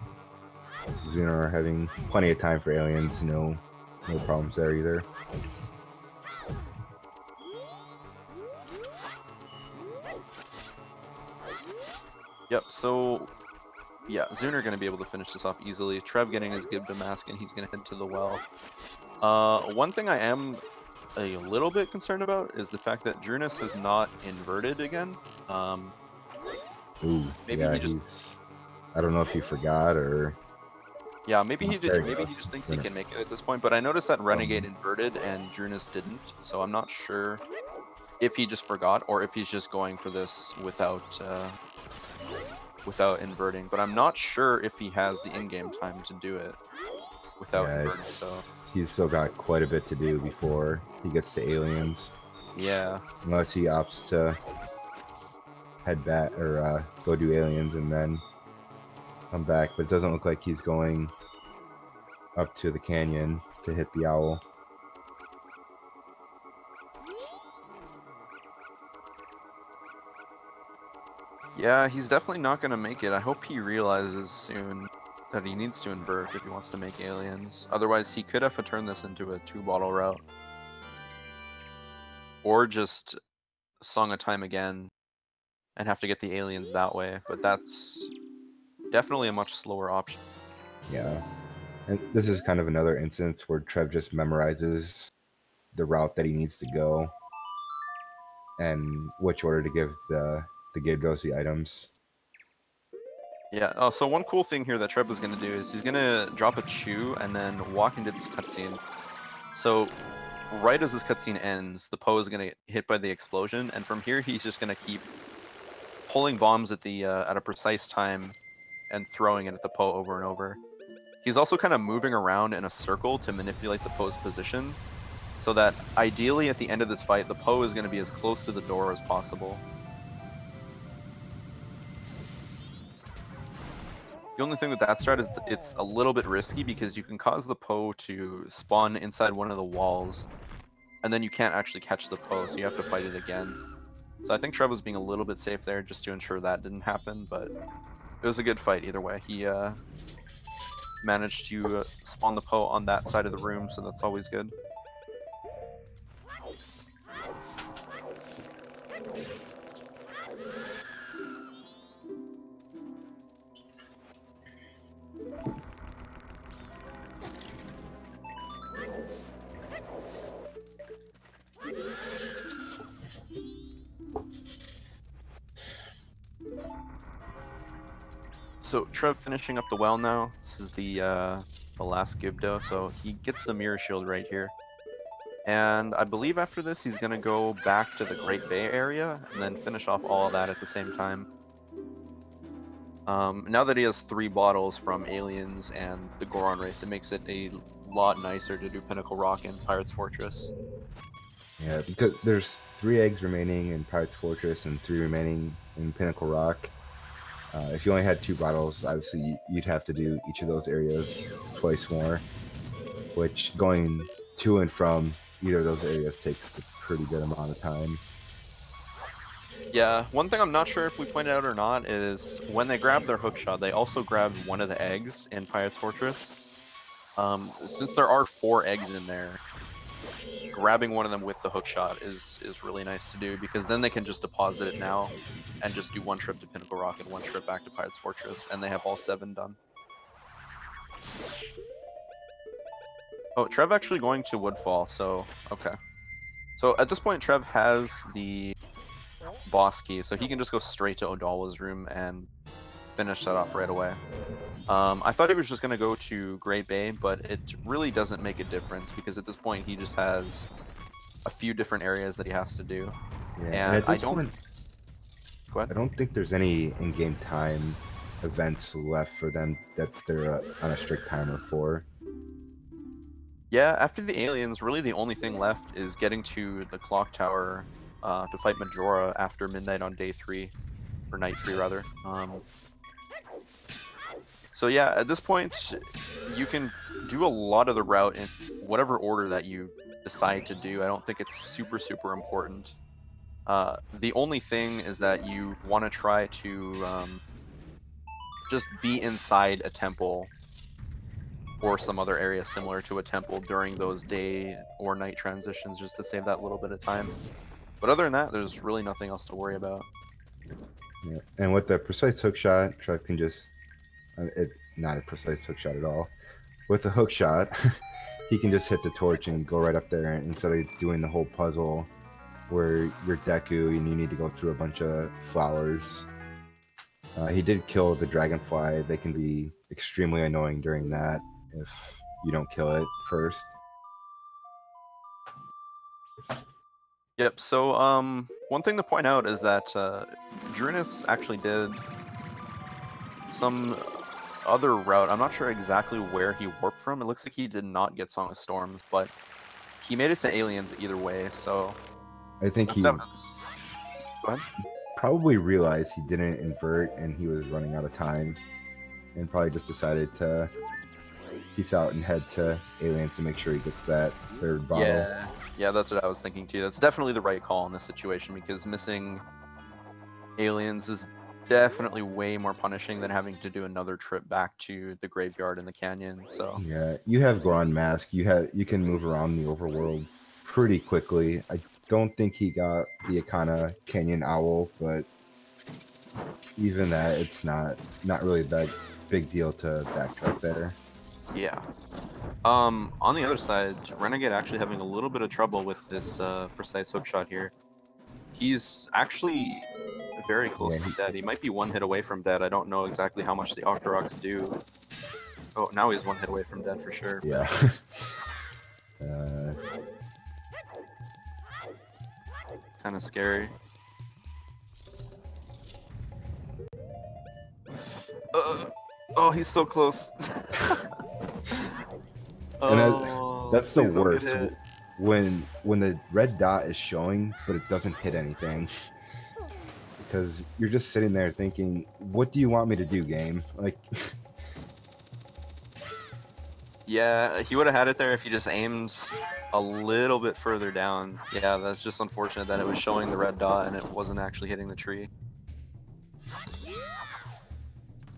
Zuner having plenty of time for aliens, no problems there either. Yep, so yeah, Zuner going to be able to finish this off easily. Trev getting his Gibdo mask, and he's going to head to the well. One thing I am a little bit concerned about is the fact that Drunus is not inverted again. Ooh, maybe yeah, he just... I don't know if he forgot or... Yeah, maybe he did. There Maybe he just thinks he can make it at this point. But I noticed that Renegade inverted and Drunus didn't, so I'm not sure if he just forgot or if he's just going for this without inverting. But I'm not sure if he has the in-game time to do it without inverting. So he's still got quite a bit to do before he gets to aliens. Yeah. Unless he opts to head back or go do aliens and then come back, but it doesn't look like he's going up to the canyon to hit the owl. Yeah, he's definitely not going to make it. I hope he realizes soon that he needs to invert if he wants to make aliens. Otherwise, he could have to turn this into a 2-bottle route. Or just Song of Time again and have to get the aliens that way. But that's definitely a much slower option. Yeah. And this is kind of another instance where Trev just memorizes the route that he needs to go and which order to give the Gibdos the items. Yeah, so one cool thing here that Trev was going to do is he's going to drop a chew and then walk into this cutscene. So right as this cutscene ends, the Poe is going to get hit by the explosion, and from here he's just going to keep pulling bombs at a precise time and throwing it at the Poe over and over. He's also kind of moving around in a circle to manipulate the Poe's position, so that ideally at the end of this fight, the Poe is going to be as close to the door as possible. The only thing with that strat is it's a little bit risky because you can cause the Poe to spawn inside one of the walls, and then you can't actually catch the Poe, so you have to fight it again. So I think Trev was being a little bit safe there just to ensure that didn't happen, but it was a good fight either way. managed to spawn the Poe on that side of the room, so that's always good. So Trev finishing up the well now. This is the last Gibdo, so he gets the mirror shield right here. And I believe after this he's gonna go back to the Great Bay area and then finish off all of that at the same time. Now that he has 3 bottles from Aliens and the Goron race, it makes it a lot nicer to do Pinnacle Rock and Pirate's Fortress. Yeah, because there's 3 eggs remaining in Pirate's Fortress and 3 remaining in Pinnacle Rock. If you only had 2 bottles, obviously you'd have to do each of those areas twice more, which going to and from either of those areas takes a pretty good amount of time. Yeah, one thing I'm not sure if we pointed out or not is when they grabbed their hookshot, they also grabbed one of the eggs in Pirate's Fortress. Since there are 4 eggs in there, grabbing one of them with the hookshot is really nice to do, because then they can just deposit it now and just do 1 trip to Pinnacle Rock and 1 trip back to Pirate's Fortress, and they have all 7 done. Oh, Trev actually going to Woodfall, so okay. So at this point, Trev has the boss key, so he can just go straight to Odawa's room and finish that off right away. I thought he was just going to go to Great Bay, but it really doesn't make a difference, because at this point he just has a few different areas that he has to do. Yeah, and I don't... Point, go ahead. I don't think there's any in-game time events left for them that they're on a strict timer for. Yeah, after the Aliens, really the only thing left is getting to the Clock Tower to fight Majora after midnight on day 3, or night 3 rather. So yeah, at this point, you can do a lot of the route in whatever order that you decide to do. I don't think it's super important. The only thing is that you want to try to just be inside a temple or some other area similar to a temple during those day or night transitions, just to save that little bit of time. But other than that, there's really nothing else to worry about. Yeah. And with the precise hook shot, Trev can just... not a precise hook shot at all. With the hook shot, he can just hit the torch and go right up there, instead of doing the whole puzzle where you're Deku and you need to go through a bunch of flowers. He did kill the dragonfly. They can be extremely annoying during that if you don't kill it first. Yep, so one thing to point out is that Drunis actually did some other route. I'm not sure exactly where he warped from. It looks like he did not get Song of Storms, but he made it to Aliens either way, so... I think he Go ahead. probably realized he didn't invert and he was running out of time, and probably just decided to peace out and head to Aliens to make sure he gets that 3rd bottle. Yeah, that's what I was thinking too. That's definitely the right call in this situation, because missing Aliens is definitely way more punishing than having to do another trip back to the graveyard in the canyon. So yeah, you have Goron Mask. You can move around the overworld pretty quickly. I don't think he got the Akana Canyon Owl, but even that, it's not really that big deal to backtrack there. yeah. On the other side, Renegade actually having a little bit of trouble with this precise hookshot here. He's actually very close to dead. He might be 1 hit away from dead. I don't know exactly how much the Octoroks do. Oh, now he's 1 hit away from dead for sure. Yeah. Kind of scary. Oh, he's so close. And that's the worst. When the red dot is showing, but it doesn't hit anything. Because you're just sitting there thinking, what do you want me to do, game? Like... Yeah, he would have had it there if he just aimed a little bit further down. Yeah, that's just unfortunate that it was showing the red dot and it wasn't actually hitting the tree.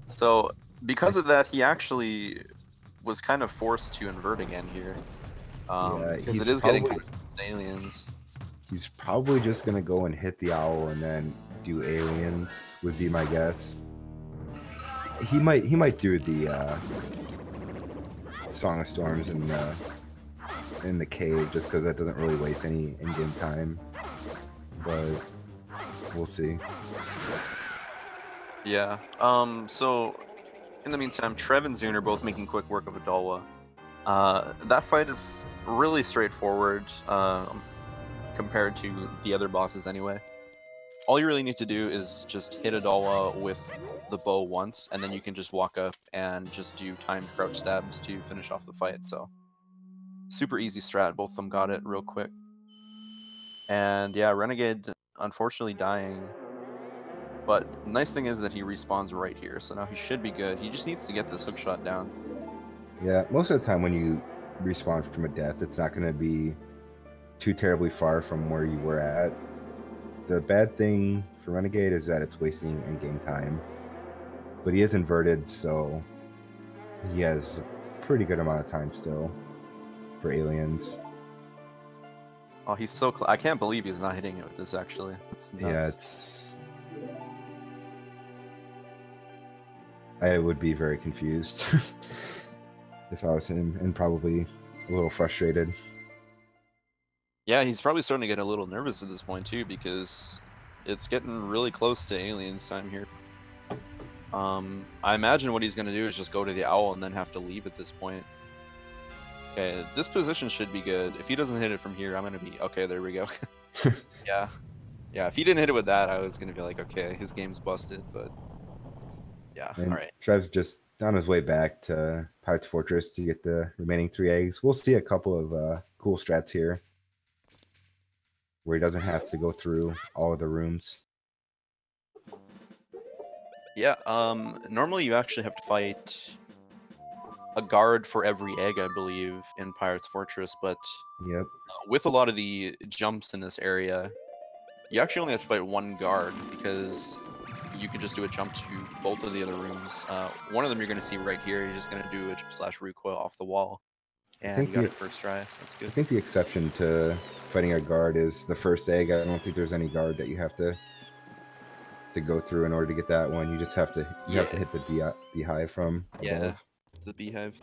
So, because of that, he actually was kind of forced to invert again here. Yeah, Because he's it is getting probably- close to aliens. He's probably just gonna go and hit the owl and then do aliens, would be my guess. He might do the Song of Storms in the cave just because that doesn't really waste any in-game time. But we'll see. Yeah. So in the meantime, Trev and Zune are both making quick work of Adalwa. That fight is really straightforward compared to the other bosses anyway. All you really need to do is just hit Adalwa with the bow once, and then you can just walk up and just do timed crouch stabs to finish off the fight. So super easy strat. Both of them got it real quick. And yeah, Renegade unfortunately dying. But nice thing is that he respawns right here, so now he should be good. He just needs to get this hook shot down. Yeah, most of the time when you respawn from a death, it's not going to be too terribly far from where you were at. The bad thing for Renegade is that it's wasting in-game time. But he is inverted, so he has a pretty good amount of time still for aliens. Oh, he's so I can't believe he's not hitting it with this, actually. It's nuts. Yeah, it's... I would be very confused if I was him, and probably a little frustrated. Yeah, he's probably starting to get a little nervous at this point, too, because it's getting really close to aliens time here. I imagine what he's going to do is just go to the owl and then have to leave at this point. Okay, this position should be good. If he doesn't hit it from here, I'm going to be... Okay, there we go. Yeah. Yeah, if he didn't hit it with that, I was going to be like, okay, his game's busted, but... Yeah, And alright. Trev's just on his way back to Pirate's Fortress to get the remaining 3 eggs. We'll see a couple of cool strats here, where he doesn't have to go through all of the rooms. Yeah, normally you actually have to fight a guard for every egg, I believe, in Pirate's Fortress, but Yep. with a lot of the jumps in this area, you actually only have to fight one guard, because you can just do a jump to both of the other rooms. One of them you're going to see right here, you're just going to do a jump / recoil off the wall, and you got it first try, so that's good. I think the exception to fighting a guard is the first egg. I don't think there's any guard that you have to go through in order to get that one. You just have to have to hit the beehive from above. Yeah, the beehive.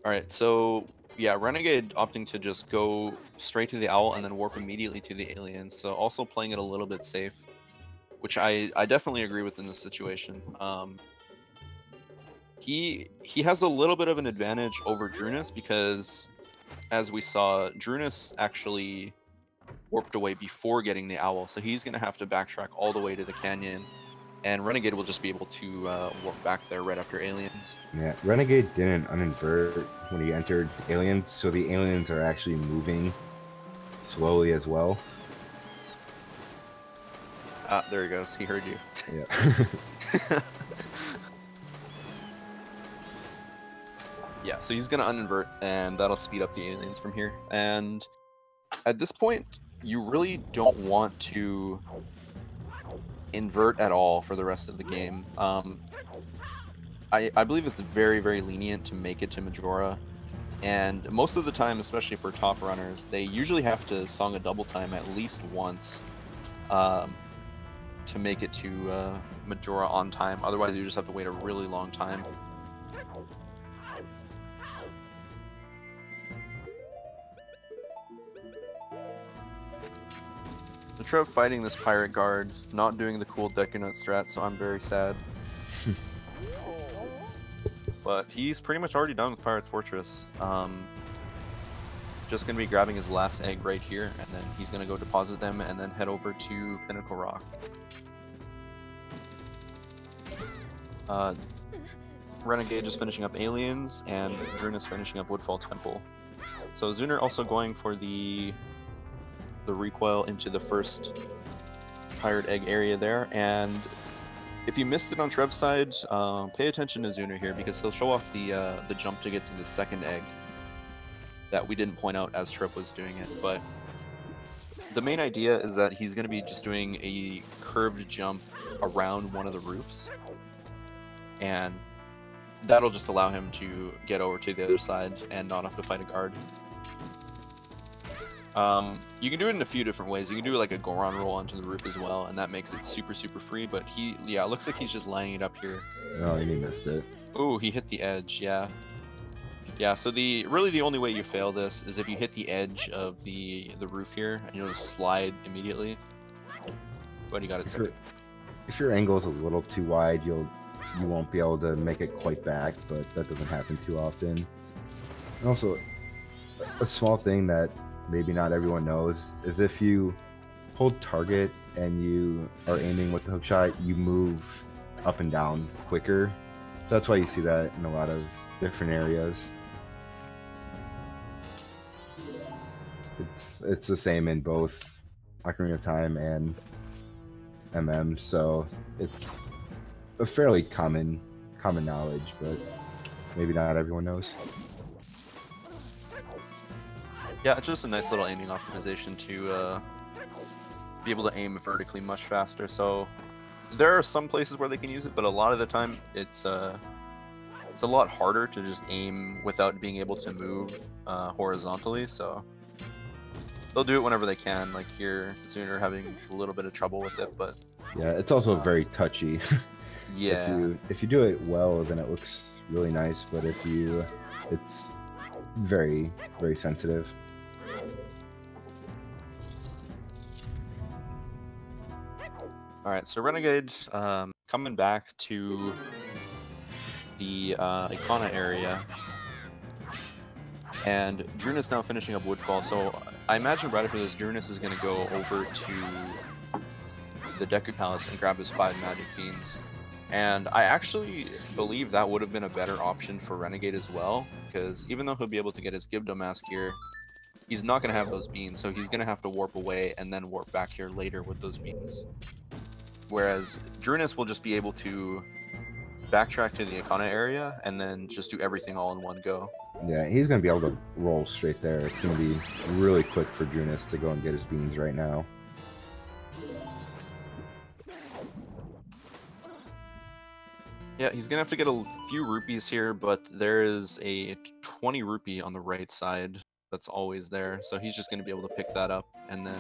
Alright, so yeah, Renegade opting to just go straight to the owl and then warp immediately to the aliens, so also playing it a little bit safe, which I definitely agree with in this situation. He has a little bit of an advantage over Drunus because, as we saw, Drunus actually warped away before getting the owl, so he's going to have to backtrack all the way to the canyon, and Renegade will just be able to warp back there right after aliens. Yeah, Renegade didn't uninvert when he entered aliens, so the aliens are actually moving slowly as well. Ah, there he goes. He heard you. Yeah. Yeah, so he's going to uninvert, and that'll speed up the aliens from here. And at this point, you really don't want to invert at all for the rest of the game. I believe it's very, very lenient to make it to Majora, and most of the time, especially for top runners, they usually have to song a double time at least once to make it to Majora on time. Otherwise, you just have to wait a really long time. The Trev fighting this pirate guard, not doing the cool Dekunut strat, so I'm very sad. But he's pretty much already done with Pirate's Fortress. Just going to be grabbing his last egg right here, and then he's going to go deposit them and then head over to Pinnacle Rock. Renegade just finishing up Aliens, and Drunus finishing up Woodfall Temple. So Zuner also going for the recoil into the first pirate egg area there, and if you missed it on Trev's side, pay attention to Zuner here, because he'll show off the jump to get to the second egg that we didn't point out as Trev was doing it. But the main idea is that he's going to be just doing a curved jump around one of the roofs, and that'll just allow him to get over to the other side and not have to fight a guard. You can do it in a few different ways. You can do like a Goron roll onto the roof as well, and that makes it super free, but yeah, it looks like he's just lining it up here. Oh, and he missed it. Ooh, he hit the edge, yeah. Yeah, so really the only way you fail this is if you hit the edge of the roof here, and you'll slide immediately. But he got it second. If your angle is a little too wide, you won't be able to make it quite back, but that doesn't happen too often. And also, a small thing that maybe not everyone knows is if you hold target and you are aiming with the hook shot, you move up and down quicker. So that's why you see that in a lot of different areas. It's the same in both Ocarina of Time and MM, so it's a fairly common knowledge, but maybe not everyone knows. Yeah, it's just a nice little aiming optimization to be able to aim vertically much faster. So there are some places where they can use it, but a lot of the time it's a lot harder to just aim without being able to move horizontally. So they'll do it whenever they can. Like here, Zuner having a little bit of trouble with it, but yeah, it's also very touchy. Yeah. If you do it well, then it looks really nice. But it's very sensitive. All right, so Renegade's coming back to the Icona area, and Drunas now finishing up Woodfall. So I imagine right after this, Drunas is going to go over to the Deku Palace and grab his 5 magic beans. And I actually believe that would have been a better option for Renegade as well, because even though he'll be able to get his Gibdo mask here, he's not going to have those beans, so he's going to have to warp away and then warp back here later with those beans. Whereas Drunas will just be able to backtrack to the Icona area and then just do everything all in one go. Yeah, he's going to be able to roll straight there. It's going to be really quick for Drunas to go and get his beans right now. Yeah, he's going to have to get a few rupees here, but there is a 20 rupee on the right side that's always there. So he's just going to be able to pick that up, and then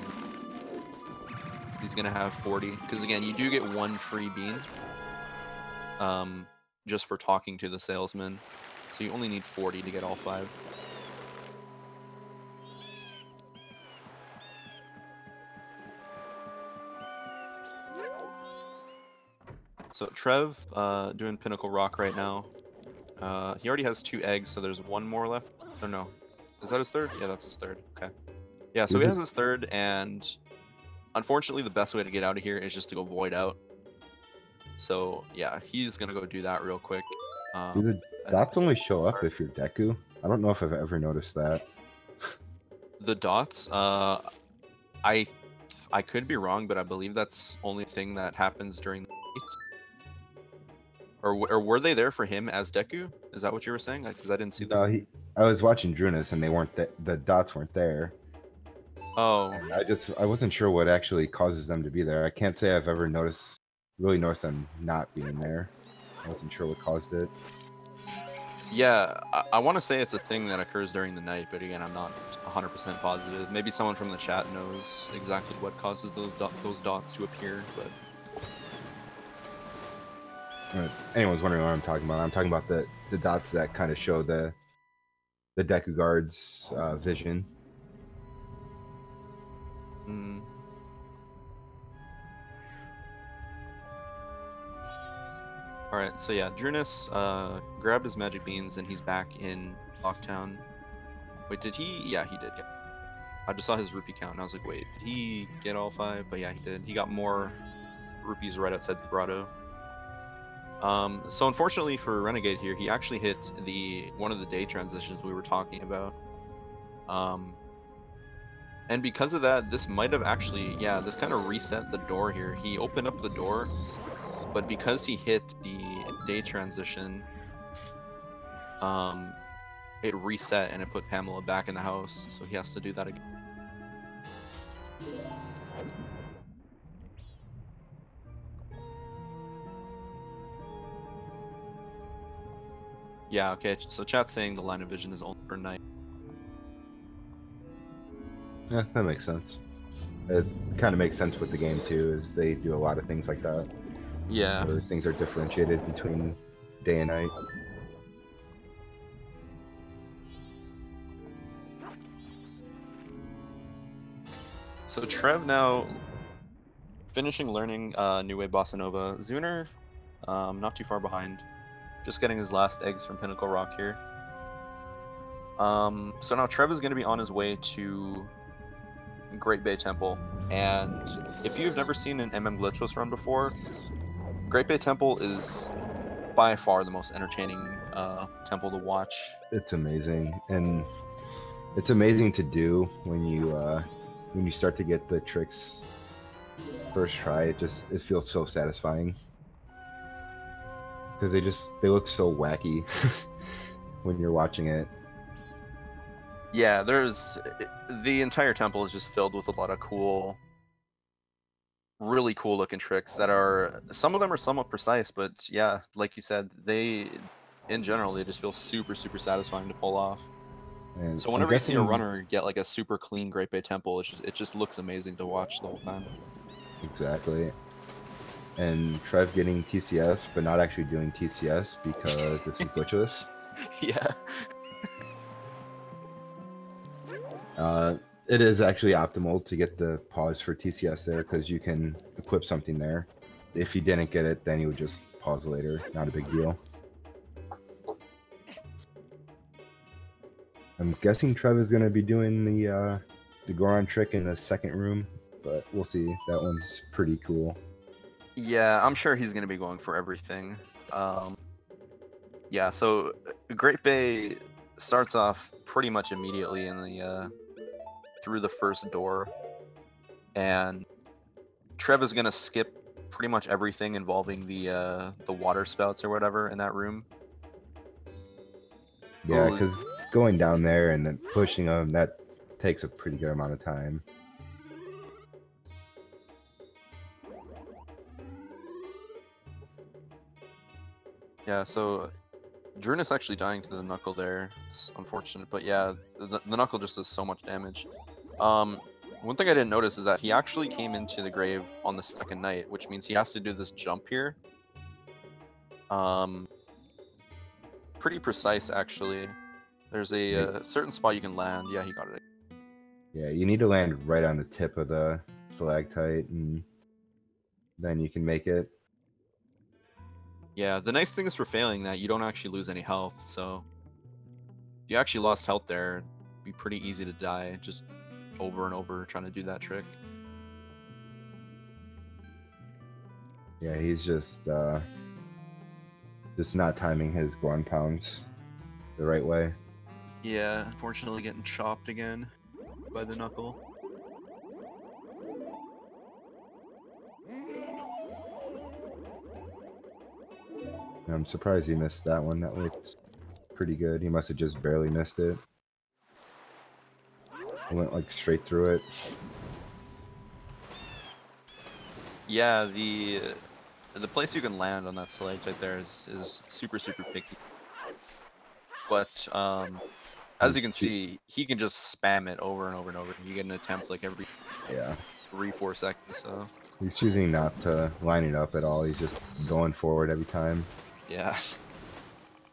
he's going to have 40. Because again, you do get 1 free bean just for talking to the salesman. So you only need 40 to get all 5. So Trev doing Pinnacle Rock right now. He already has 2 eggs, so there's 1 more left. Oh no, is that his 3rd? Yeah, that's his 3rd. Okay. Yeah, so he has his 3rd, and unfortunately the best way to get out of here is just to go Void out. So yeah, he's gonna go do that real quick. Do the dots only show up if you're Deku? I don't know if I've ever noticed that. The dots, I could be wrong, but I believe that's only thing that happens during the night. Or were they there for him as Deku? Is that what you were saying? Because I didn't see that. No, I was watching Drunas and they weren't the dots weren't there. Oh. I wasn't sure what actually causes them to be there. I can't say I've ever really noticed them not being there. I wasn't sure what caused it. Yeah, I want to say it's a thing that occurs during the night, but again, I'm not 100% positive. Maybe someone from the chat knows exactly what causes those dots to appear, but... If anyone's wondering what I'm talking about the dots that kind of show the Deku Guard's vision. Mm. Alright, so yeah, Drunas grabbed his magic beans and he's back in Locktown. Wait, did he? Yeah, he did. I just saw his rupee count and I was like, wait, did he get all 5? But yeah, he did. He got more rupees right outside the grotto. So unfortunately for Renegade here, he actually hit one of the day transitions we were talking about. And because of that, this might have actually, yeah, this kind of reset the door here. He opened up the door, but because he hit the day transition, it reset and it put Pamela back in the house, so he has to do that again. Yeah, okay, so chat's saying the line of vision is only for night. Yeah, that makes sense. It kind of makes sense with the game too, is they do a lot of things like that. Yeah. Where things are differentiated between day and night. So Trev now finishing learning New Wave Bossa Nova. Zuner, not too far behind. Just getting his last eggs from Pinnacle Rock here. So now Trev is going to be on his way to Great Bay Temple. And if you've never seen an Glitchless run before, Great Bay Temple is by far the most entertaining temple to watch. It's amazing, and it's amazing to do when you start to get the tricks first try. It feels so satisfying because they look so wacky when you're watching it. Yeah, the entire temple is just filled with a lot of cool, really cool looking tricks that are, some of them are somewhat precise, but yeah, like you said, in general, they just feel super, super satisfying to pull off. And So whenever you see a runner get like a super clean Great Bay Temple, it just looks amazing to watch the whole time. Exactly. And Trev getting TCS, but not actually doing TCS because this is glitchless. Yeah. It is actually optimal to get the pause for TCS there because you can equip something there. If you didn't get it, then you would just pause later. Not a big deal. I'm guessing Trev is going to be doing the Goron trick in the second room, but we'll see. That one's pretty cool. Yeah, I'm sure he's going to be going for everything. Yeah, so Great Bay starts off pretty much immediately in the through the first door, and Trev is going to skip pretty much everything involving the water spouts or whatever in that room. Yeah, because going down there and then pushing them, that takes a pretty good amount of time. Yeah, so Drunus actually dying to the Knuckle there. It's unfortunate, but yeah, the Knuckle just does so much damage. One thing I didn't notice is that he actually came into the grave on the second night, which means he has to do this jump here. Pretty precise, actually. There's a certain spot you can land. Yeah, he got it. Yeah, you need to land right on the tip of the stalactite, and then you can make it. Yeah, the nice thing is for failing that you don't actually lose any health, so if you actually lost health there, it'd be pretty easy to die just over and over trying to do that trick. Yeah, he's just not timing his ground pounds the right way. Yeah, unfortunately getting chopped again by the Knuckle. I'm surprised he missed that one. That looked pretty good. He must have just barely missed it. He went like straight through it. Yeah, the place you can land on that stalactite there is super, super picky. But as you can see, he can just spam it over and over and over. You get an attempt like every 3-4 seconds. So he's choosing not to line it up at all. He's just going forward every time. Yeah.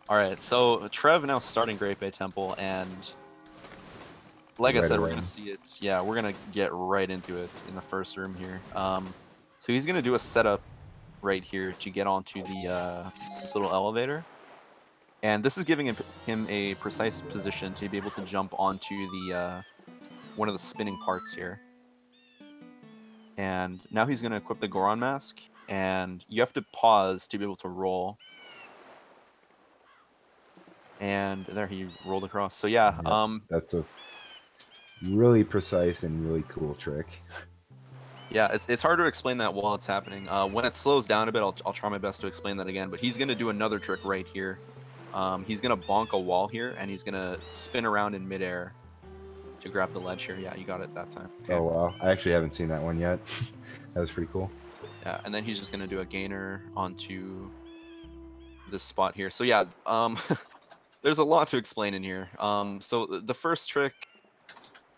All right. So Trev now starting Great Bay Temple, and like I said, we're gonna see it. Yeah, we're gonna get right into it in the first room here. So he's gonna do a setup right here to get onto the this little elevator. And this is giving him a precise position to be able to jump onto the one of the spinning parts here. And now he's going to equip the Goron mask, and you have to pause to be able to roll. And there, he rolled across. So yeah, that's a really precise and really cool trick. Yeah, it's hard to explain that while it's happening. When it slows down a bit, I'll try my best to explain that again. But he's going to do another trick right here. He's going to bonk a wall here, and he's going to spin around in midair to grab the ledge here. Yeah, you got it that time. Okay. Oh, wow. I actually haven't seen that one yet. That was pretty cool. Yeah, and then he's just going to do a gainer onto this spot here. So yeah, There's a lot to explain in here. So the first trick,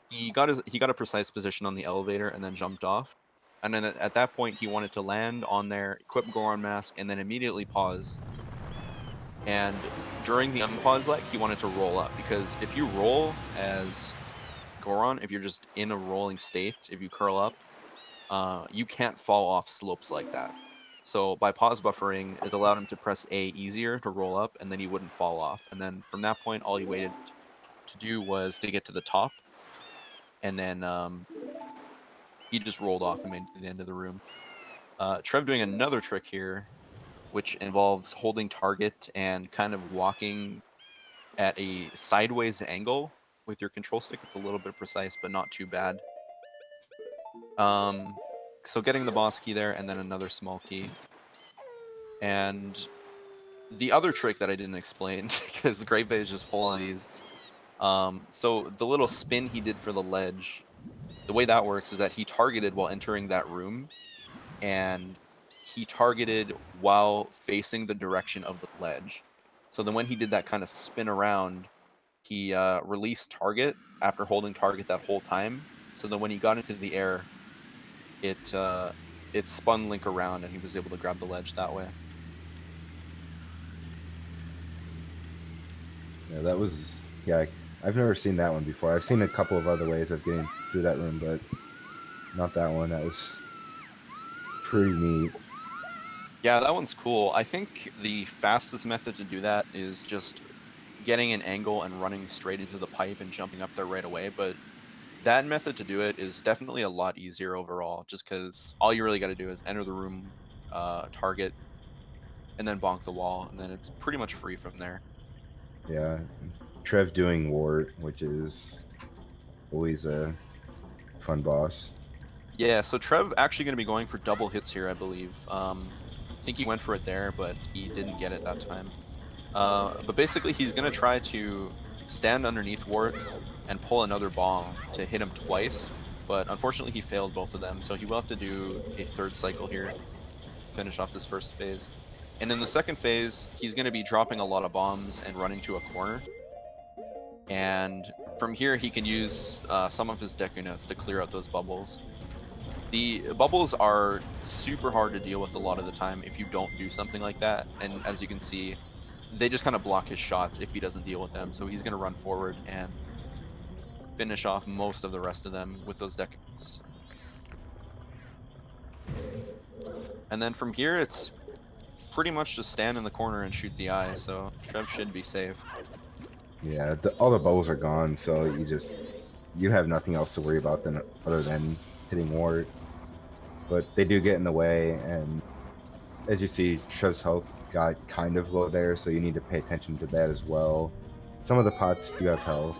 he got a precise position on the elevator and then jumped off. And then at that point, he wanted to land on there, equip Goron Mask, and then immediately pause. And during the unpause leg, he wanted to roll up, because if you roll as Goron, if you're just in a rolling state, if you curl up, you can't fall off slopes like that. So by pause buffering, it allowed him to press A easier to roll up, and then he wouldn't fall off. And then from that point, all he waited to do was to get to the top, and then he just rolled off and made it to the end of the room. Trev doing another trick here, which involves holding target and kind of walking at a sideways angle with your control stick. It's a little bit precise, but not too bad. So getting the boss key there, and then another small key. And the other trick that I didn't explain, because Great Bay is just full of these. So the little spin he did for the ledge, the way that works is that he targeted while entering that room, and he targeted while facing the direction of the ledge. So then when he did that kind of spin around, he released target after holding target that whole time. So then when he got into the air, it spun Link around, and he was able to grab the ledge that way. Yeah, that was, yeah, I've never seen that one before. I've seen a couple of other ways of getting through that room, but not that one. That was pretty neat. Yeah, that one's cool. I think the fastest method to do that is just getting an angle and running straight into the pipe and jumping up there right away, but that method to do it is definitely a lot easier overall, just because all you really got to do is enter the room, target, and then bonk the wall, and then it's pretty much free from there. Yeah, Trev doing Wart, which is always a fun boss. Yeah, so Trev actually going to be going for double hits here, I believe. I think he went for it there, but he didn't get it that time. But basically, he's going to try to stand underneath Wart and pull another bomb to hit him twice, but unfortunately he failed both of them, so he will have to do a third cycle here, finish off this first phase. And in the second phase, he's going to be dropping a lot of bombs and running to a corner. And from here, he can use some of his Deku Notes to clear out those bubbles. The bubbles are super hard to deal with a lot of the time if you don't do something like that. And as you can see, they just kind of block his shots if he doesn't deal with them. So he's going to run forward and finish off most of the rest of them with those Deku Notes. And then from here, it's pretty much just stand in the corner and shoot the eye, so Trev should be safe. Yeah, all the bubbles are gone, so you have nothing else to worry about other than hitting Wart. But they do get in the way, and as you see, Trev's health got kind of low there, so you need to pay attention to that as well. Some of the pots do have health,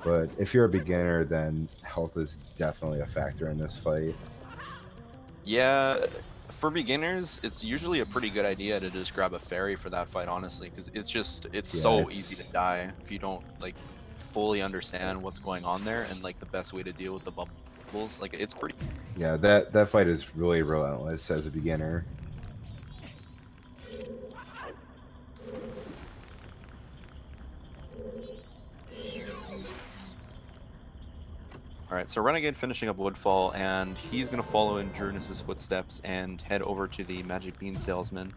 but if you're a beginner, then health is definitely a factor in this fight. Yeah, for beginners, it's usually a pretty good idea to just grab a fairy for that fight, honestly, because it's so easy to die if you don't like fully understand what's going on there and like the best way to deal with the bubbles. Like it's pretty. Yeah, that fight is really relentless as a beginner. Alright, so Renegade finishing up Woodfall, and he's going to follow in Jurnus' footsteps and head over to the Magic Bean Salesman.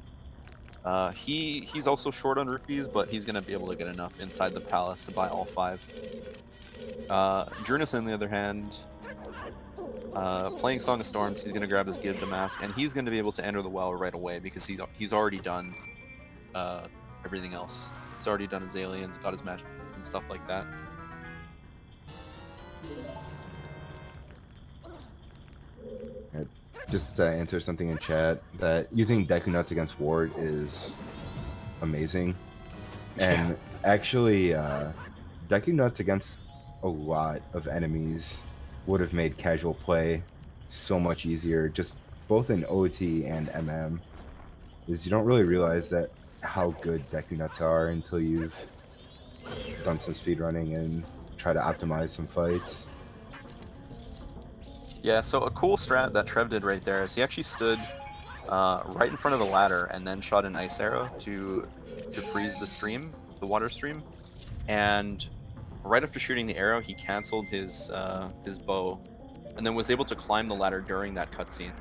He's also short on rupees, but he's going to be able to get enough inside the palace to buy all 5. Jurnus, on the other hand, playing Song of Storms, he's going to grab his Give the Mask, and he's going to be able to enter the well right away because he's already done everything else. He's already done his aliens, got his magic and stuff like that. Just to answer something in chat, that using Deku Nuts against Ward is amazing. And actually, Deku Nuts against a lot of enemies would have made casual play so much easier, just both in OT and MM. Is you don't really realize that how good Deku Nuts are until you've done some speedrunning and try to optimize some fights. Yeah, so a cool strat that Trev did right there is he actually stood right in front of the ladder and then shot an ice arrow to freeze the stream the water stream, and right after shooting the arrow, he canceled his bow, and then was able to climb the ladder during that cutscene.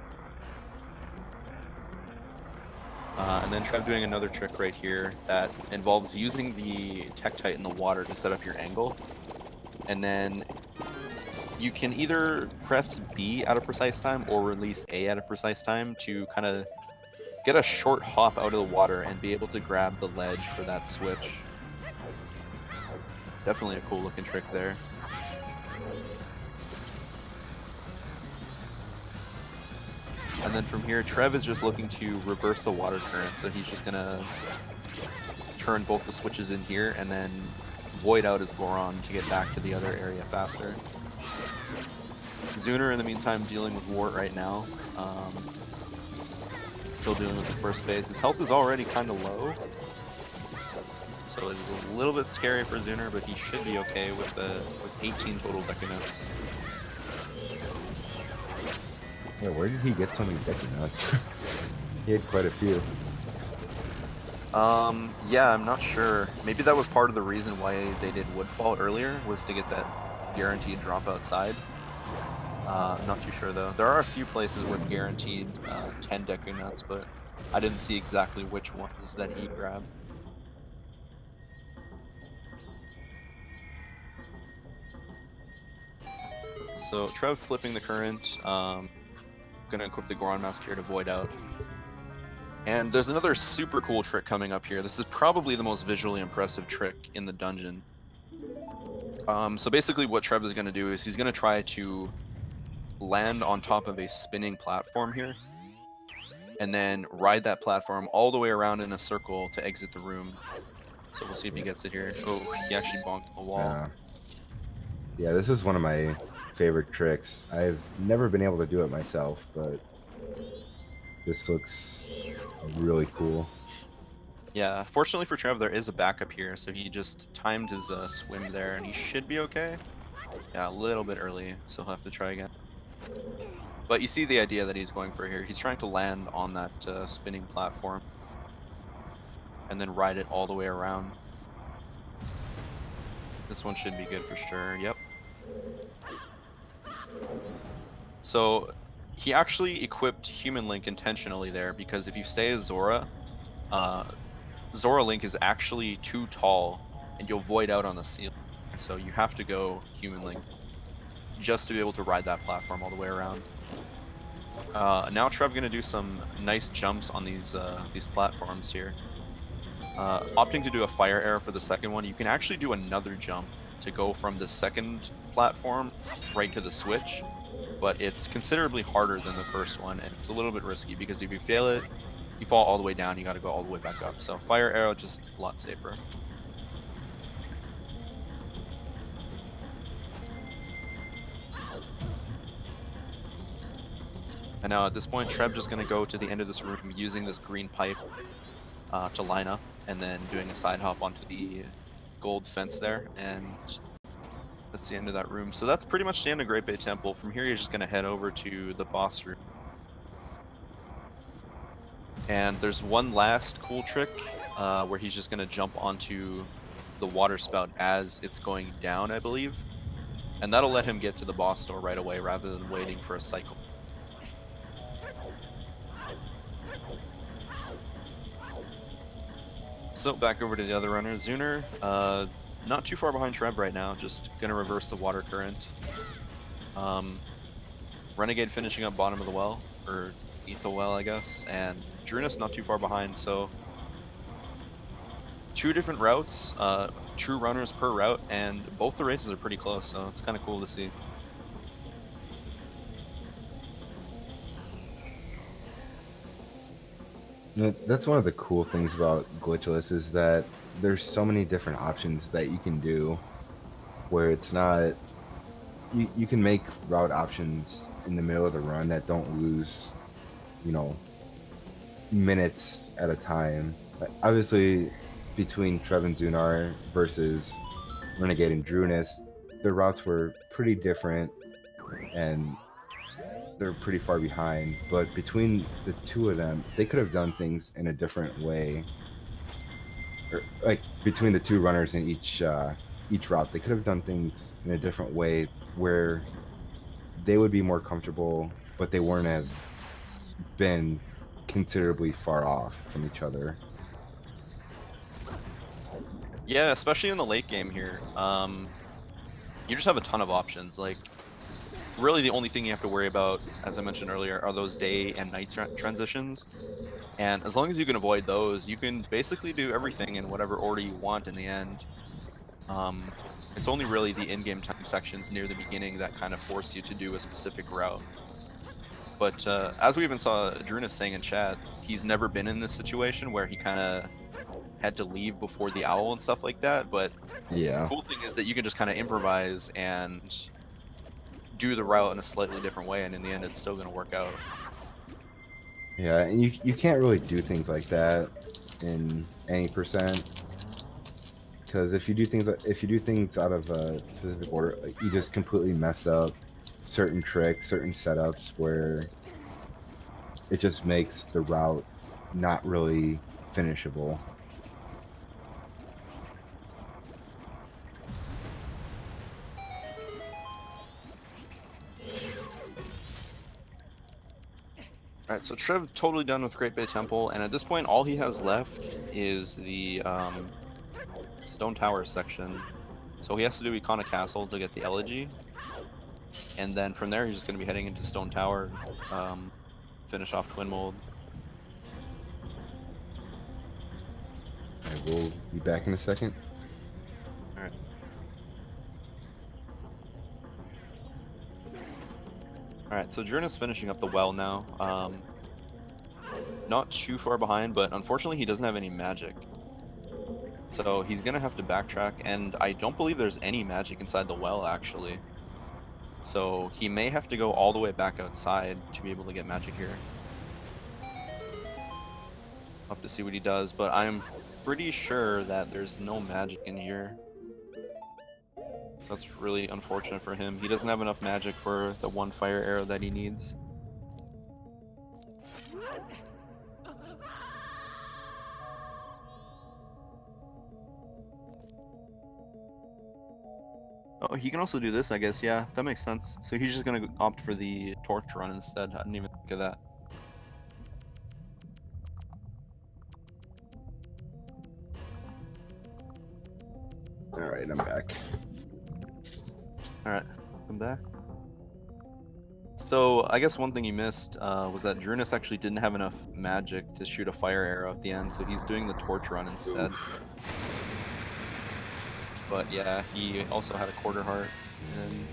And then Trev doing another trick right here that involves using the Tektite in the water to set up your angle, and then you can either press B at a precise time or release A at a precise time to kind of get a short hop out of the water and be able to grab the ledge for that switch. Definitely a cool looking trick there. And then from here, Trev is just looking to reverse the water current, so he's just gonna turn both the switches in here and then void out his Goron to get back to the other area faster. Zuner, in the meantime, dealing with Wart right now. Still dealing with the first phase. His health is already kind of low, so it is a little bit scary for Zuner, but he should be okay with 18 total Deku Notes. Yeah, where did he get so many Deku Notes? He had quite a few. Yeah, I'm not sure. Maybe that was part of the reason why they did Woodfall earlier, was to get that guaranteed drop outside. Not too sure though. There are a few places with guaranteed 10 Deku Nuts, but I didn't see exactly which ones that he grabbed. So Trev flipping the current, gonna equip the Goron Mask here to void out. And there's another super cool trick coming up here. This is probably the most visually impressive trick in the dungeon. So basically what Trev is gonna do is he's gonna try to land on top of a spinning platform here, and then ride that platform all the way around in a circle to exit the room. So we'll see if he gets it here. Oh, he actually bonked the wall. Yeah, this is one of my favorite tricks. I've never been able to do it myself, but this looks really cool. Yeah, fortunately for Trev, there is a backup here, so he just timed his swim there, and he should be okay. Yeah, a little bit early, so he'll have to try again. But you see the idea that he's going for here. He's trying to land on that spinning platform and then ride it all the way around. This one should be good for sure. Yep. So he actually equipped Human Link intentionally there, because if you stay as Zora, Zora Link is actually too tall and you'll void out on the ceiling. So you have to go Human Link just to be able to ride that platform all the way around. Now Trev gonna do some nice jumps on these platforms here. Opting to do a fire arrow for the second one, you can actually do another jump to go from the second platform right to the switch, but it's considerably harder than the first one, and it's a little bit risky because if you fail it, you fall all the way down, you gotta go all the way back up. So fire arrow, just a lot safer. And now at this point, Trev just going to go to the end of this room using this green pipe to line up, and then doing a side hop onto the gold fence there, and that's the end of that room. So that's pretty much the end of Great Bay Temple. From here, you're just going to head over to the boss room. And there's one last cool trick where he's just going to jump onto the water spout as it's going down, I believe. And that'll let him get to the boss door right away rather than waiting for a cycle. So back over to the other runner, Zuner, not too far behind Trev right now, just gonna reverse the water current. Renegade finishing up bottom of the well, or Ethel well, I guess, and Drunus not too far behind, so two different routes, true runners per route, and both the races are pretty close, so it's kind of cool to see. That's one of the cool things about Glitchless, is that there's so many different options that you can do, where it's not, you can make route options in the middle of the run that don't lose, you know, minutes at a time. Obviously, between Trev and Zunar versus Renegade and Drunus, their routes were pretty different, and they're pretty far behind, but between the two of them, they could have done things in a different way. or like between the two runners in each route, they could have done things in a different way where they would be more comfortable, but they wouldn't have been considerably far off from each other. Yeah, especially in the late game here. You just have a ton of options. Like, really, the only thing you have to worry about, as I mentioned earlier, are those day and night transitions. And as long as you can avoid those, you can basically do everything in whatever order you want in the end. Um, it's only really the in-game time sections near the beginning that kind of force you to do a specific route. But as we even saw Drunus saying in chat, he's never been in this situation where he kind of had to leave before the owl and stuff like that. But the Yeah. cool thing is that you can just kind of improvise and do the route in a slightly different way, and in the end, it's still going to work out. Yeah, and you can't really do things like that in any percent, because if you do things out of a specific order, like, you just completely mess up certain tricks, certain setups where it just makes the route not really finishable. Alright, so Trev totally done with Great Bay Temple, and at this point, all he has left is the Stone Tower section. So he has to do Icona Castle to get the Elegy, and then from there, he's just going to be heading into Stone Tower, finish off Twin Molds. I will be back in a second. Alright. Alright, so Drunus finishing up the well now. Not too far behind, but unfortunately he doesn't have any magic. So he's gonna have to backtrack, and I don't believe there's any magic inside the well, actually. So he may have to go all the way back outside to be able to get magic here. I'll have to see what he does, but I'm pretty sure that there's no magic in here. So that's really unfortunate for him. He doesn't have enough magic for the one fire arrow that he needs. Oh, he can also do this, I guess. Yeah, that makes sense. So he's just gonna opt for the torch run instead. I didn't even think of that. Alright, I'm back. Alright, I'm back. So, I guess one thing you missed was that Drunus actually didn't have enough magic to shoot a fire arrow at the end, so he's doing the torch run instead. But yeah, he also had a quarter heart, and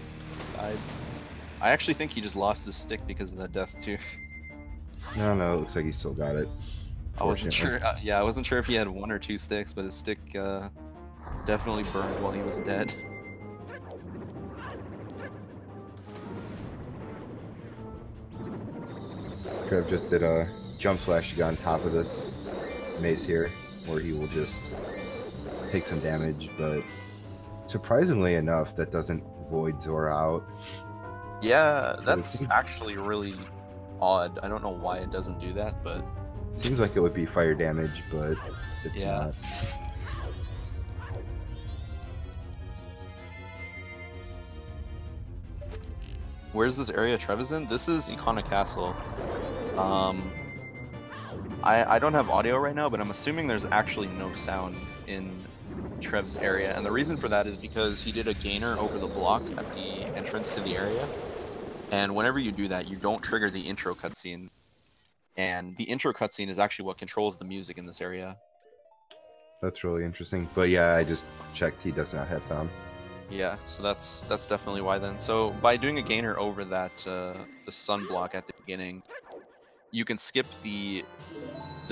I actually think he just lost his stick because of that death too. No, it looks like he still got it. I wasn't sure. Yeah, I wasn't sure if he had one or two sticks, but his stick definitely burned while he was dead. Trev just did a jump slash to get on top of this mace here, where he will just take some damage, but surprisingly enough, that doesn't void Zora out. Yeah, that's actually really odd. I don't know why it doesn't do that, but... Seems like it would be fire damage, but it's not. Where's this area Trev is in? This is Icona Castle. I don't have audio right now, but I'm assuming there's actually no sound in Trev's area, and the reason for that is because he did a gainer over the block at the entrance to the area, and whenever you do that, you don't trigger the intro cutscene, and the intro cutscene is actually what controls the music in this area. That's really interesting, but yeah, I just checked, he does not have sound. Yeah, so that's definitely why then. So by doing a gainer over that the sun block at the beginning, you can skip the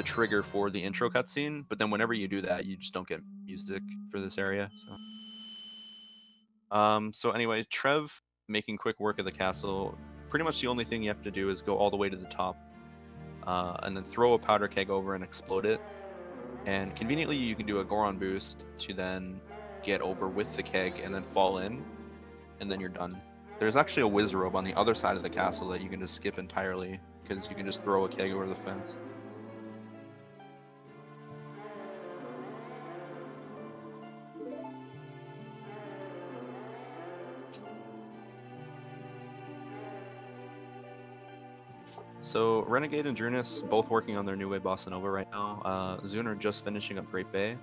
trigger for the intro cutscene, but then whenever you do that, you just don't get music for this area. So anyway, Trev making quick work of the castle. Pretty much the only thing you have to do is go all the way to the top, and then throw a powder keg over and explode it. And conveniently, you can do a Goron boost to then get over with the keg and then fall in, and then you're done. There's actually a whiz robe on the other side of the castle that you can just skip entirely, because you can just throw a keg over the fence. So Renegade and Drunus both working on their new way Bossa Nova right now. Zuner just finishing up Great Bay.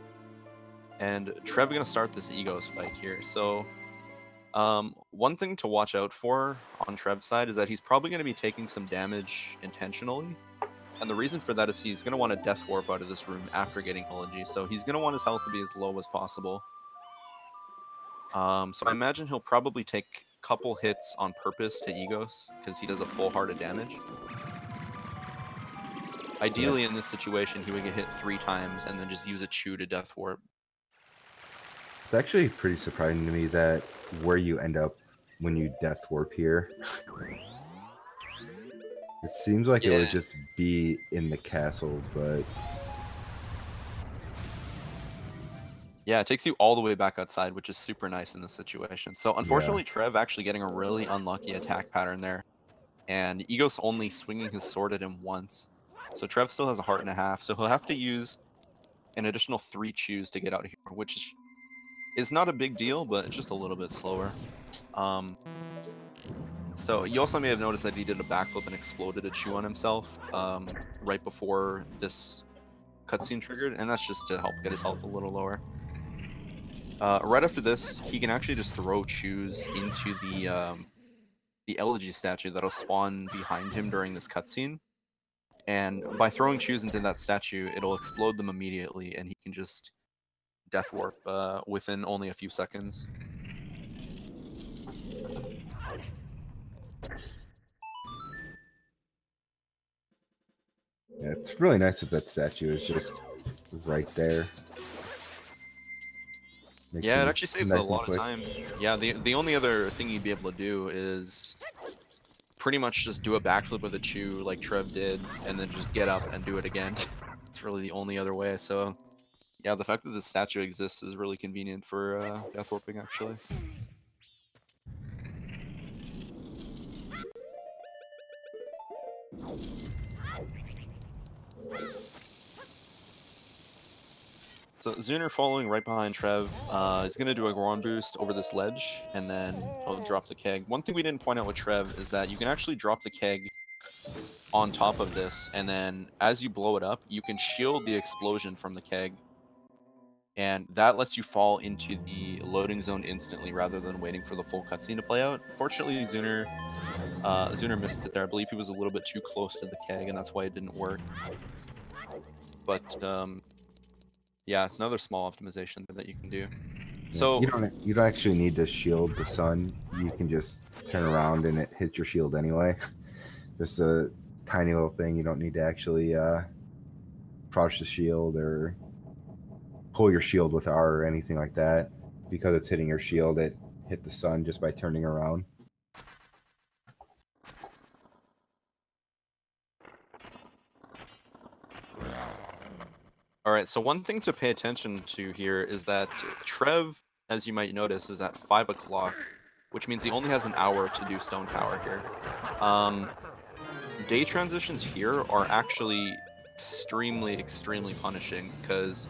And Trev gonna start this Egos fight here. So one thing to watch out for on Trev's side is that he's probably going to be taking some damage intentionally. And the reason for that is he's going to want to Death Warp out of this room after getting Eulogy. So he's going to want his health to be as low as possible. So I imagine he'll probably take a couple hits on purpose to Egos, because he does a full heart of damage. Ideally, in this situation, he would get hit 3 times and then just use a Chew to Death Warp. It's actually pretty surprising to me that where you end up when you Death Warp here. It seems like it would just be in the castle, but... Yeah, it takes you all the way back outside, which is super nice in this situation. So unfortunately, Trev actually getting a really unlucky attack pattern there. And Egos only swinging his sword at him once. So Trev still has a heart and a half, so he'll have to use an additional 3 chews to get out of here, which is not a big deal, but it's just a little bit slower. So you also may have noticed that he did a backflip and exploded a chew on himself right before this cutscene triggered, and that's just to help get his health a little lower. Right after this, he can actually just throw chews into the Elegy statue that'll spawn behind him during this cutscene. And by throwing chews into that statue, it'll explode them immediately, and he can just Death Warp within only a few seconds. Yeah, it's really nice that that statue is just right there. Makes Yeah, it things actually saves nice a and lot of quick. time. Yeah, the only other thing you'd be able to do is pretty much just do a backflip with a chew like Trev did, and then just get up and do it again. It's really the only other way, so... Yeah, the fact that this statue exists is really convenient for Death Warping, actually. So Zuner following right behind Trev is going to do a Goron boost over this ledge, and then he'll drop the keg. One thing we didn't point out with Trev is that you can actually drop the keg on top of this, and then as you blow it up, you can shield the explosion from the keg. And that lets you fall into the loading zone instantly rather than waiting for the full cutscene to play out. Fortunately, Zuner missed it there. I believe he was a little bit too close to the keg, and that's why it didn't work. But yeah, it's another small optimization that you can do. So you don't actually need to shield the sun. You can just turn around and it hits your shield anyway. Just a tiny little thing. You don't need to actually crouch the shield or pull your shield with R or anything like that. Because it's hitting your shield, it hit the sun just by turning around. Alright, so one thing to pay attention to here is that Trev, as you might notice, is at 5 o'clock, which means he only has an hour to do Stone Tower here. Day transitions here are actually extremely punishing, because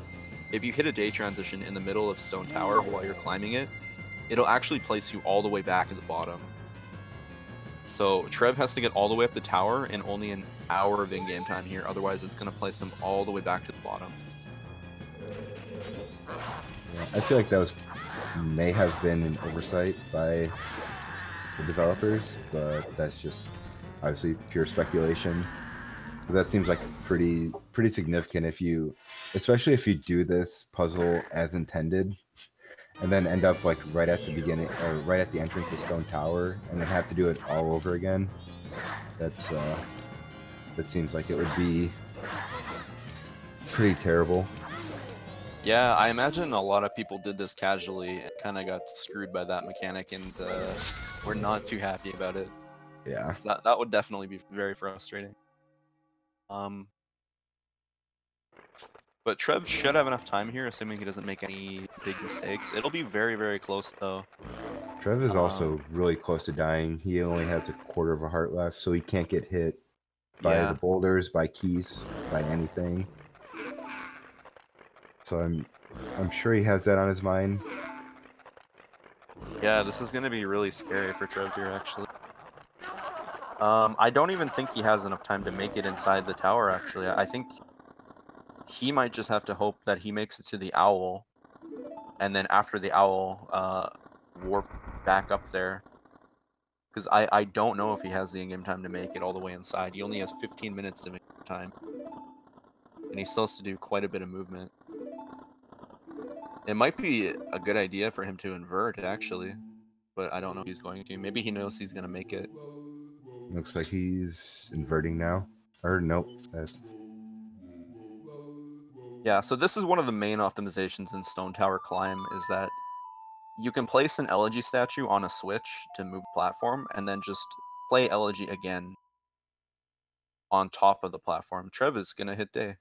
if you hit a day transition in the middle of Stone Tower while you're climbing it, it'll actually place you all the way back at the bottom. So Trev has to get all the way up the tower in only an hour of in-game time here, otherwise it's going to place him all the way back to the bottom. Yeah, I feel like that may have been an oversight by the developers, but that's just obviously pure speculation. But that seems like pretty significant especially if you do this puzzle as intended, and then end up like right at the beginning or right at the entrance to Stone Tower, and then have to do it all over again. That seems like it would be pretty terrible. Yeah, I imagine a lot of people did this casually and kind of got screwed by that mechanic, and we're not too happy about it. Yeah. That would definitely be very frustrating. But Trev should have enough time here, assuming he doesn't make any big mistakes. It'll be very close, though. Trev is also really close to dying. He only has a quarter of a heart left, so he can't get hit by the boulders, by keys, by anything. So I'm sure he has that on his mind. Yeah, this is gonna be really scary for Trev here, actually. I don't even think he has enough time to make it inside the tower, actually. I think he might just have to hope that he makes it to the owl, and then after the owl, warp back up there. Because I don't know if he has the in-game time to make it all the way inside. He only has 15 minutes to make time. And he still has to do quite a bit of movement. It might be a good idea for him to invert, actually. But I don't know if he's going to. Maybe he knows he's going to make it. Looks like he's inverting now. Or nope. That's... Yeah, so this is one of the main optimizations in Stone Tower Climb, is that you can place an elegy statue on a switch to move platform, and then just play elegy again on top of the platform. Trev is gonna hit day.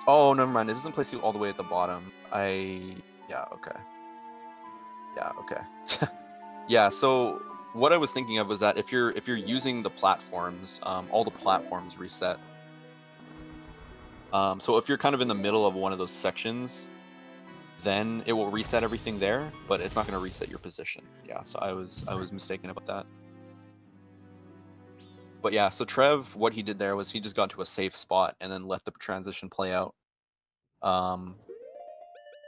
Oh, never mind. It doesn't place you all the way at the bottom. Yeah, okay. Yeah, okay. Yeah, so what I was thinking of was that if you're using the platforms, all the platforms reset. So if you're kind of in the middle of one of those sections, then it will reset everything there, but it's not going to reset your position. Yeah, so I was mistaken about that. But yeah, so Trev, what he did there was he just got to a safe spot and then let the transition play out. And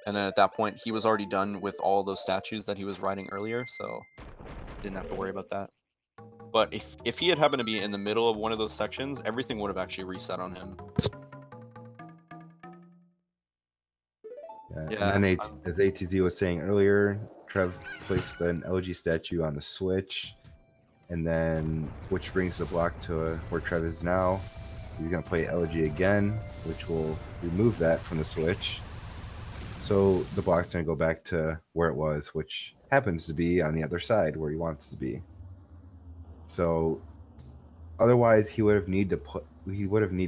then at that point, he was already done with all those statues that he was riding earlier, so didn't have to worry about that. But if he had happened to be in the middle of one of those sections, everything would have actually reset on him. Yeah, and then as ATZ was saying earlier, Trev placed an LG statue on the switch, and then which brings the block to where Trev is now. He's gonna play LG again, which will remove that from the switch. So the block's gonna go back to where it was, which happens to be on the other side where he wants to be. So otherwise, he would have need to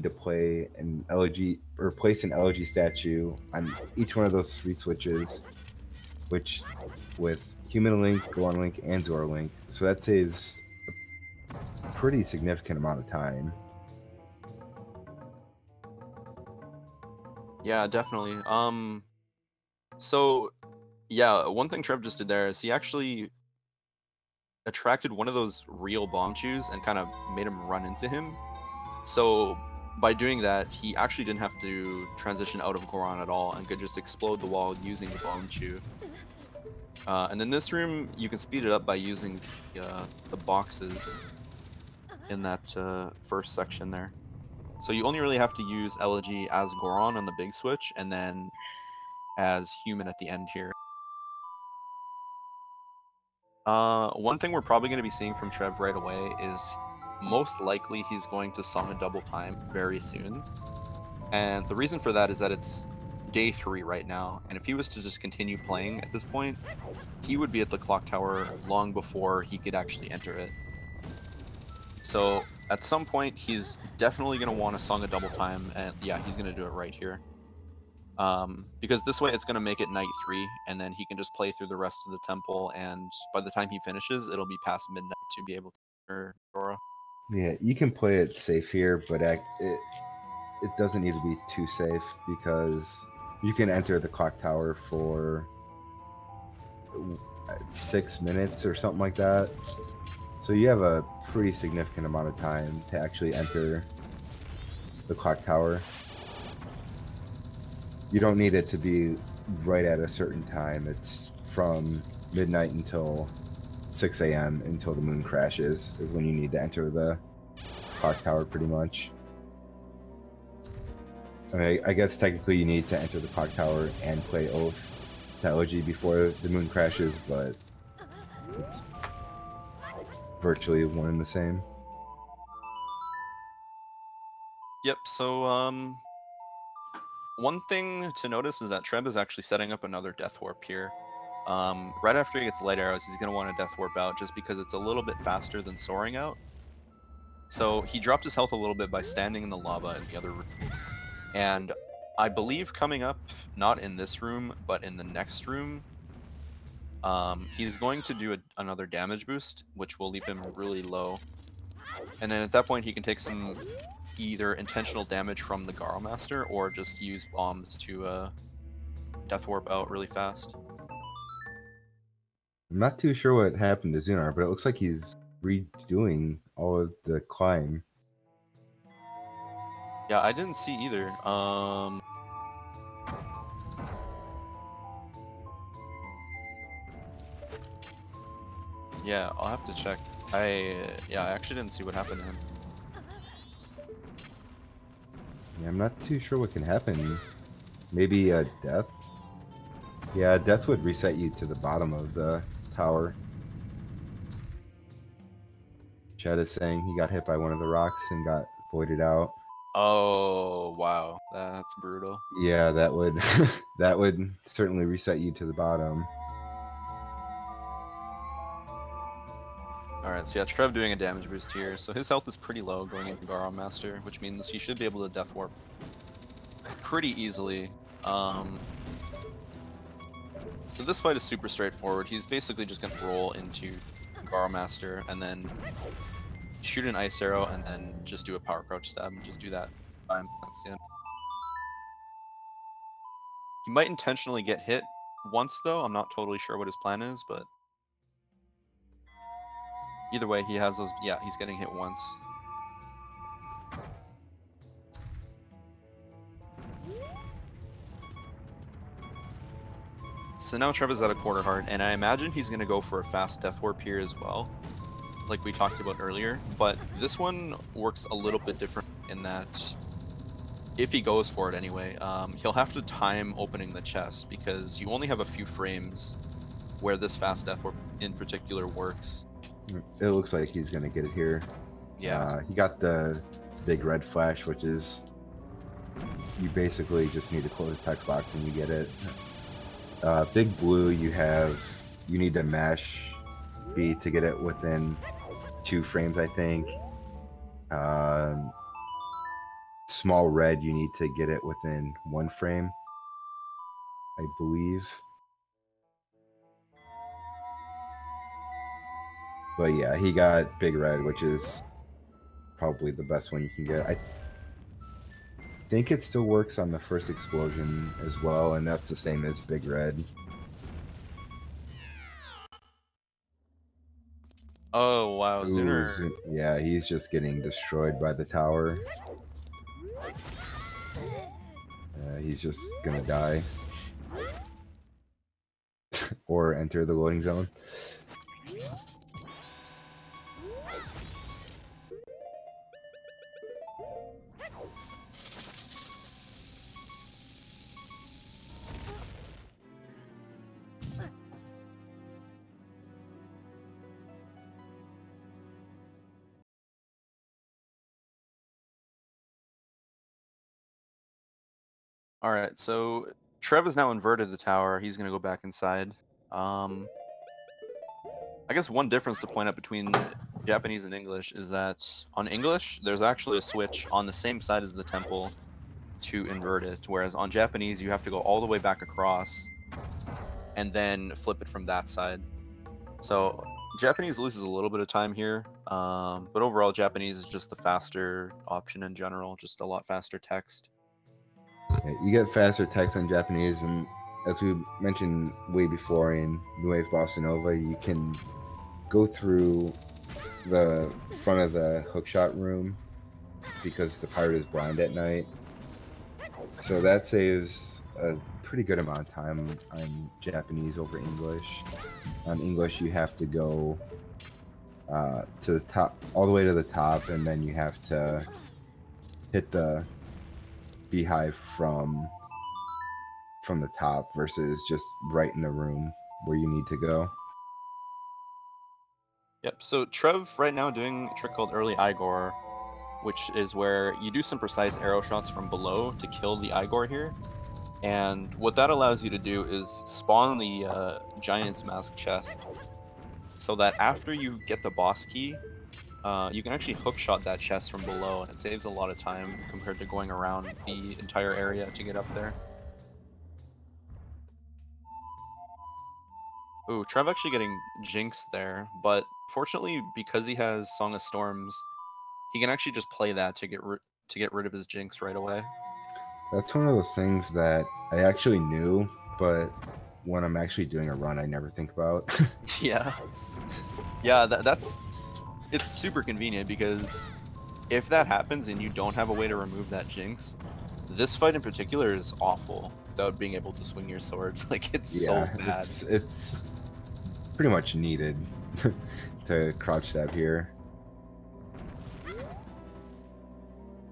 play an LG or place an LG statue on each one of those 3 switches, which with Human Link, Goron Link, and Zora Link. So that saves a pretty significant amount of time. Yeah, definitely. So yeah, one thing Trev just did there is he actually attracted one of those real bomb chews and kind of made him run into him. So by doing that, he actually didn't have to transition out of Goron at all and could just explode the wall using the bomb chew. And in this room, you can speed it up by using the boxes in that first section there. So you only really have to use Elegy as Goron on the big switch, and then as Human at the end here. One thing we're probably going to be seeing from Trev right away is most likely he's going to song a double time very soon. And the reason for that is that it's day 3 right now, and if he was to just continue playing at this point, he would be at the clock tower long before he could actually enter it. So at some point, he's definitely going to want to song a double time, and yeah, he's going to do it right here. Because this way it's going to make it night 3, and then he can just play through the rest of the temple, and by the time he finishes, it'll be past midnight to be able to enter Majora. Yeah, you can play it safe here, but it doesn't need to be too safe, because you can enter the clock tower for 6 minutes or something like that. So you have a pretty significant amount of time to actually enter the clock tower. You don't need it to be right at a certain time. It's from midnight until 6 a.m. until the moon crashes is when you need to enter the clock tower, pretty much. I mean, I guess technically you need to enter the clock tower and play Oath Technology before the moon crashes, but it's virtually one and the same. Yep, so one thing to notice is that Trev is actually setting up another Death Warp here. Right after he gets Light Arrows, he's going to want to Death Warp out just because it's a little bit faster than soaring out. So he dropped his health a little bit by standing in the lava in the other room. And I believe coming up, not in this room, but in the next room, he's going to do another damage boost, which will leave him really low. And then at that point, he can take some either intentional damage from the Garo Master or just use bombs to Death Warp out really fast. I'm not too sure what happened to Zunar, but it looks like he's redoing all of the climb. Yeah, I didn't see either. Yeah, I'll have to check. I actually didn't see what happened to him. Yeah, I'm not too sure what can happen. Maybe a death? Yeah, death would reset you to the bottom of the tower. Chad is saying he got hit by one of the rocks and got voided out. Oh, wow. That's brutal. Yeah, that would that would certainly reset you to the bottom. Alright, so yeah, Trev doing a damage boost here. So his health is pretty low going into Garo Master, which means he should be able to Death Warp pretty easily. So this fight is super straightforward. He's basically just going to roll into Garo Master and then shoot an Ice Arrow and then just do a Power Crouch Stab and just do that. That's the end. He might intentionally get hit once though. I'm not totally sure what his plan is, but either way, he has those. Yeah, he's getting hit once. So now Trevor's at a quarter heart, and I imagine he's going to go for a fast Death Warp here as well, like we talked about earlier. But this one works a little bit different in that if he goes for it anyway, he'll have to time opening the chest because you only have a few frames where this fast Death Warp in particular works. It looks like he's gonna get it here. Yeah. He got the big red flash, which is you basically just need to close the text box and you get it. Big blue, you need to mash B to get it within 2 frames, I think. Small red, you need to get it within 1 frame, I believe. But yeah, he got big red, which is probably the best one you can get. I think it still works on the first explosion as well, and that's the same as big red. Oh wow, Zunar. Yeah, he's just getting destroyed by the tower. He's just gonna die. Or enter the loading zone. Alright, so Trev has now inverted the tower. He's going to go back inside. I guess one difference to point out between Japanese and English is that on English, there's actually a switch on the same side as the temple to invert it, whereas on Japanese, you have to go all the way back across and then flip it from that side. So Japanese loses a little bit of time here, but overall, Japanese is just the faster option in general, just a lot faster text. You get faster text on Japanese, and as we mentioned way before in New Wave Bossa Nova, you can go through the front of the hookshot room because the pirate is blind at night. So that saves a pretty good amount of time on Japanese over English. On English, you have to go to the top, all the way to the top, and then you have to hit the beehive from the top versus just right in the room where you need to go. Yep, so Trev right now doing a trick called Early Igor, which is where you do some precise arrow shots from below to kill the Igor here. And what that allows you to do is spawn the Giant's Mask chest, so that after you get the boss key, you can actually hookshot that chest from below, and it saves a lot of time compared to going around the entire area to get up there. Ooh, Trev actually getting jinxed there, but fortunately, because he has Song of Storms, he can actually just play that to get rid of his jinx right away. That's one of those things that I actually knew, but when I'm actually doing a run, I never think about. Yeah. Yeah, it's super convenient because if that happens and you don't have a way to remove that jinx, this fight in particular is awful without being able to swing your swords. Like, it's so Yeah, bad. it's pretty much needed to crouch stab here.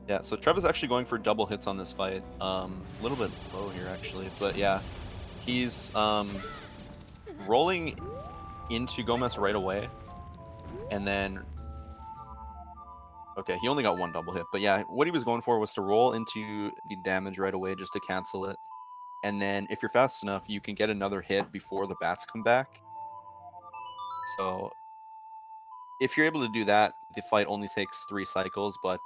Yeah, so Trev is actually going for double hits on this fight. A little bit low here, actually. But yeah, he's rolling into Gomez right away. And then... Okay, he only got one double hit. But yeah, what he was going for was to roll into the damage right away just to cancel it. And then if you're fast enough, you can get another hit before the bats come back. So if you're able to do that, the fight only takes 3 cycles, but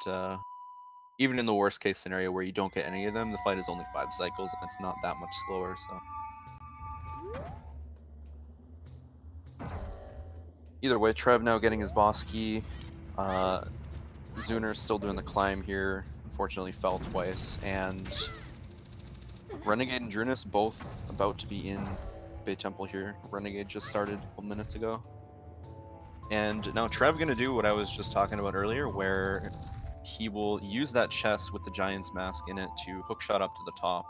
even in the worst case scenario where you don't get any of them, the fight is only 5 cycles, and it's not that much slower, so... Either way, Trev now getting his boss key. Zuner's still doing the climb here. Unfortunately fell twice, and Renegade and Drunus both about to be in Bay Temple here. Renegade just started a couple minutes ago. And now Trev gonna do what I was just talking about earlier, where he will use that chest with the Giant's Mask in it to hookshot up to the top.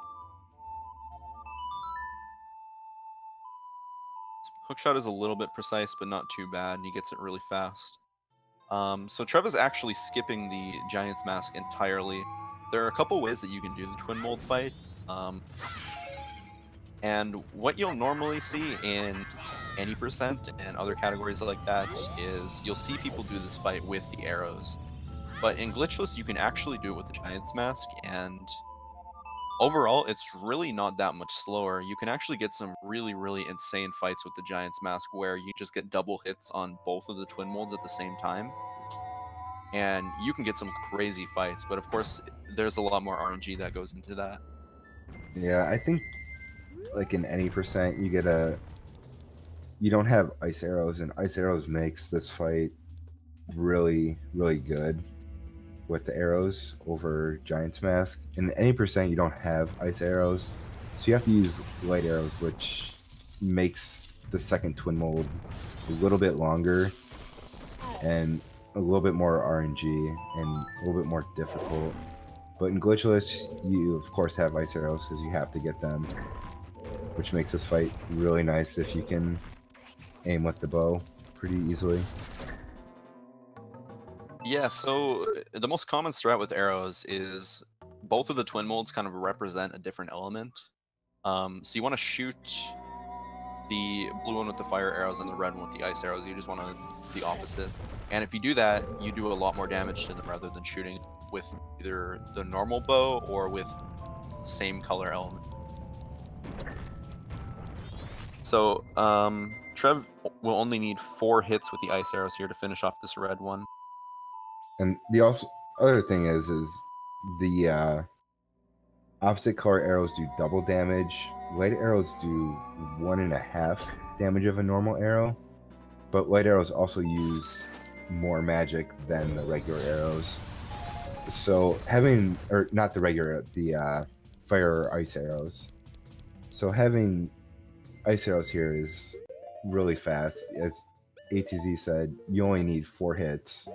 Hookshot is a little bit precise, but not too bad, and he gets it really fast. So Trev is actually skipping the Giant's Mask entirely. There are a couple ways that you can do the Twin Mold fight. And what you'll normally see in any percent and other categories like that is you'll see people do this fight with the arrows. But in Glitchless, you can actually do it with the Giant's Mask, and overall, it's really not that much slower. You can actually get some really, really insane fights with the Giant's Mask where you just get double hits on both of the Twin Molds at the same time. And you can get some crazy fights, but of course, there's a lot more RNG that goes into that. Yeah, I think like in any percent, you don't have ice arrows, and ice arrows makes this fight really, really good with the arrows over Giant's Mask. In any percent, you don't have ice arrows, so you have to use light arrows, which makes the second Twin Mold a little bit longer and a little bit more RNG and a little bit more difficult. But in Glitchless, you of course have ice arrows because you have to get them, which makes this fight really nice if you can aim with the bow pretty easily. Yeah, so the most common strat with arrows is both of the Twin Molds kind of represent a different element. So you want to shoot the blue one with the fire arrows and the red one with the ice arrows. You just want to the opposite. And if you do that, you do a lot more damage to them rather than shooting with either the normal bow or with same color element. So Trev will only need 4 hits with the ice arrows here to finish off this red one. And the other thing is the opposite color arrows do double damage. Light arrows do 1.5 damage of a normal arrow, but light arrows also use more magic than the regular arrows. So having, or not the regular, the fire or ice arrows. So having ice arrows here is really fast. As ATZ said, you only need 4 hits.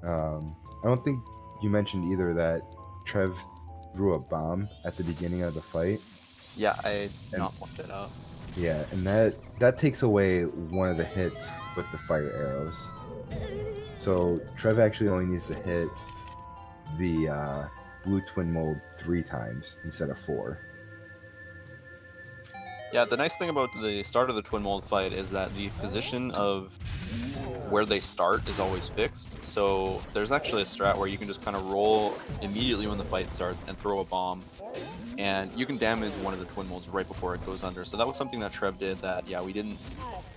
I don't think you mentioned either that Trev threw a bomb at the beginning of the fight. Yeah, I did not point that out. Yeah, and that takes away one of the hits with the fire arrows. So Trev actually only needs to hit the blue Twin Mold 3 times instead of 4. Yeah, the nice thing about the start of the Twin Mold fight is that the position of where they start is always fixed. So there's actually a strat where you can just kind of roll immediately when the fight starts and throw a bomb. And you can damage one of the Twin Molds right before it goes under. So that was something that Trev did that, yeah, we didn't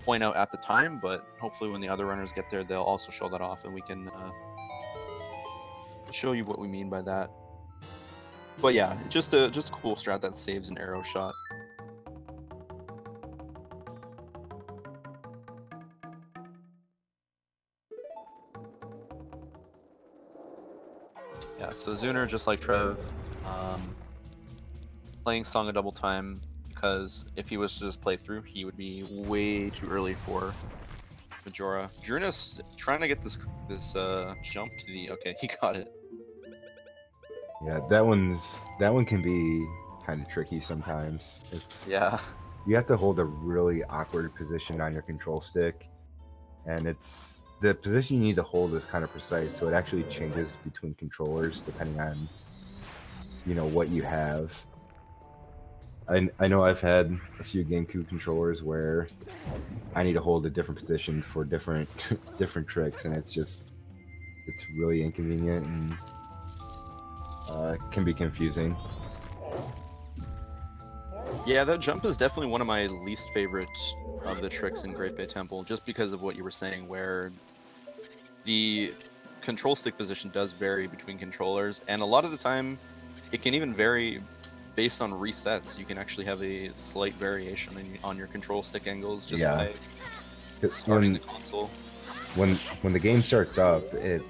point out at the time, but hopefully when the other runners get there, they'll also show that off and we can show you what we mean by that. But yeah, just a cool strat that saves an arrow shot. Yeah, so Zuner, just like Trev, playing Song of Double Time because if he was to just play through, he would be way too early for Majora. Drunas trying to get this jump to the... Okay, he got it. Yeah, that one can be kind of tricky sometimes. Yeah. You have to hold a really awkward position on your control stick, and the position you need to hold is kind of precise, so it actually changes between controllers depending on what you have. I know I've had a few GameCube controllers where I need to hold a different position for different different tricks, and it's really inconvenient and can be confusing. Yeah, that jump is definitely one of my least favorite of the tricks in Great Bay Temple, just because of what you were saying, where the control stick position does vary between controllers, and a lot of the time it can even vary based on resets. You can actually have a slight variation on your control stick angles just by starting the console. When the game starts up, it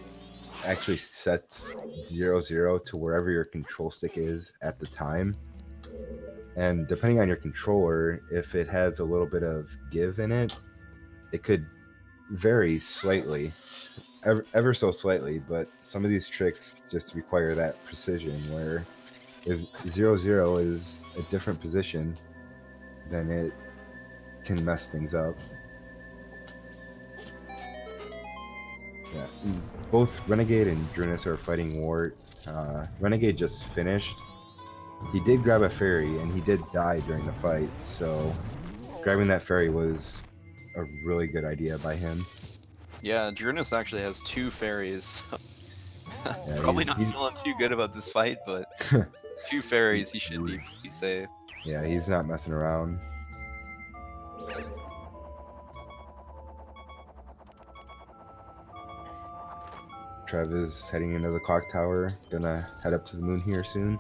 actually sets 0-0 to wherever your control stick is at the time. And depending on your controller, if it has a little bit of give in it, it could vary slightly, ever so slightly, but some of these tricks just require that precision, where if 0-0 is a different position, then it can mess things up. Yeah, both Renegade and Drunas are fighting Wart. Renegade just finished. He did grab a fairy, and he did die during the fight, so grabbing that fairy was a really good idea by him. Yeah, Drunas actually has 2 fairies. Yeah, Probably not feeling too good about this fight, but 2 fairies, he should be safe. Yeah, he's not messing around. Trev is heading into the clock tower, gonna head up to the moon here soon.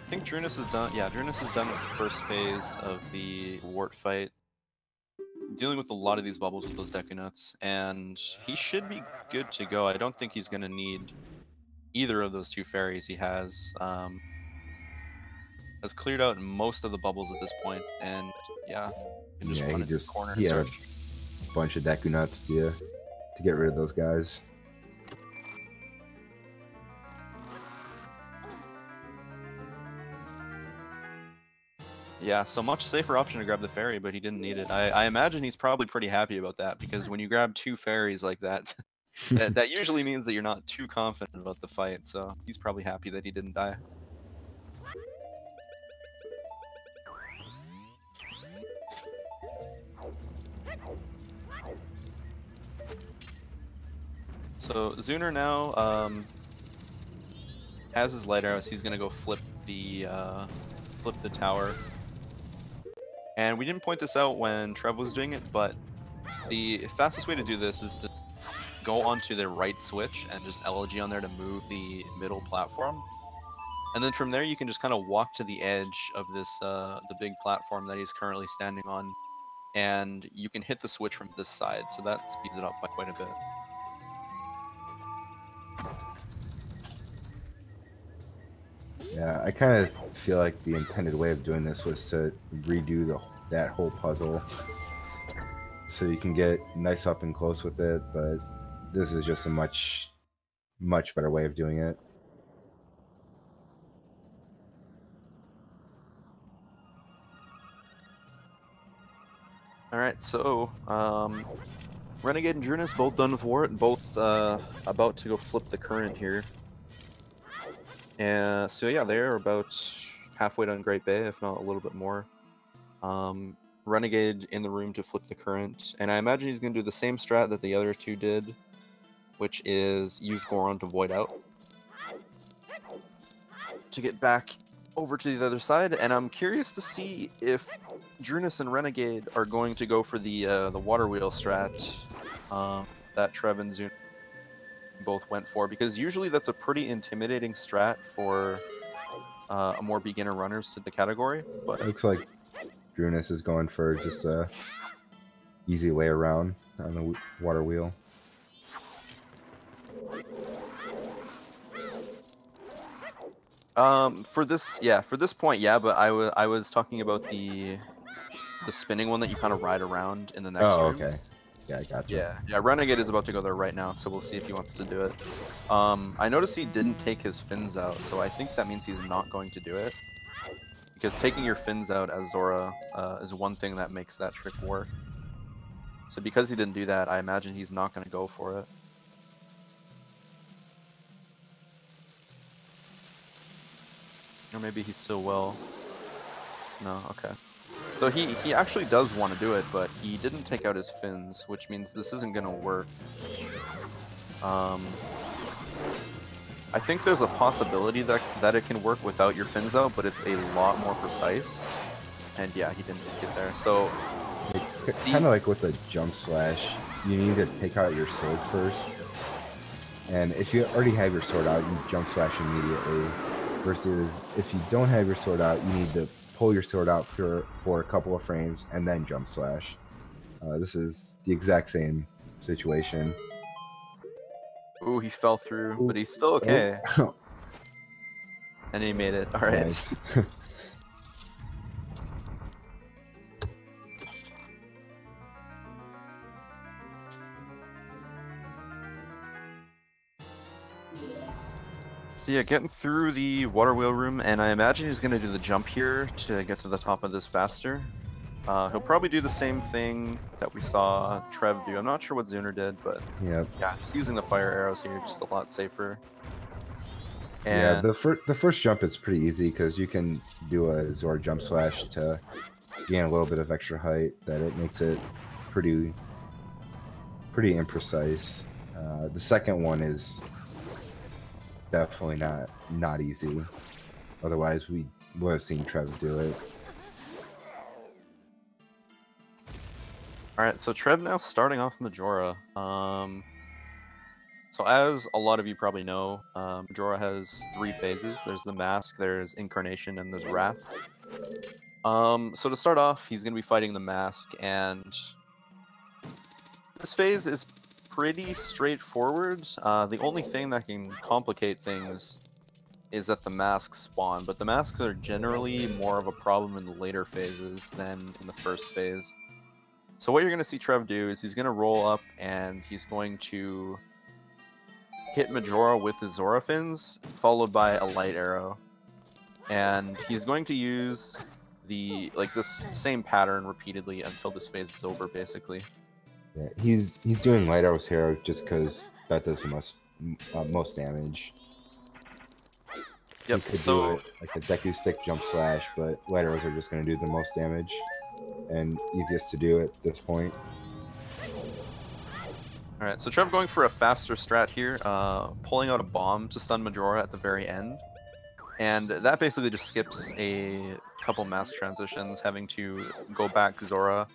I think Drunas is done. Yeah, Drunas is done with the first phase of the Wart fight, dealing with a lot of these bubbles with those Deku Nuts, and he should be good to go. I don't think he's going to need either of those 2 fairies he has. Has cleared out most of the bubbles at this point, and yeah, you can just run into the corner and had search. a bunch of Deku Nuts to get rid of those guys. Yeah, so much safer option to grab the fairy, but he didn't need it. I imagine he's probably pretty happy about that, because when you grab 2 fairies like that, that usually means that you're not too confident about the fight, so he's probably happy that he didn't die. So Zuner now has his light arrows. He's gonna go flip the tower. And we didn't point this out when Trev was doing it, but the fastest way to do this is to go onto the right switch and just LG on there to move the middle platform. And then from there you can just kind of walk to the edge of this the big platform that he's currently standing on, and you can hit the switch from this side, so that speeds it up by quite a bit. Yeah, I kind of feel like the intended way of doing this was to redo that whole puzzle so you can get nice up and close with it, but this is just a much better way of doing it. Alright, so Renegade and Drunas both done with Wart, both about to go flip the current here. And so yeah, they're about halfway down Great Bay, if not a little bit more. Renegade in the room to flip the current, and I imagine he's going to do the same strat that the other 2 did, which is use Goron to void out to get back over to the other side. And I'm curious to see if Drunas and Renegade are going to go for the water wheel strat that Trev and Zun both went for, because usually that's a pretty intimidating strat for a more beginner runners to the category. But It looks like Drunus is going for just a easy way around on the water wheel. for this point, yeah, but I was talking about the spinning one that you kind of ride around in the next room. Okay. Yeah, I gotcha. Yeah, Renegade is about to go there right now, so we'll see if he wants to do it. I noticed he didn't take his fins out, so I think that means he's not going to do it. Because taking your fins out as Zora is one thing that makes that trick work. So because he didn't do that, I imagine he's not going to go for it. Or maybe he still will. No, okay. So he actually does want to do it, but he didn't take out his fins, which means this isn't going to work. I think there's a possibility that it can work without your fins out, but it's a lot more precise. And yeah, he didn't make it there. So kind of like with the jump slash, you need to take out your sword first. And if you already have your sword out, you jump slash immediately. Versus if you don't have your sword out, you need to pull your sword out for a couple of frames and then jump slash. This is the exact same situation. Ooh, he fell through, but he's still okay. Oh. And he made it. Alright. Nice. So yeah, getting through the water wheel room, and I imagine he's going to do the jump here to get to the top of this faster. He'll probably do the same thing that we saw Trev do. I'm not sure what Zuner did, but Yep. yeah, just using the fire arrows here, just a lot safer. And Yeah, the first jump is pretty easy because you can do a Zora jump slash to gain a little bit of extra height. That it makes it pretty imprecise. The second one is definitely not easy. Otherwise, we would have seen Trev do it. Alright, so Trev now starting off Majora. So as a lot of you probably know, Majora has 3 phases. There's the Mask, there's Incarnation, and there's Wrath. So to start off, he's going to be fighting the Mask, and this phase is pretty straightforward. The only thing that can complicate things is that the masks spawn, but the masks are generally more of a problem in the later phases than in the first phase. So what you're going to see Trev do is he's going to roll up and he's going to hit Majora with his Zora fins, followed by a light arrow. And he's going to use this same pattern repeatedly until this phase is over, basically. Yeah, he's doing light arrows here just because that does the most damage. Yep. He could So do it like a Deku Stick jump slash, but light arrows are just going to do the most damage and easiest to do at this point. Alright, so Trev going for a faster strat here, pulling out a bomb to stun Majora at the very end. And that basically just skips a couple mask transitions, having to go back Zora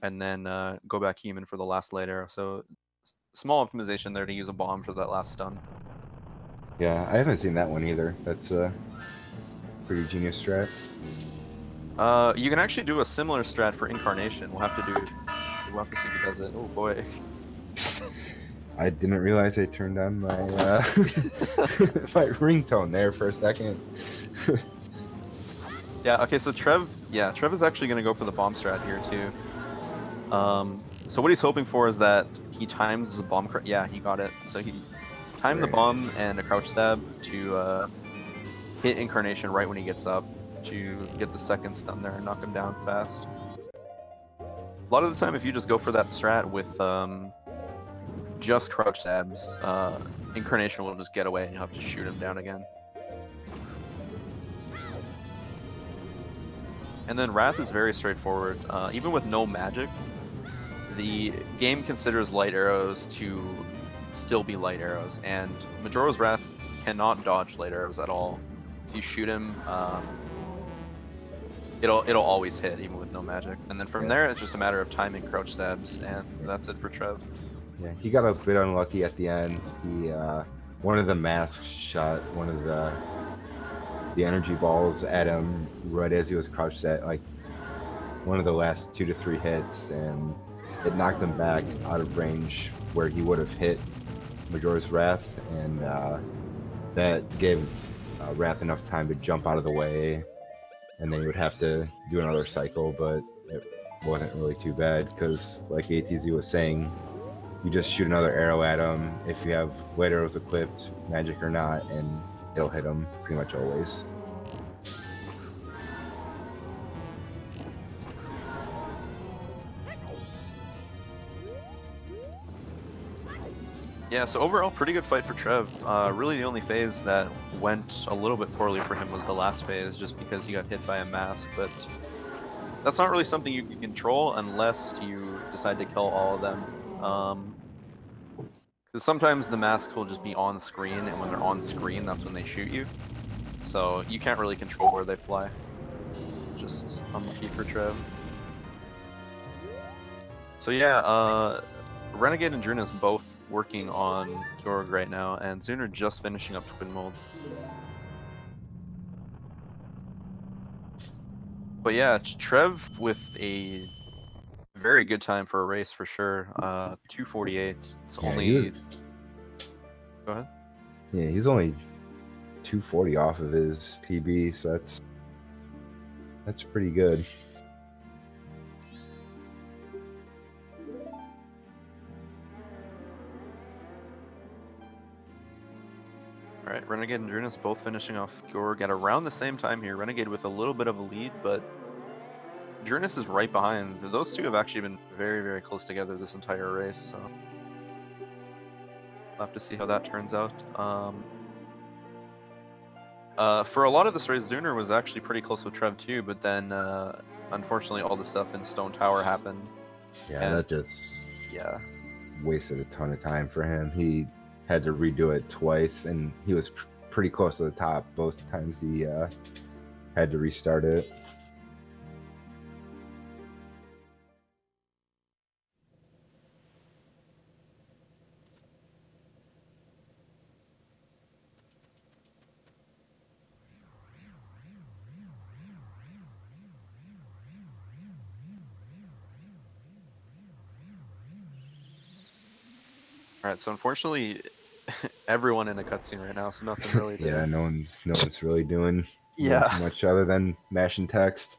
and then go back human for the last light arrow. So small optimization there to use a bomb for that last stun. Yeah, I haven't seen that one either. That's a pretty genius strat. You can actually do a similar strat for Incarnation. We'll have to see if he does it. Oh boy. I didn't realize I turned on my my ringtone there for a second. Yeah, okay, so Trev is actually going to go for the bomb strat here too. So what he's hoping for is that he times the bomb. Yeah, he got it. So he timed the bomb and a crouch stab to hit Incarnation right when he gets up to get the second stun there and knock him down fast. A lot of the time, if you just go for that strat with just crouch stabs, Incarnation will just get away and you'll have to shoot him down again. And then Wrath is very straightforward. Even with no magic, the game considers light arrows to still be light arrows, and Majora's Wrath cannot dodge light arrows at all. If you shoot him, it'll always hit, even with no magic. And then from there, it's just a matter of timing crouch stabs, and that's it for Trev. Yeah, he got a bit unlucky at the end. He one of the masks shot one of the energy balls at him right as he was crouched at like one of the last 2 to 3 hits, and it knocked him back out of range where he would have hit Majora's Wrath, and that gave Wrath enough time to jump out of the way, and then he would have to do another cycle, but it wasn't really too bad because, like ATZ was saying, you just shoot another arrow at him if you have light arrows equipped, magic or not, and it'll hit him pretty much always. Yeah, so overall, pretty good fight for Trev. Really, the only phase that went a little bit poorly for him was the last phase, just because he got hit by a mask, but that's not really something you can control unless you decide to kill all of them. Because sometimes the masks will just be on screen, and when they're on screen, that's when they shoot you. So you can't really control where they fly. Just unlucky for Trev. So yeah, Renegade and Druna's both working on Jorg right now, and Zuner just finishing up Twin Mold. But yeah, Trev with a very good time for a race for sure. 2:48. It's Yeah, only. Go ahead. Yeah, he's only 240 off of his PB, so that's pretty good. Alright, Renegade and Drunas both finishing off Jorg at around the same time here. Renegade with a little bit of a lead, but Drunas is right behind. Those two have actually been very, very close together this entire race, so we'll have to see how that turns out. For a lot of this race, Zuner was actually pretty close with Trev too, but then unfortunately all the stuff in Stone Tower happened. Yeah, and that just wasted a ton of time for him. He had to redo it twice, and he was pretty close to the top both times he had to restart it. Alright, so unfortunately everyone in a cutscene right now, so nothing really to... Yeah, no one's really doing Yeah. much other than mashing text.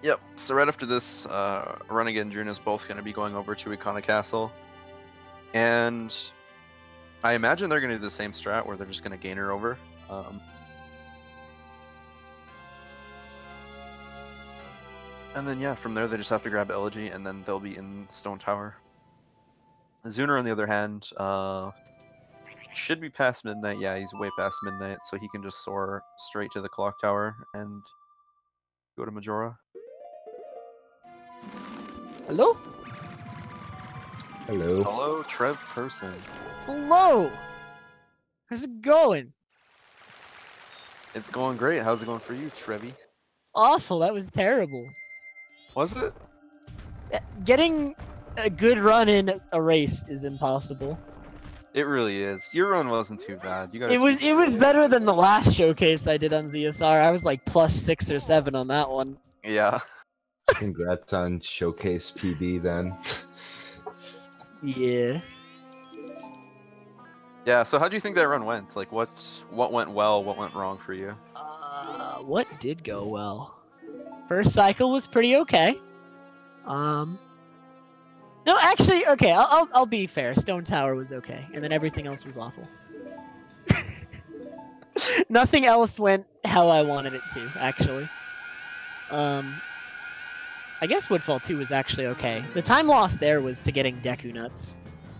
Yep, so right after this, Renegade and Druna's both going to be going over to Ikana Castle. And I imagine they're going to do the same strat where they're just going to gain her over. And then, yeah, from there they just have to grab Elegy, and then they'll be in Stone Tower. Zuner, on the other hand, should be past midnight. Yeah, he's way past midnight, so he can just soar straight to the clock tower and go to Majora. Hello? Hello. Hello, Trev Person. Hello! How's it going? It's going great. How's it going for you, Trevi? Awful, that was terrible. Was it? Getting a good run in a race is impossible. It really is. Your run wasn't too bad. You got. It was better than the last showcase I did on ZSR. I was like +6 or 7 on that one. Yeah. Congrats on Showcase PB then. Yeah. Yeah. So how do you think that run went? Like, what went well? What went wrong for you? What did go well? First cycle was pretty okay. No, actually, okay. I'll be fair. Stone Tower was okay, and then everything else was awful. Nothing else went how I wanted it to, actually. I guess Woodfall 2 was actually okay. The time lost there was to getting Deku Nuts,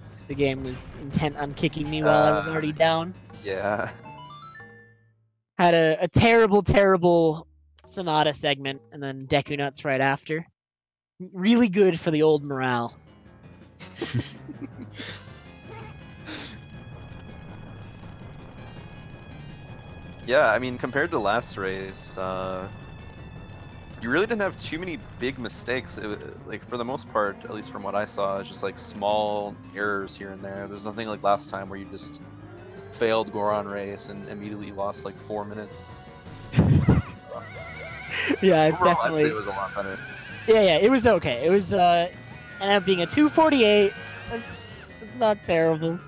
because the game was intent on kicking me while I was already down. Yeah. Had a terrible, terrible Sonata segment, and then Deku Nuts right after. Really good for the old morale. Yeah, I mean, compared to last race, you really didn't have too many big mistakes. Like for the most part, at least from what I saw, it's just like small errors here and there. There's nothing like last time where you just failed Goron race and immediately lost like 4 minutes. Yeah, it's Overall, definitely. I'd say it was a lot better. Yeah, it was okay. It was ended up being a 2:48. It's not terrible.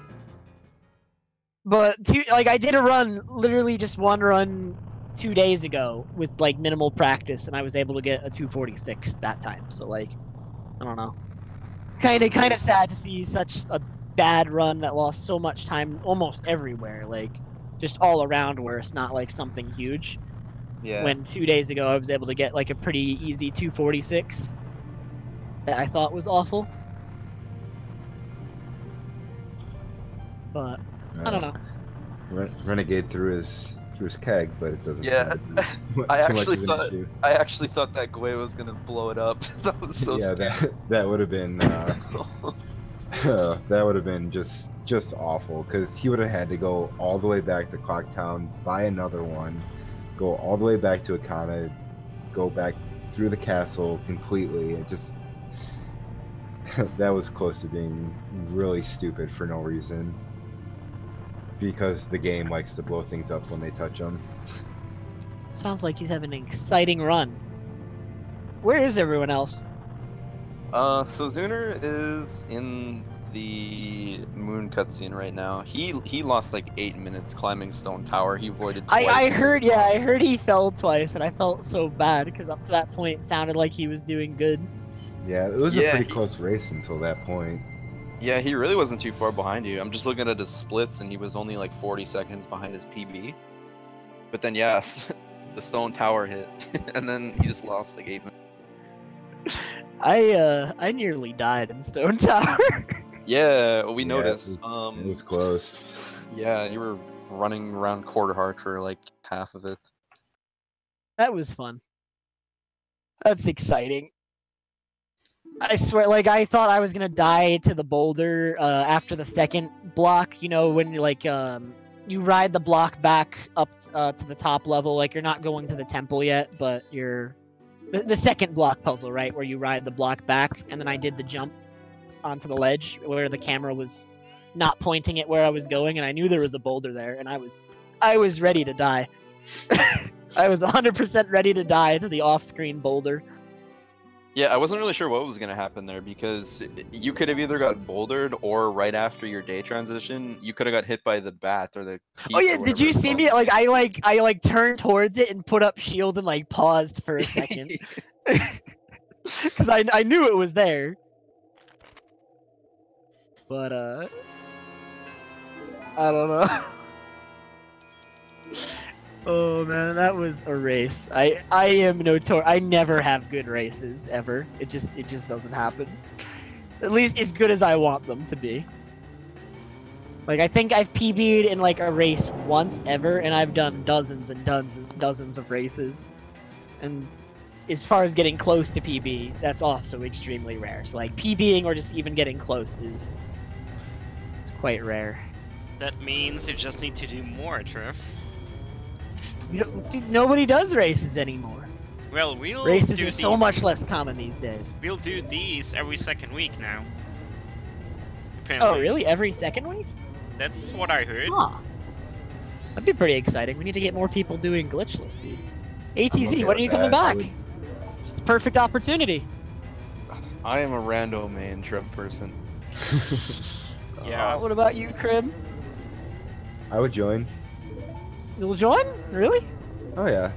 But I did a run, literally just one run 2 days ago with like minimal practice, and I was able to get a 2:46 that time. So like, I don't know. Kind of sad to see such a bad run that lost so much time almost everywhere. Like, just all around worse, not like something huge. Yeah. When 2 days ago I was able to get like a pretty easy 2:46 that I thought was awful. But I don't know. Renegade through his keg, but it doesn't. Yeah, too I much actually of an thought issue. that Gwei was gonna blow it up. That was so Yeah, scary. that would have been that would have been just awful, because he would have had to go all the way back to Clocktown, buy another one, go all the way back to Akana, go back through the castle completely. It just that was close to being really stupid for no reason, because the game likes to blow things up when they touch them. Sounds like he's having an exciting run. Where is everyone else? So Zuner is in the moon cutscene right now. He lost like 8 minutes climbing Stone Tower. He avoided twice. I heard he fell twice, and I felt so bad because up to that point it sounded like he was doing good. Yeah, it was a pretty close race until that point. Yeah, he really wasn't too far behind you. I'm just looking at his splits, and he was only like 40 seconds behind his PB. But then, yes, the Stone Tower hit, and then he just lost like 8 minutes. I nearly died in Stone Tower. Yeah, we noticed. It was close. Yeah, you were running around Quarter Heart for like half of it. That was fun. That's exciting. I swear, like, I thought I was gonna die to the boulder after the second block. You know, when you ride the block back up to the top level. Like, you're not going to the temple yet, but you're the second block puzzle, right, where you ride the block back, and then I did the jump onto the ledge where the camera was not pointing at where I was going, and I knew there was a boulder there, and I was ready to die. I was 100% ready to die to the off-screen boulder. Yeah, I wasn't really sure what was gonna happen there, because you could have either got bouldered, or right after your day transition, you could have got hit by the bat or the. Oh yeah, did you see me? Like I turned towards it and put up shield and like paused for a second, because I knew it was there. But I don't know. Oh man, that was a race. I am notorious. I never have good races ever. It just doesn't happen. At least as good as I want them to be. Like, I think I've PB'd in like a race once ever, and I've done dozens and dozens of races. And as far as getting close to PB, that's also extremely rare. So like PBing or just even getting close is quite rare. That means you just need to do more, Trev. Dude, nobody does races anymore. Well, we'll races do are so much less common these days. We'll do these every second week now. Apparently. Oh, really? Every second week? That's what I heard. Huh. That'd be pretty exciting. We need to get more people doing Glitchless, dude. ATZ, when are you coming back? It's a perfect opportunity. I am a rando main Trev person. Yeah. What about you, Crib? I would join. You'll join? Really? Oh yeah.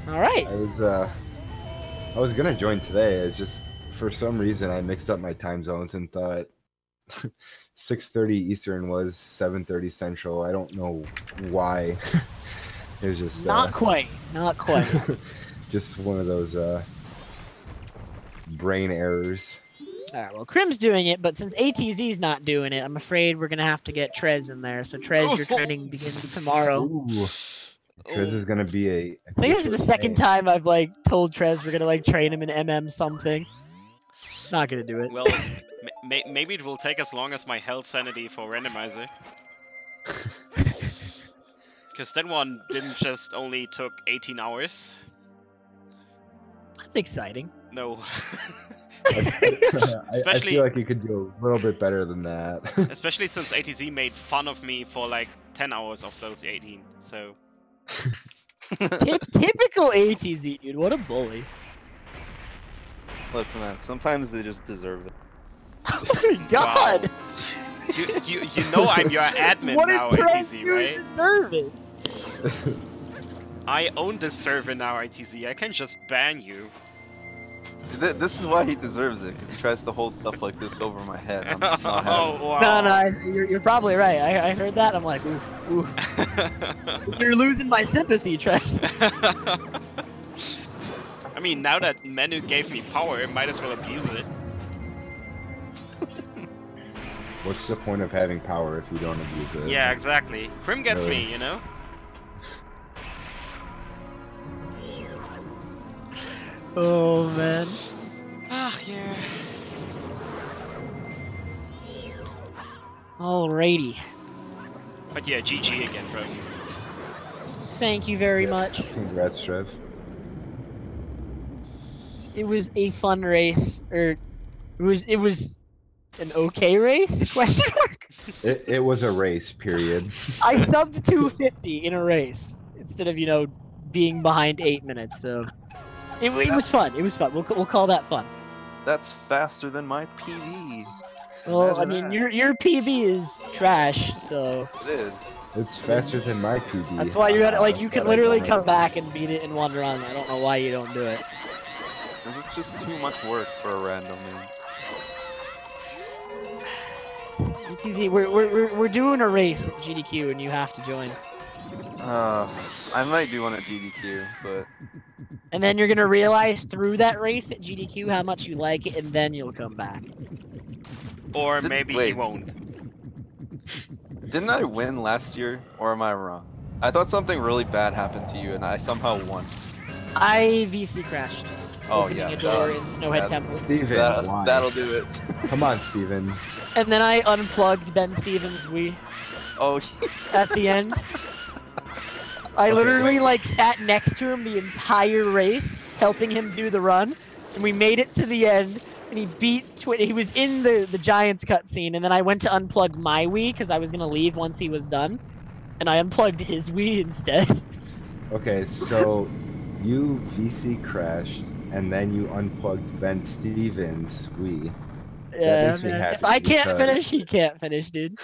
All right. I was gonna join today. It's just for some reason I mixed up my time zones and thought 6:30 Eastern was 7:30 Central. I don't know why. It was just not quite. just one of those brain errors. Alright, well, Crim's doing it, but since ATZ's not doing it, I'm afraid we're gonna have to get Trez in there. So Trez, your training begins tomorrow. Ooh. Trez is gonna be a. I think this is the second time I've like told Trez we're gonna like train him in MM something. Not gonna do it. Well, maybe it will take as long as my health sanity for randomizer. Because that one didn't just only took 18 hours. That's exciting. No. I Especially- feel like you could do a little bit better than that. Especially since ATZ made fun of me for like 10 hours of those 18, so... Typical ATZ, dude. What a bully. Look, man, sometimes they just deserve it. Oh my god! Wow. You know I'm your admin What now, a prank, ATZ, you right? deserve it. I own this server now, ATZ. I can just ban you. See, this is why he deserves it, because he tries to hold stuff like this over my head. I'm just not having it. Oh, wow. No, you're probably right. I heard that. I'm like, ooh, ooh. You're losing my sympathy, Trex. I mean, now that Menu gave me power, I might as well abuse it. What's the point of having power if you don't abuse it? Yeah, exactly. Crim gets Really? me, you know? Oh man. Ah, yeah. Alrighty. But yeah, GG again, bro. Thank you very much. Congrats, Trev. It was a fun race, or it was an okay race? Question mark. It was a race, period. I subbed 250 in a race instead of being behind 8 minutes. So it was fun. It was fun. We'll call that fun. That's faster than my PV. Well, Imagine I mean, that. your PB is trash, so It is. It's faster than my PB. that's why you're at like you can But I literally don't come have- back and beat it in one run. I don't know why you don't do it. This is just too much work for a random man. ETZ, we're doing a race at GDQ and you have to join. I might do one at GDQ, but And then you're gonna realize through that race at GDQ how much you like it, and then you'll come back. Or maybe he wait. won't. didn't I win last year, or am I wrong? I thought something really bad happened to you, and I somehow won. I VC crashed. Oh Opening yeah, a door in Snowhead that's- Temple. Steven, why? that'll do it. Come on, Steven. And then I unplugged Ben Stevens' Wii Oh, at the end. I Okay, literally like sat next to him the entire race, helping him do the run, and we made it to the end. And he beat he was in the Giants cutscene, and then I went to unplug my Wii because I was gonna leave once he was done, and I unplugged his Wii instead. Okay, so you VC crashed, and then you unplugged Ben Stevens' Wii. Yeah, makes me man. happy If I can't because- finish, he can't finish, dude.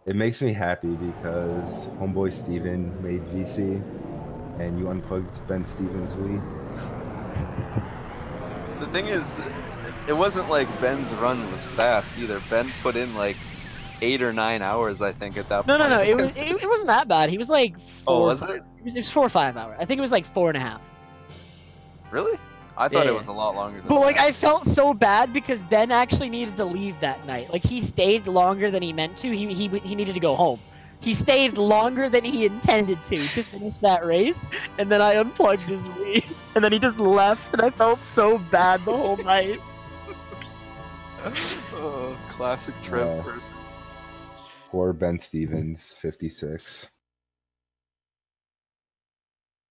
It makes me happy because homeboy Steven made VC, and you unplugged Ben Stevens' Wii. the thing is, it wasn't like Ben's run was fast either. Ben put in like 8 or 9 hours, I think, at that No, point. no, no. It wasn't that bad. He was like 4. Oh, was it? It was 4 or 5 hours. I think it was like 4.5. Really? I thought Yeah. it was a lot longer than But like that. I felt so bad because Ben actually needed to leave that night. Like he stayed longer than he meant to. He needed to go home. He stayed longer than he intended to finish that race, and then I unplugged his Wii, and then he just left, and I felt so bad the whole night. Oh, classic Trev Wow. person. Poor Ben Stevens, 56.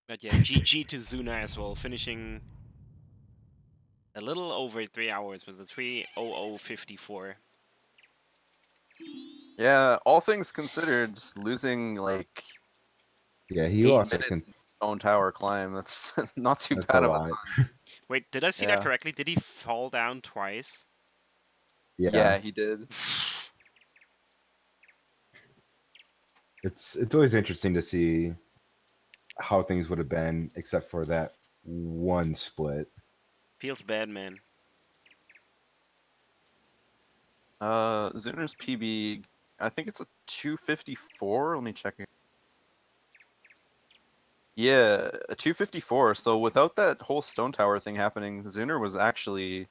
But yeah, GG to Zuna as well, finishing a little over 3 hours with a 3:00:54. Yeah, all things considered, just losing like Yeah, he 8 lost. minutes Stone Tower climb. That's not too That's bad a of a lot. time. Wait, did I see Yeah. that correctly? Did he fall down twice? Yeah, he did. It's always interesting to see how things would have been, except for that one split. Feels bad, man. Zuner's PB, I think it's a 254. Let me check it. Yeah, a 254. So without that whole Stone Tower thing happening, Zuner was actually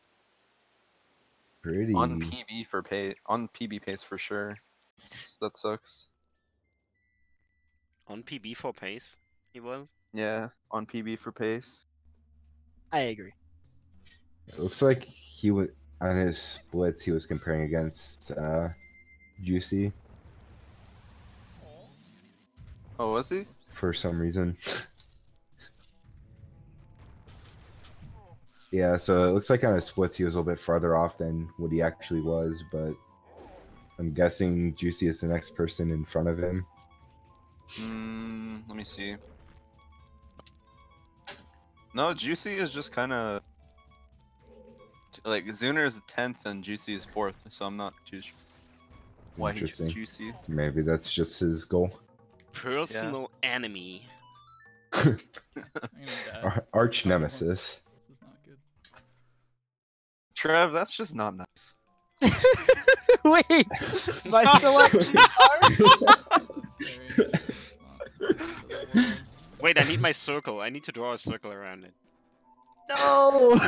Pretty. on PB pace for sure. That sucks. On PB for pace, he was. Yeah, on PB for pace. I agree. It looks like he was on his splits. He was comparing against Juicy Oh, was he? for some reason. Yeah, so it looks like on his splits he was a little bit farther off than what he actually was, but I'm guessing Juicy is the next person in front of him. Let me see. No, Juicy is just kind of like Zuner is 10th and Juicy is 4th, so I'm not too sure why he chose Juicy. Maybe that's just his goal. Personal enemy. Arch nemesis. This is not good. Trev, that's just not nice. Wait, my selection Wait, I need my circle. I need to draw a circle around it. No.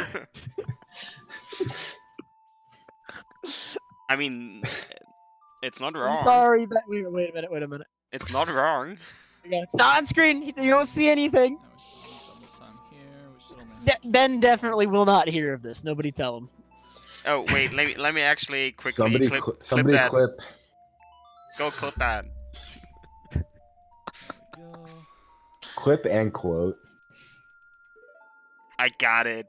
I mean, it's not wrong. I'm sorry, but wait a minute. It's not wrong. It's not on screen. You don't see anything. Ben definitely will not hear of this. Nobody tell him. Oh wait, let me actually quickly Somebody clip that. clip. Go clip that. Clip and quote. I got it.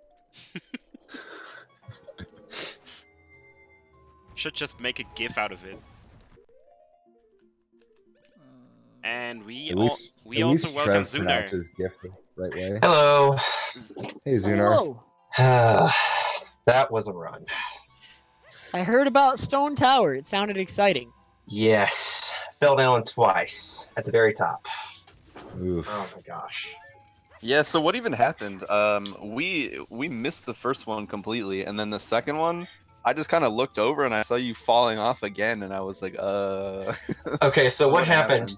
Should just make a GIF out of it. And we also welcome Zuner. His GIF the right way. Hello. Hey Zuner. Hello. That was a run. I heard about Stone Tower. It sounded exciting. Yes. Fell down twice at the very top. Oof. Oh my gosh. Yeah, so what even happened? We missed the first one completely, and then the second one, I just kind of looked over and I saw you falling off again, and I was like, Okay, so what happened?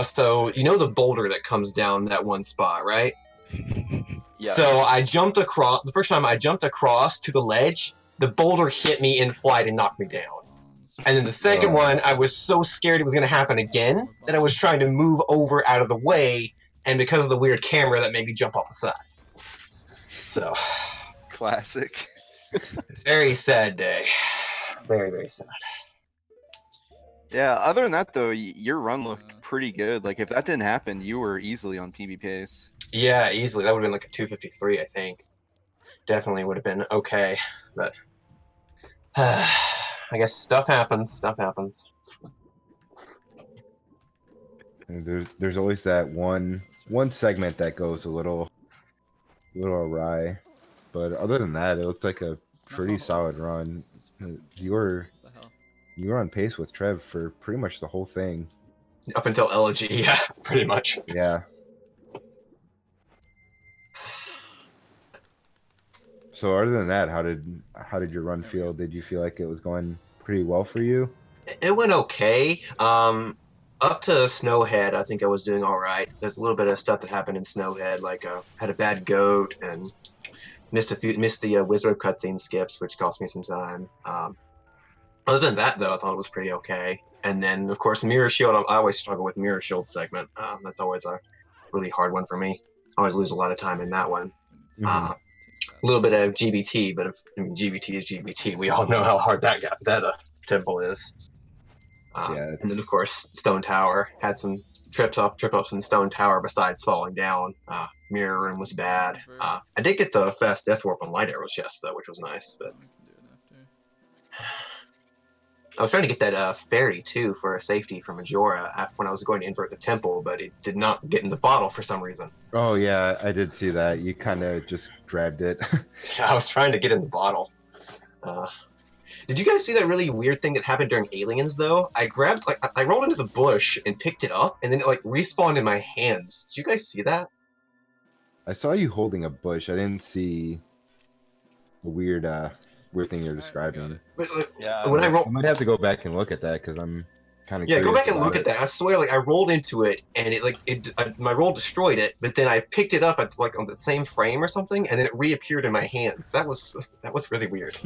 So you know the boulder that comes down that one spot, right? Yeah. So I jumped across. The first time I jumped across to the ledge, the boulder hit me in flight and knocked me down. And then the second one, I was so scared it was going to happen again that I was trying to move over out of the way, and because of the weird camera, that made me jump off the side. So. Classic. Very sad day. Very, very sad. Yeah, other than that, though, your run looked pretty good. Like, if that didn't happen, you were easily on PB pace. Yeah, easily. That would have been like a 253, I think. Definitely would have been okay, but I guess stuff happens. Stuff happens. And there's always that one segment that goes a little awry, but other than that, it looked like a pretty solid run. You were on pace with Trev for pretty much the whole thing. Up until Elegy, yeah, pretty much. Yeah. So other than that, how did your run feel? Did you feel like it was going pretty well for you? It went okay. Up to Snowhead, I think I was doing all right. There's a little bit of stuff that happened in Snowhead, like had a bad goat and missed the Wizard cutscene skips, which cost me some time. Other than that, though, I thought it was pretty okay. And then, of course, Mirror Shield. I always struggle with Mirror Shield segment. That's always a really hard one for me. I always lose a lot of time in that one. Mm-hmm. A little bit of GBT, but GBT is GBT. We all know how hard that temple is. Yeah, and then of course Stone Tower had some trip ups in Stone Tower besides falling down. Mirror Room was bad. I did get the fast death warp on Light Arrows chest though, which was nice. But I was trying to get that fairy too for a safety for Majora when I was going to invert the temple, but it did not get in the bottle for some reason. Oh yeah, I did see that. You kind of just grabbed it. Yeah, I was trying to get in the bottle. Did you guys see that really weird thing that happened during Aliens though? I rolled into the bush and picked it up, and then it respawned in my hands. Did you guys see that? I saw you holding a bush. I didn't see the weird thing you're describing. Yeah. When I might have to go back and look at that because I'm kind of go back and look at that. I swear, I rolled into it and my roll destroyed it, but then I picked it up at on the same frame or something, and then it reappeared in my hands. That was really weird.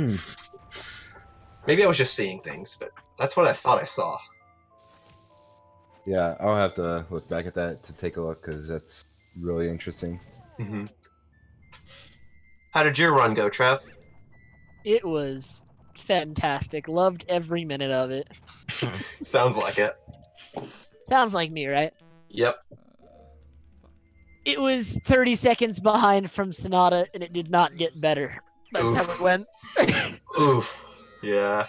Maybe I was just seeing things, but that's what I thought I saw. Yeah, I'll have to look back at that to take a look because that's really interesting. Mm-hmm. How did your run go, Trev? It was fantastic. Loved every minute of it. Sounds like it. Sounds like me, right? Yep. It was 30 seconds behind from Sonata, and it did not get better. That's how it went. Oof. Yeah.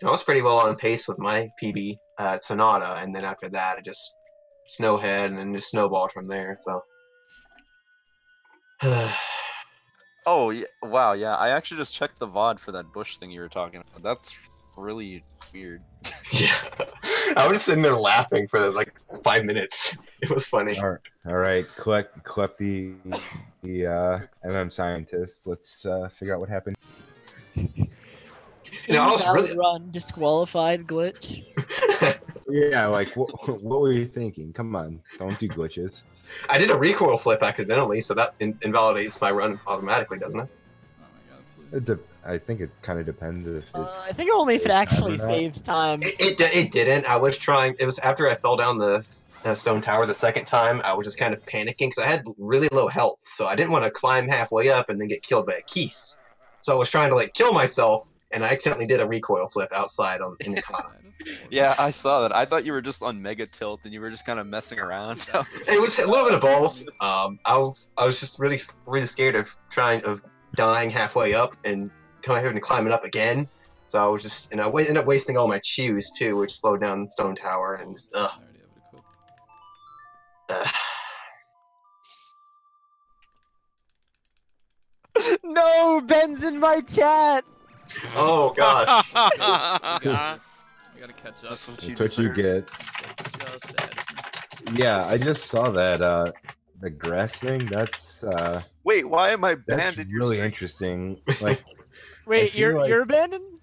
I was pretty well on pace with my PB at Sonata, and then after that, it just snowhead and then just snowballed from there. So. Oh, yeah, wow, yeah. I actually just checked the VOD for that bush thing you were talking about. That's really weird. Yeah. I was sitting there laughing for like 5 minutes. It was funny. All right. Collect the MM scientists. Let's figure out what happened. You know, I was really run disqualified glitch. Yeah, like what were you thinking? Come on, don't do glitches. I did a recoil flip accidentally, so that invalidates my run automatically, doesn't it? Oh my god, please. I think it kind of depends if it. I think only if it actually saves time. It didn't. I was trying. It was after I fell down the stone tower the second time. I was just kind of panicking because I had really low health, so I didn't want to climb halfway up and then get killed by a Keese. So I was trying to like kill myself, and I accidentally did a recoil flip outside in the cloud. Yeah, I saw that. I thought you were just on mega tilt and you were just kind of messing around. It was a little bit of both. I was just really scared of dying halfway up and having to climb it up again. So I was just, and I ended up wasting all my chews too, which slowed down the stone tower and just, I already have it equipped. No, Ben's in my chat. Oh gosh. We gotta catch up. That's what you That's what you deserve. get. Just add. Yeah, I just saw that the grass thing. That's Wait, why am I that's banned in your really stream? interesting. Like, Wait, feel like- you're abandoned?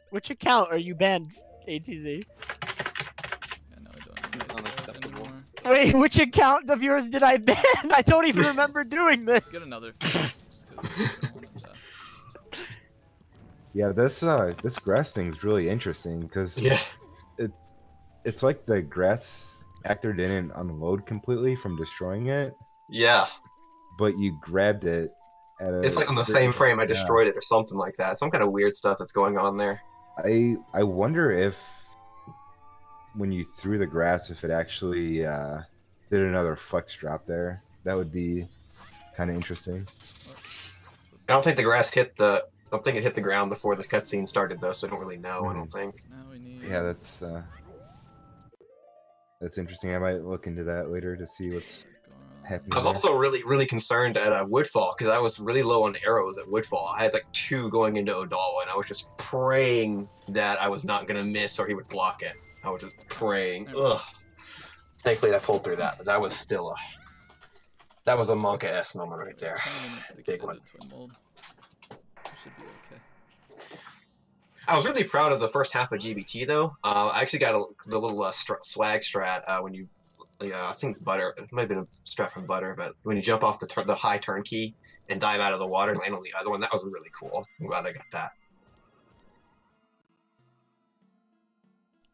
Which account are you banned, ATZ? Yeah, no, I don't. This is unacceptable. Anymore. Wait, which account of yours did I ban? I don't even remember doing this. Let's get another. Just 'cause we don't wanna die. yeah, this grass thing's really interesting because Yeah. it's like the grass actor didn't unload completely from destroying it, Yeah. but you grabbed it. It's like on the same frame I destroyed it or something like that. Some kind of weird stuff that's going on there. I wonder if when you threw the grass, if it actually did another flex drop there. That would be kind of interesting. I don't think the grass hit the. I don't think it hit the ground before the cutscene started though, so I don't really know. I don't think. Now we need. Yeah, that's interesting. I might look into that later to see what's happening. I was there. also really concerned at Woodfall because I was really low on arrows at Woodfall. I had like 2 going into Odawa, and I was just praying that I was not gonna miss or he would block it. I was just praying. Ugh. Thankfully, I pulled through that, but that was still that was a Monka-esque moment right there. 20 minutes to Big get one. into twin mold. Should be okay. I was really proud of the first half of GBT though. I actually got the little swag strat when you. Yeah, I think Butter. It might have been a strat from Butter, but when you jump off the high turnkey and dive out of the water and land on the other one, that was really cool. I'm glad I got that.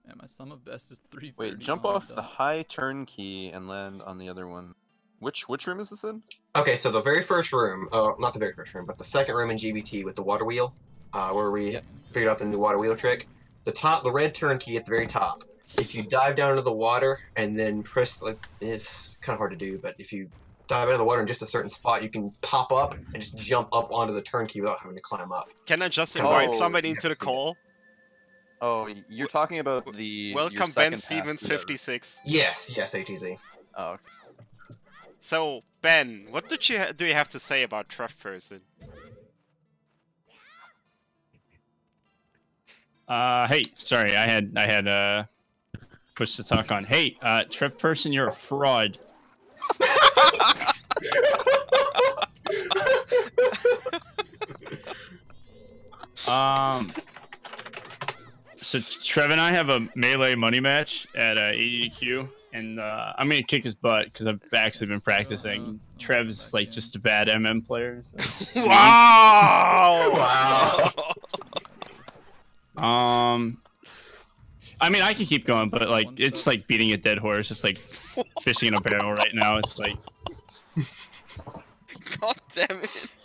Yeah, my sum of best is 330. Wait, jump off the high turnkey and land on the other one. Which room is this in? Okay, so the very first room, not the very first room, but the second room in GBT with the water wheel, where we figured out the new water wheel trick. The red turnkey at the very top. If you dive down into the water and then press, like, it's kind of hard to do, but if you dive into the water in just a certain spot, you can pop up and just jump up onto the turnkey without having to climb up. Can I just invite Oh, somebody into the yes, call? Oh, you're talking about the your Welcome second Ben Stevens task, yeah. 56. Yes, ATZ. Oh, okay. So Ben, what do you have to say about Truff Person? Hey, sorry, I had push to talk on. Hey, Trip Person, you're a fraud. So Trev and I have a melee money match at ADQ, and I'm gonna kick his butt because I've actually been practicing. Trev's like just a bad MM player. So. Wow! Wow. I mean, I can keep going, but like, it's like beating a dead horse. It's like fishing in a barrel right now. It's like, God damn it!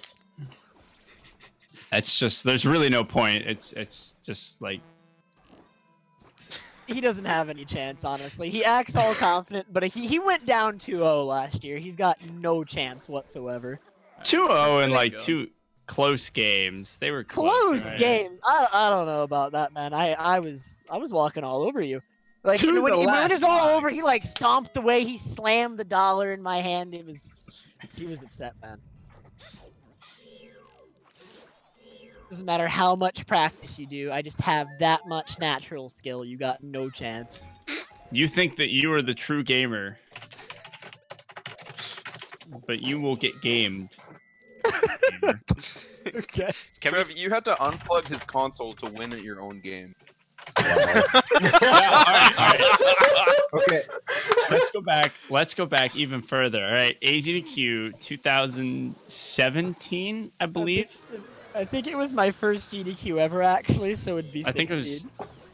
it's just, there's really no point. It's just like, he doesn't have any chance, honestly. He acts all confident, but he went down 2-0 last year. He's got no chance whatsoever. 2-0 in like 2 close games. They were close right? games. I don't know about that, man. I was walking all over you. Like when it was all over, he like stomped away. He slammed the dollar in my hand. He was upset, man. Doesn't matter how much practice you do. I just have that much natural skill. You got no chance. You think that you are the true gamer, but you will get gamed. Okay. Trev, you had to unplug his console to win at your own game. Yeah, all right. Okay. Let's go back even further. All right, AGDQ 2017, I believe. I think it was my first GDQ ever, actually, so it'd be 16. I think it was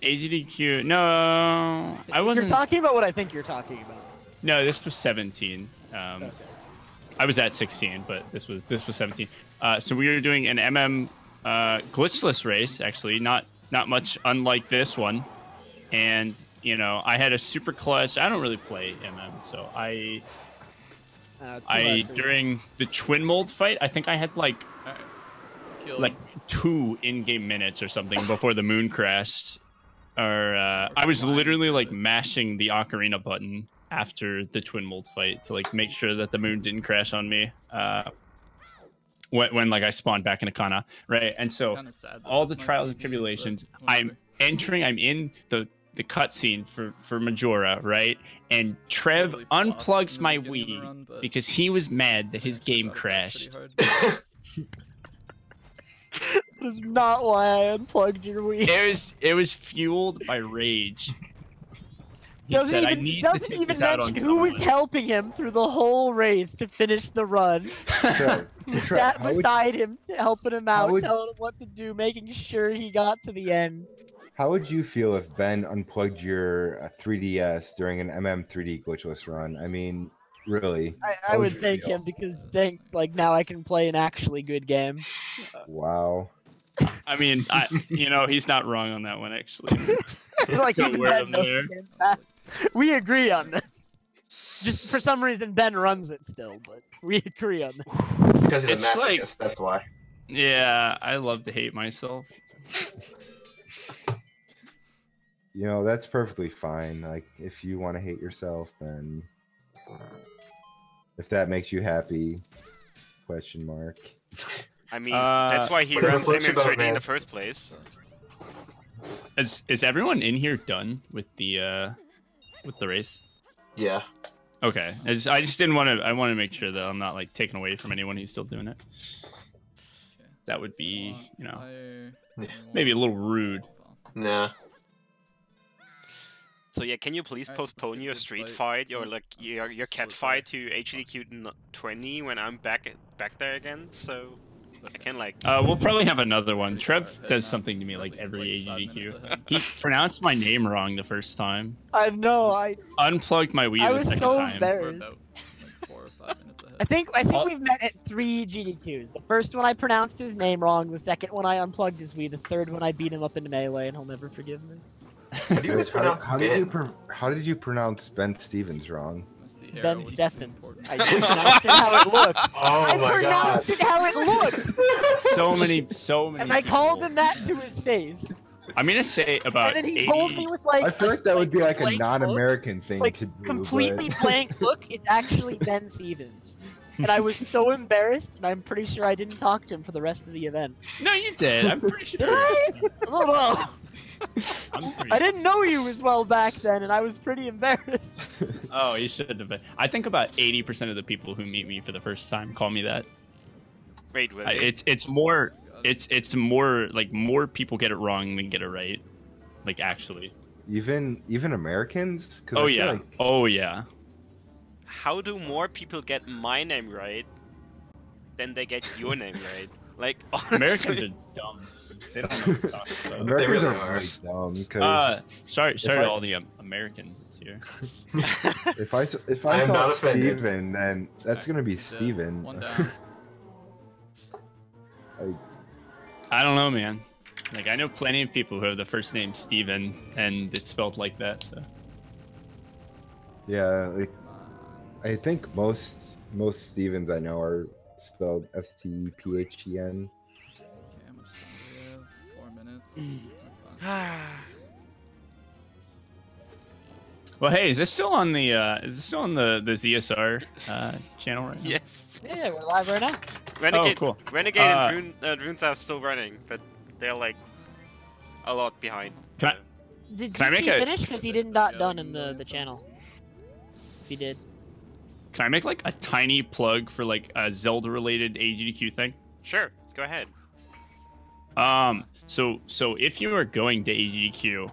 AGDQ. No, I wasn't. You're talking about what I think you're talking about. No, this was 17. Okay. I was at 16, but this was 17. So we were doing an MM glitchless race, actually, not much unlike this one, and you know I had a super clutch. I don't really play MM, so I during the twin mold fight, I think I had like 2 in-game minutes or something before the moon crashed, or I was literally like mashing the ocarina button after the twin mold fight to like make sure that the moon didn't crash on me when like I spawned back in Akana, right? And so all the trials and tribulations, I'm in the cutscene for Majora, right? And Trev unplugs my Wii because he was mad that his game crashed. That is not why I unplugged your Wii. It was fueled by rage. Doesn't even mention who was helping him through the whole race to finish the run. Who sat beside him, helping him out, telling him what to do, making sure he got to the end. How would you feel if Ben unplugged your 3DS during an MM3D glitchless run? I mean, really. I would thank him because now I can play an actually good game. Wow. I mean, he's not wrong on that one, actually. Like Don't wear them there. We agree on this. Just for some reason, Ben runs it still, but we agree on this. Because he's a masochist, that's why. Yeah, I love to hate myself. You know, that's perfectly fine. Like, if you want to hate yourself, then if that makes you happy, question mark. I mean, that's why he runs MM3D in the first place. Is everyone in here done with the race? Yeah. Okay. I just didn't want to. I want to make sure that I'm not like taken away from anyone who's still doing it. That would be, maybe a little rude. Nah. So yeah, can you please postpone your street fight or like your cat fight to HDQ 20 when I'm back there again? So I can like. We'll probably have another one. Trev does something to me like every AGDQ. He pronounced my name wrong the first time. I know. I unplugged my Wii the second time. I was so embarrassed. I think we've met at 3 GDQs. The first one I pronounced his name wrong. The second one I unplugged his Wii. The third one I beat him up into melee, and he'll never forgive me. How did you pronounce Ben Stevens wrong? Ben Steffens. I pronounced it how it looked. Oh my god. I pronounced it how it looked. So many. And I called him that to his face. I'm gonna say about. And then he told me with like. I feel like that would be like a non-American thing to do. Completely blank look. It's actually Ben Stevens. And I was so embarrassed, and I'm pretty sure I didn't talk to him for the rest of the event. No, you did. I'm pretty sure. Did I? I don't know. I didn't know you as well back then, and I was pretty embarrassed. Oh, you should have been. I think about 80% of the people who meet me for the first time call me that. Wait, it's more like more people get it wrong than get it right. Like actually. Even Americans? Oh yeah. Like... Oh yeah. How do more people get my name right than they get your name right? Like honestly. Americans are dumb. They don't know what to talk about. Americans are really dumb. Because sorry to all the Americans here. if I saw Steven, then that's gonna be Steven. I don't know, man. Like, I know plenty of people who have the first name Steven, and it's spelled like that, so. Yeah, like, I think most Stevens I know are spelled Stephen. Okay, how much time do we have? 4 minutes. We're fine. Well, hey, is this still on the ZSR channel right now? Yes. Yeah, we're live right now. Renegade, cool. Renegade and Runes are still running, but they're like a lot behind. Can I? Did Can I make DC a- finish? Because he didn't got Yeah, done like in a million the channel. He did. Can I make like a tiny plug for like a Zelda-related AGDQ thing? Sure, go ahead. So if you are going to AGDQ,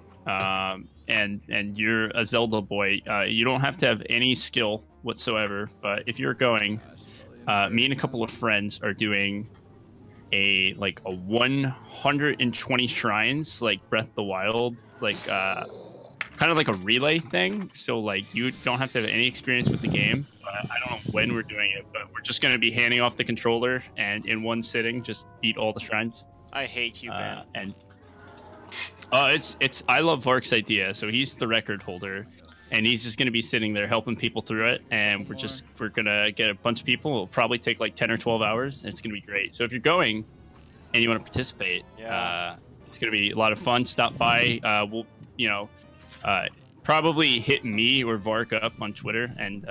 and you're a Zelda boy, you don't have to have any skill whatsoever. But if you're going, me and a couple of friends are doing a 120 shrines, like Breath of the Wild, like kind of like a relay thing. So like you don't have to have any experience with the game. I don't know when we're doing it, but we're just going to be handing off the controller and in one sitting just beat all the shrines. I hate you, Ben. And I love Vark's idea. So he's the record holder, and he's just going to be sitting there helping people through it. And we're gonna get a bunch of people. It'll probably take like 10 or 12 hours, and it's gonna be great. So if you're going and you want to participate, it's gonna be a lot of fun. Stop by. We'll probably hit me or Vark up on Twitter, and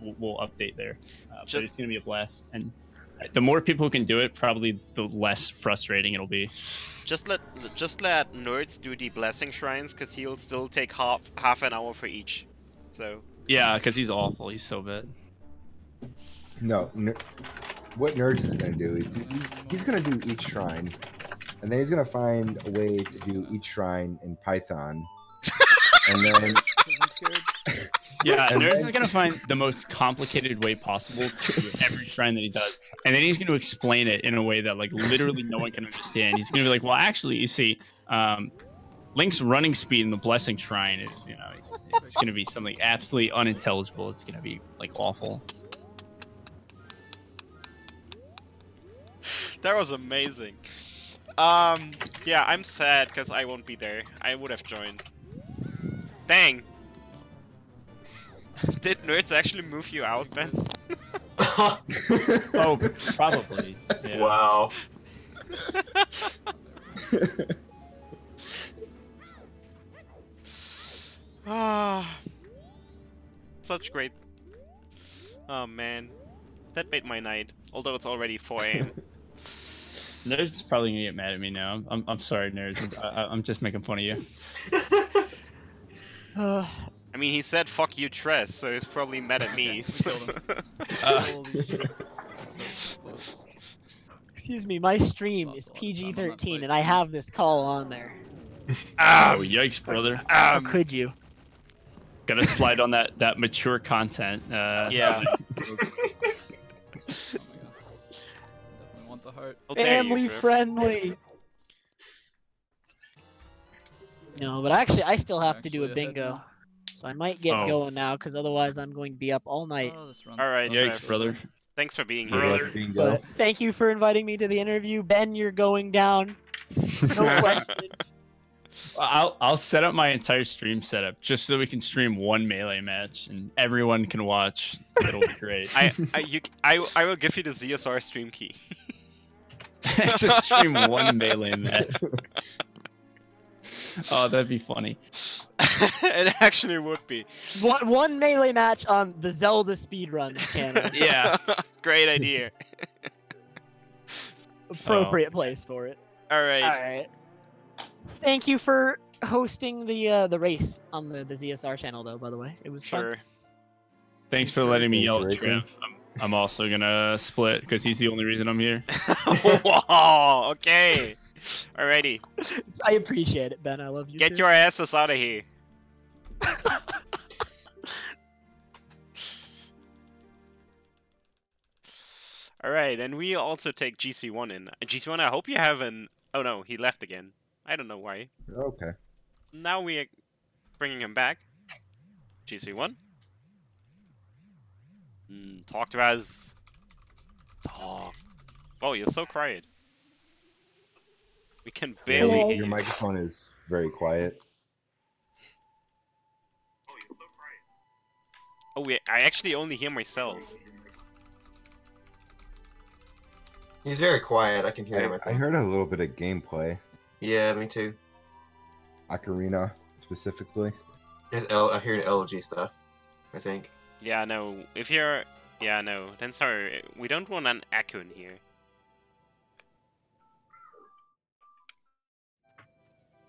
we'll update there. But it's gonna be a blast. And the more people who can do it, probably the less frustrating it'll be. Just let Nerds do the blessing shrines, because he'll still take half an hour for each. So Yeah, because he's awful. He's so bad. No, what Nerds is going to do is he's going to do each shrine, and then he's going to find a way to do each shrine in Python, and then I'm scared. Yeah, Nerds is gonna find the most complicated way possible to do every shrine that he does, and then he's gonna explain it in a way that like literally no one can understand. He's gonna be like, "Well, actually, you see, Link's running speed in the Blessing Shrine is, it's gonna be something absolutely unintelligible. It's gonna be like awful." that was amazing. Yeah, I'm sad because I won't be there. I would have joined. Dang. Did Nerds actually move you out, Ben? Oh, probably. Yeah. Wow. Ah, such great. Oh man, that made my night. Although it's already 4 a.m. Nerds is probably gonna get mad at me now. I'm sorry, Nerds. I'm just making fun of you. I mean, he said "fuck you, Tress," so he's probably mad at me. Killed him. Holy shit. So close. Excuse me, my stream is PG-13, and I have this call on there. Oh, yikes, brother. How could you? Gotta slide on that mature content. Yeah. Oh my god. Definitely want the heart. How dare you, Family Trev. friendly. No, but actually, I still have to do a Actually ahead bingo, now. so I might get Oh. going now, because otherwise I'm going to be up all night. Oh, this runs Alright, so Trev. Yikes, brother. Thanks for being Good here. luck, Bingo. But thank you for inviting me to the interview. Ben, you're going down. No question. I'll set up my entire stream setup just so we can stream one melee match and everyone can watch. It'll be great. I will give you the ZSR stream key. Just stream one melee match. Oh, that'd be funny. It actually would be. One melee match on the Zelda speedrun channel. Yeah. Great idea. Appropriate place for it. Alright. Alright. Thank you for hosting the race on the ZSR channel, though, by the way. It was Sure. Thanks for letting me Thanks yell for at racing. Trev. I'm also gonna split because he's the only reason I'm here. Whoa, okay. Alrighty. fun. I appreciate it, Ben. I love you. Get too. your asses out of here. Alright, and we also take GC1 in. GC1, I hope you have an... Oh no, he left again. I don't know why. Okay. Now we are bringing him back. GC1. Talk to us. Talk. Oh, you're so quiet. We can Yeah, barely Hello. hear your you. microphone is very quiet. Oh, I actually only hear myself. He's very quiet. I can hear him. I heard a little bit of gameplay. Yeah, me too. Ocarina, specifically. I hear the LG stuff. I think. Yeah, no. If you're... Yeah, no. Then sorry. We don't want an echo in here.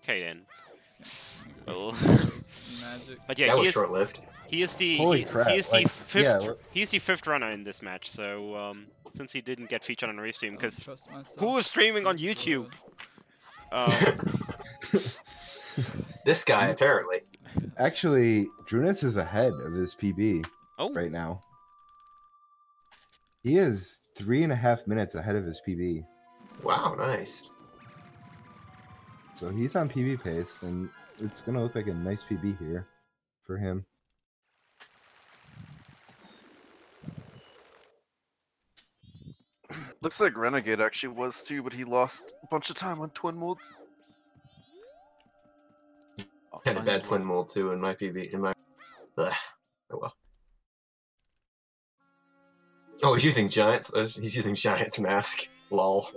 Okay, then. Well... Magic. But yeah, That he was is... short-lived. He is the Holy crap, he is the like, fifth yeah, he's the fifth runner in this match. So since he didn't get featured on restream, because Trust myself. who is streaming on YouTube? This guy, apparently. Actually, Drunus is ahead of his PB right now. He is 3.5 minutes ahead of his PB. Wow, nice. So he's on PB pace, and it's gonna look like a nice PB here for him. Looks like Renegade actually was too, but he lost a bunch of time on twin mode. Had a bad twin mold too in my PB. In my. Ugh. Oh well. Oh, he's using Giants. He's using Giants mask. Lol.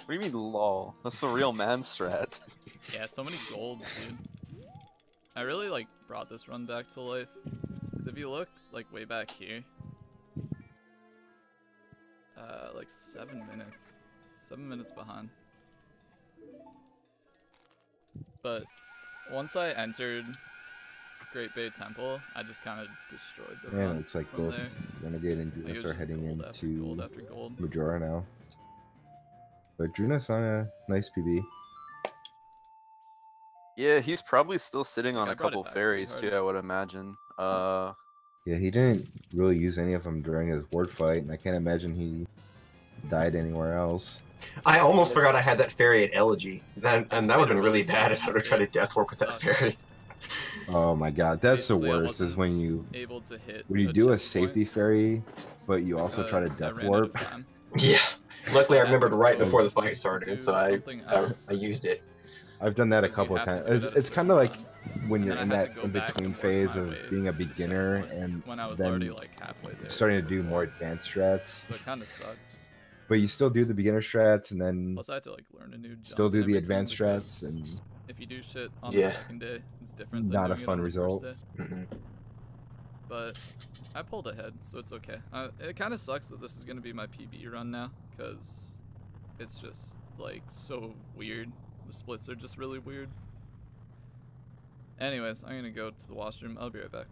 What do you mean, lol? That's the real man strat. Yeah, so many golds, dude. I really like brought this run back to life. Cause if you look like way back here, like 7 minutes, 7 minutes behind. But once I entered Great Bay Temple, I just kind of destroyed the Yeah, run. it looks like from both there. Renegade and Like, it Drunus was are just heading gold after into gold after gold. Majora now. But Drunus on a nice PB. Yeah, he's probably still sitting on I a brought it couple back fairies pretty too, I would imagine. Yeah, he didn't really use any of them during his ward fight, and I can't imagine he died anywhere else. I almost forgot I had that fairy at Elegy, and that would have been really bad if I would have tried to mistake. death warp with that Sucks. fairy. Oh my god, that's Basically, the I worst, is wasn't when you able to hit do a checkpoint safety fairy, but you also try to because I death ran out of warp. time. Yeah. Luckily, I I had remembered to right go before the fight to started, do so I something else. used it. I've done that a Because you couple of have to times. do it at a It's kind certain of like time. when And you're then in I had that to go back in-between and work phase my of way being a to the beginner checkpoint and when I was then already like halfway there. starting to do more advanced strats. So it kind of sucks. But you still do the beginner strats and then Plus, I had to like learn a new jump still do and the everything advanced strats, because and if you do shit on Yeah. the second day, it's different than not a doing it fun on the result. first day. Mhm. But I pulled ahead, so it's okay. It kind of sucks that this is gonna be my PB run now, because it's just like so weird. The splits are just really weird. Anyways, I'm gonna go to the washroom. I'll be right back.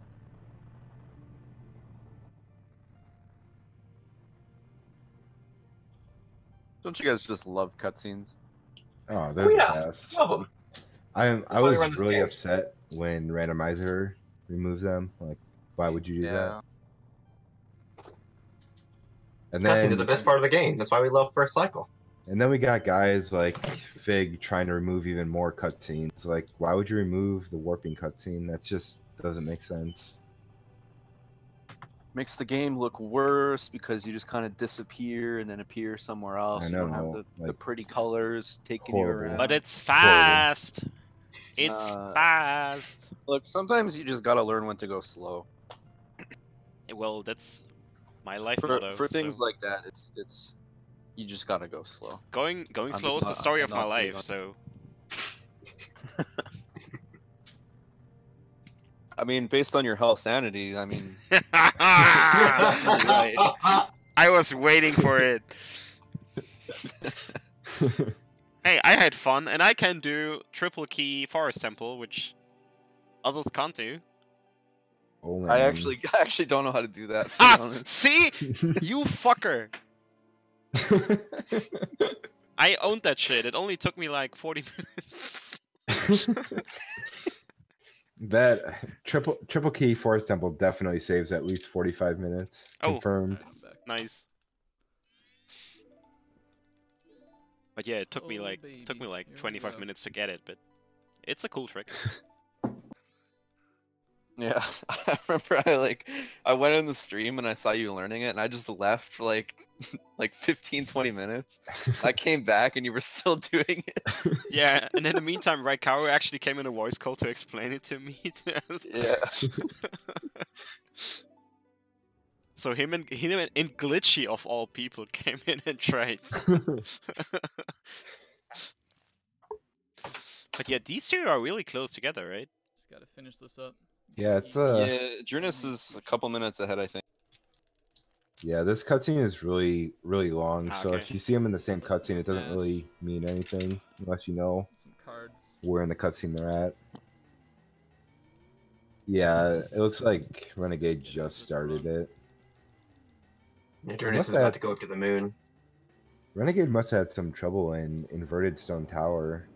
Don't you guys just love cutscenes? Oh, they're the yeah. best. Love them. I why was they run this really game. upset when Randomizer removes them. Like, why would you do that? And Cutscenes are then the best part of the game. That's why we love First Cycle. And then we got guys like Fig trying to remove even more cutscenes. Like, why would you remove the warping cutscene? That just doesn't make sense. Makes the game look worse because you just kind of disappear and then appear somewhere else. You don't have know, the like, pretty colors taking you horrible. around. But it's fast. It's fast. Look, sometimes you just gotta learn when to go slow. Well, that's my life For motto. things so. like that, it's you just gotta go slow. Going I'm slow just is the story I'm of my not life. big on- So I mean, based on your health sanity, I mean, right. I was waiting for it. Hey, I had fun, and I can do triple key Forest Temple, which others can't do. Oh, man. I actually don't know how to do that. To be honest. See, you fucker! I owned that shit. It only took me like 40 minutes. That triple key Forest Temple definitely saves at least 45 minutes. Oh. Confirmed. Nice. But yeah, it took me Oh, like baby. 25 go. minutes to get it, but it's a cool trick. Yeah, I remember I went in the stream and I saw you learning it and I just left for like 15-20 minutes. I came back and you were still doing it. Yeah, and in the meantime, Raikawa actually came in a voice call to explain it to me. Yeah. So him and Glitchy of all people came in and trades. But yeah, these two are really close together, right? Just gotta finish this up. Yeah, it's Yeah, Drunus is a couple minutes ahead, I think. Yeah, this cutscene is really, really long. So Okay. if you see them in the same Let's cutscene, it doesn't smash. really mean anything unless you know Some cards. where in the cutscene they're at. Yeah, it looks like Renegade just started it. Yeah, Drunus is about to go up to the moon. Renegade must have had some trouble in Inverted Stone Tower,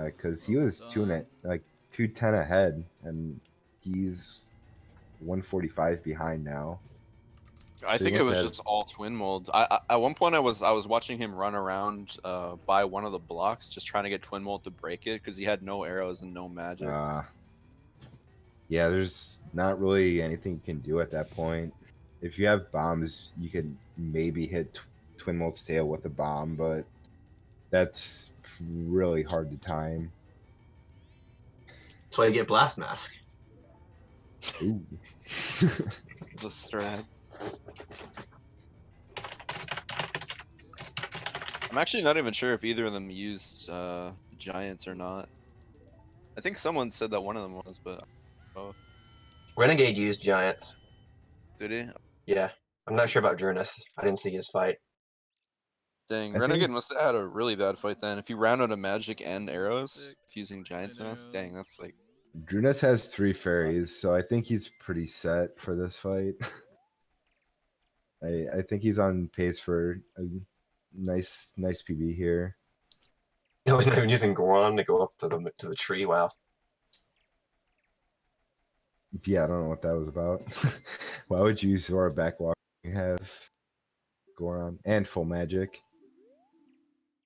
because he was 210 ahead, and he's 145 behind now. I So think he it must was have- just all twin mold. At one point I was watching him run around by one of the blocks, just trying to get twin mold to break it because he had no arrows and no magic. Yeah, there's not really anything you can do at that point. If you have bombs, you can maybe hit Twin Molt's tail with a bomb, but that's really hard to time. That's why you get Blast Mask. Ooh. The strats. I'm actually not even sure if either of them used giants or not. I think someone said that one of them was, but oh, Renegade used giants. did he? Yeah. I'm not sure about Drunus. I didn't see his fight. Dang, I Renegade think- must have had a really bad fight then. If you ran out of magic and arrows, Sick. using Giant's Mask, dang, that's like... Drunus has 3 fairies, so I think he's pretty set for this fight. I think he's on pace for a nice PB here. No, he's not even using Goron to go up to the tree. Wow. Yeah, I don't know what that was about. Why would you use Zora Backwalk? You have Goron and full magic.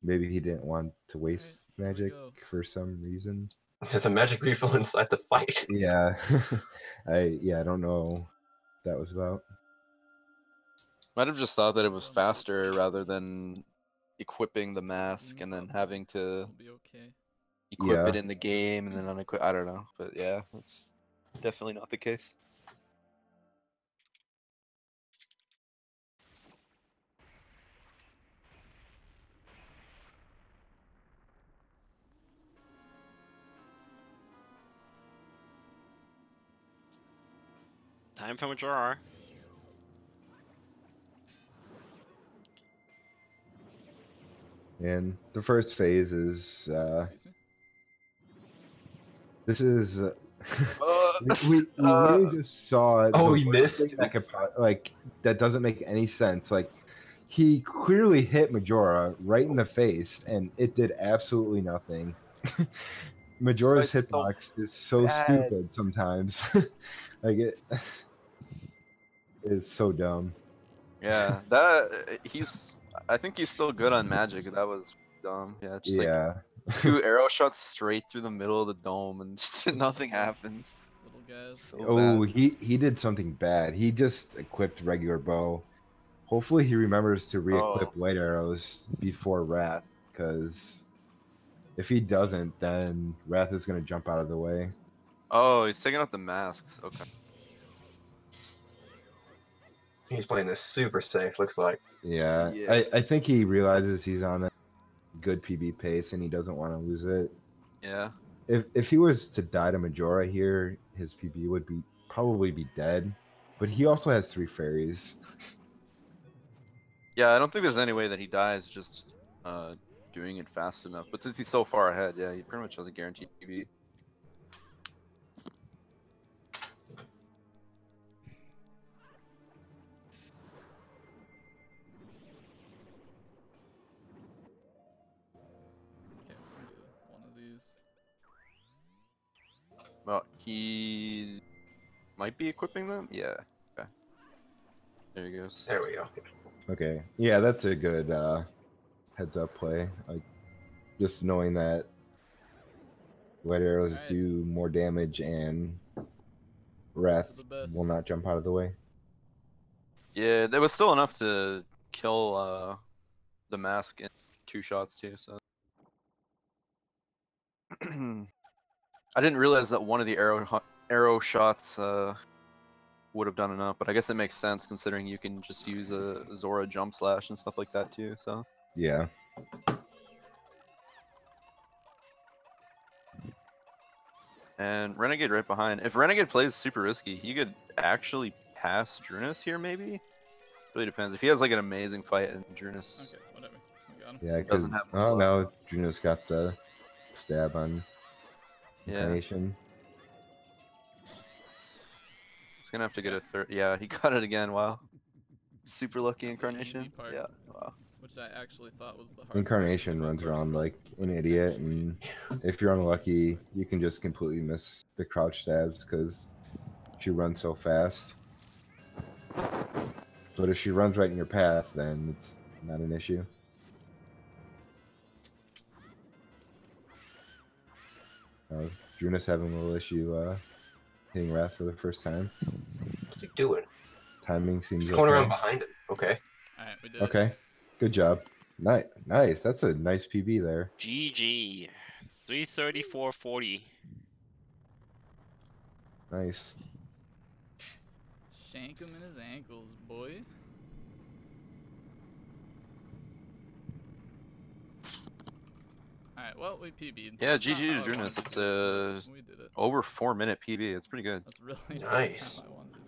Maybe he didn't want to waste Here we magic go. for some reason. There's a magic refill inside the fight. Yeah, I don't know what that was about. Might have just thought that it was faster rather than equipping the mask and then having to It'll be okay. equip it Yeah. in the game and then unequip. I don't know, but yeah, that's definitely not the case. Time for Majora. And the first phase is Excuse me? this is we Uh, really just saw Oh, the he worst missed. thing that could that doesn't make any sense. Like, he clearly hit Majora right in the face and it did absolutely nothing. Majora's fight's so hitbox is so bad. stupid sometimes. Like, it's so dumb. Yeah, I think he's still good on magic. That was dumb. Yeah, just Yeah. like 2 arrow shots straight through the middle of the dome and just nothing happens. Little guys. So Oh, bad. he did something bad. He just equipped regular bow. Hopefully he remembers to re-equip light arrows before Wrath, because if he doesn't, then Wrath is gonna jump out of the way. Oh, he's taking out the masks. Okay. He's playing this super safe, looks like. Yeah, Yeah. I think he realizes he's on a good PB pace and he doesn't want to lose it. Yeah. If he was to die to Majora here, his PB would probably be dead. But he also has 3 fairies. Yeah, I don't think there's any way that he dies just doing it fast enough. But since he's so far ahead, yeah, he pretty much has a guaranteed PB. Okay, we'll do one of these. Well, he might be equipping them? Yeah. Okay. There he goes. There we go. Okay, yeah, that's a good heads up play. Like, just knowing that light arrows Alright. do more damage and Wrath the best. will not jump out of the way. Yeah, there was still enough to kill the mask in 2 shots too. So I didn't realize that one of the arrow shots would have done enough, but I guess it makes sense considering you can just use a Zora jump slash and stuff like that too. So Yeah. and Renegade right behind. If Renegade plays super risky, he could actually pass Drunus here maybe. Really depends. If he has like an amazing fight and Drunus Okay, whatever. We got him. Yeah, doesn't because have oh much no, Juno's got the stab on Yeah. Incarnation. He's gonna have to get a third. Yeah, he got it again. Wow. Super lucky It's the easy Incarnation. part. Yeah. Wow. Which I actually thought was the hard Incarnation part. runs around like an idiot, and if you're unlucky, you can just completely miss the crouch stabs because she runs so fast. But if she runs right in your path, then it's not an issue. Junis having a little issue hitting Wrath for the first time. What's he doing? Timing seems He's going okay. around behind him. Okay. Alright, we did it. Okay, good job. Nice. That's a nice PB there. GG. 334.40. Nice. Shank him in his ankles, boy. Alright, well, we PB'd. Yeah, That's not GG how to I wanted Drunus. to It's do it, but we did it. over 4-minute PB. It's pretty good. That's really not Nice. how I wanted to do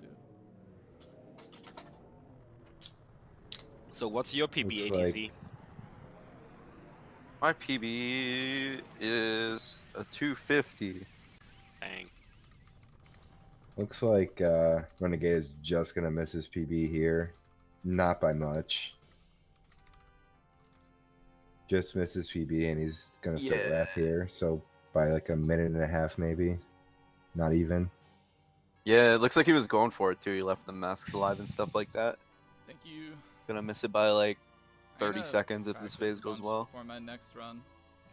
it. So what's your PB, Looks ATZ? My PB is a 250. Dang. Looks like Renegade is just gonna miss his PB here. Not by much. Just misses PB and he's gonna sit Yeah. Wrath here. So by like a minute and a half maybe. Not even. Yeah, it looks like he was going for it too. He left the masks alive and stuff like that. Thank you. Gonna miss it by like I'm 30 gonna seconds if this practice phase a goes bunch well. Before my next run,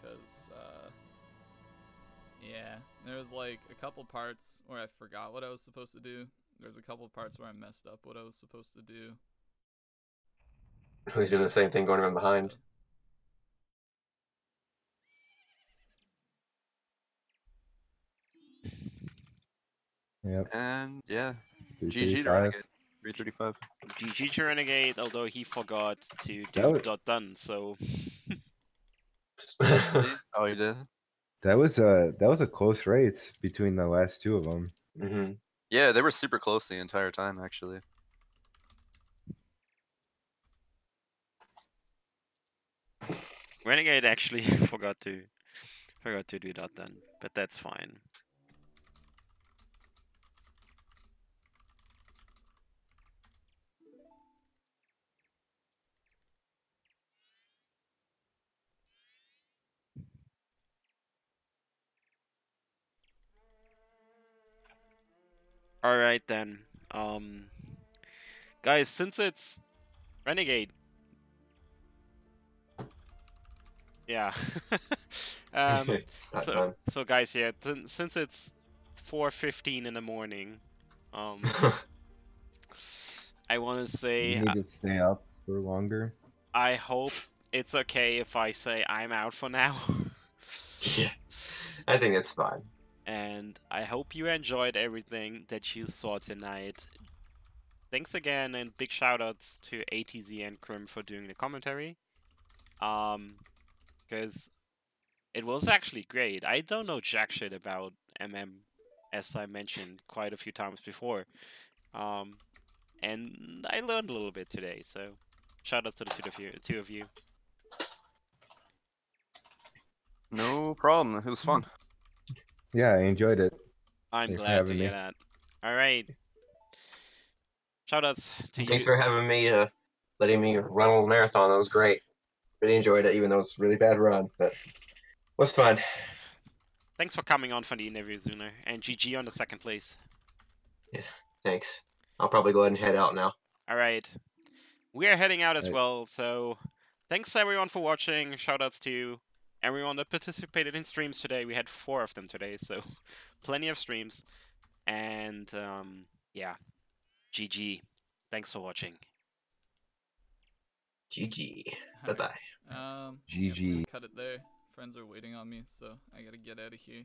because yeah, there was like a couple parts where I forgot what I was supposed to do. There's a couple parts where I messed up what I was supposed to do. He's doing the same thing going around behind. Yep. And yeah, GG to 335. Renegade. 335. GG to Renegade, although he forgot to That do was- dot done, so Oh, he did? That was a close race between the last two of them. Mm-hmm. Yeah, they were super close the entire time, actually. Renegade actually forgot to do dot done, but that's fine. All right then, guys, since it's Renegade, yeah. Not done. So guys, yeah, since it's 4:15 in the morning, I want to say You need to stay up for longer. I hope it's okay if I say I'm out for now. Yeah. I think it's fine. And I hope you enjoyed everything that you saw tonight. Thanks again, and big shoutouts to ATZ and Krim for doing the commentary. Because it was actually great. I don't know jack shit about MM, as I mentioned quite a few times before. And I learned a little bit today, so shoutouts to the two of you. No problem. It was fun. Yeah, I enjoyed it. I'm Thanks for glad to having hear me. that. Alright. Shoutouts to Thanks you. for having me, letting me run a little marathon. That was great. Really enjoyed it, even though it's a really bad run, but it was fun. Thanks for coming on for the interview, Zuner. And GG on the second place. Yeah, thanks. I'll probably go ahead and head out now. Alright. We are heading out as Right. well, so thanks everyone for watching. Shoutouts to everyone that participated in streams today. We had 4 of them today, so plenty of streams. And yeah, GG. Thanks for watching. GG. Bye bye. Yeah, I'm GG. gonna cut it there. Friends are waiting on me, so I gotta get out of here.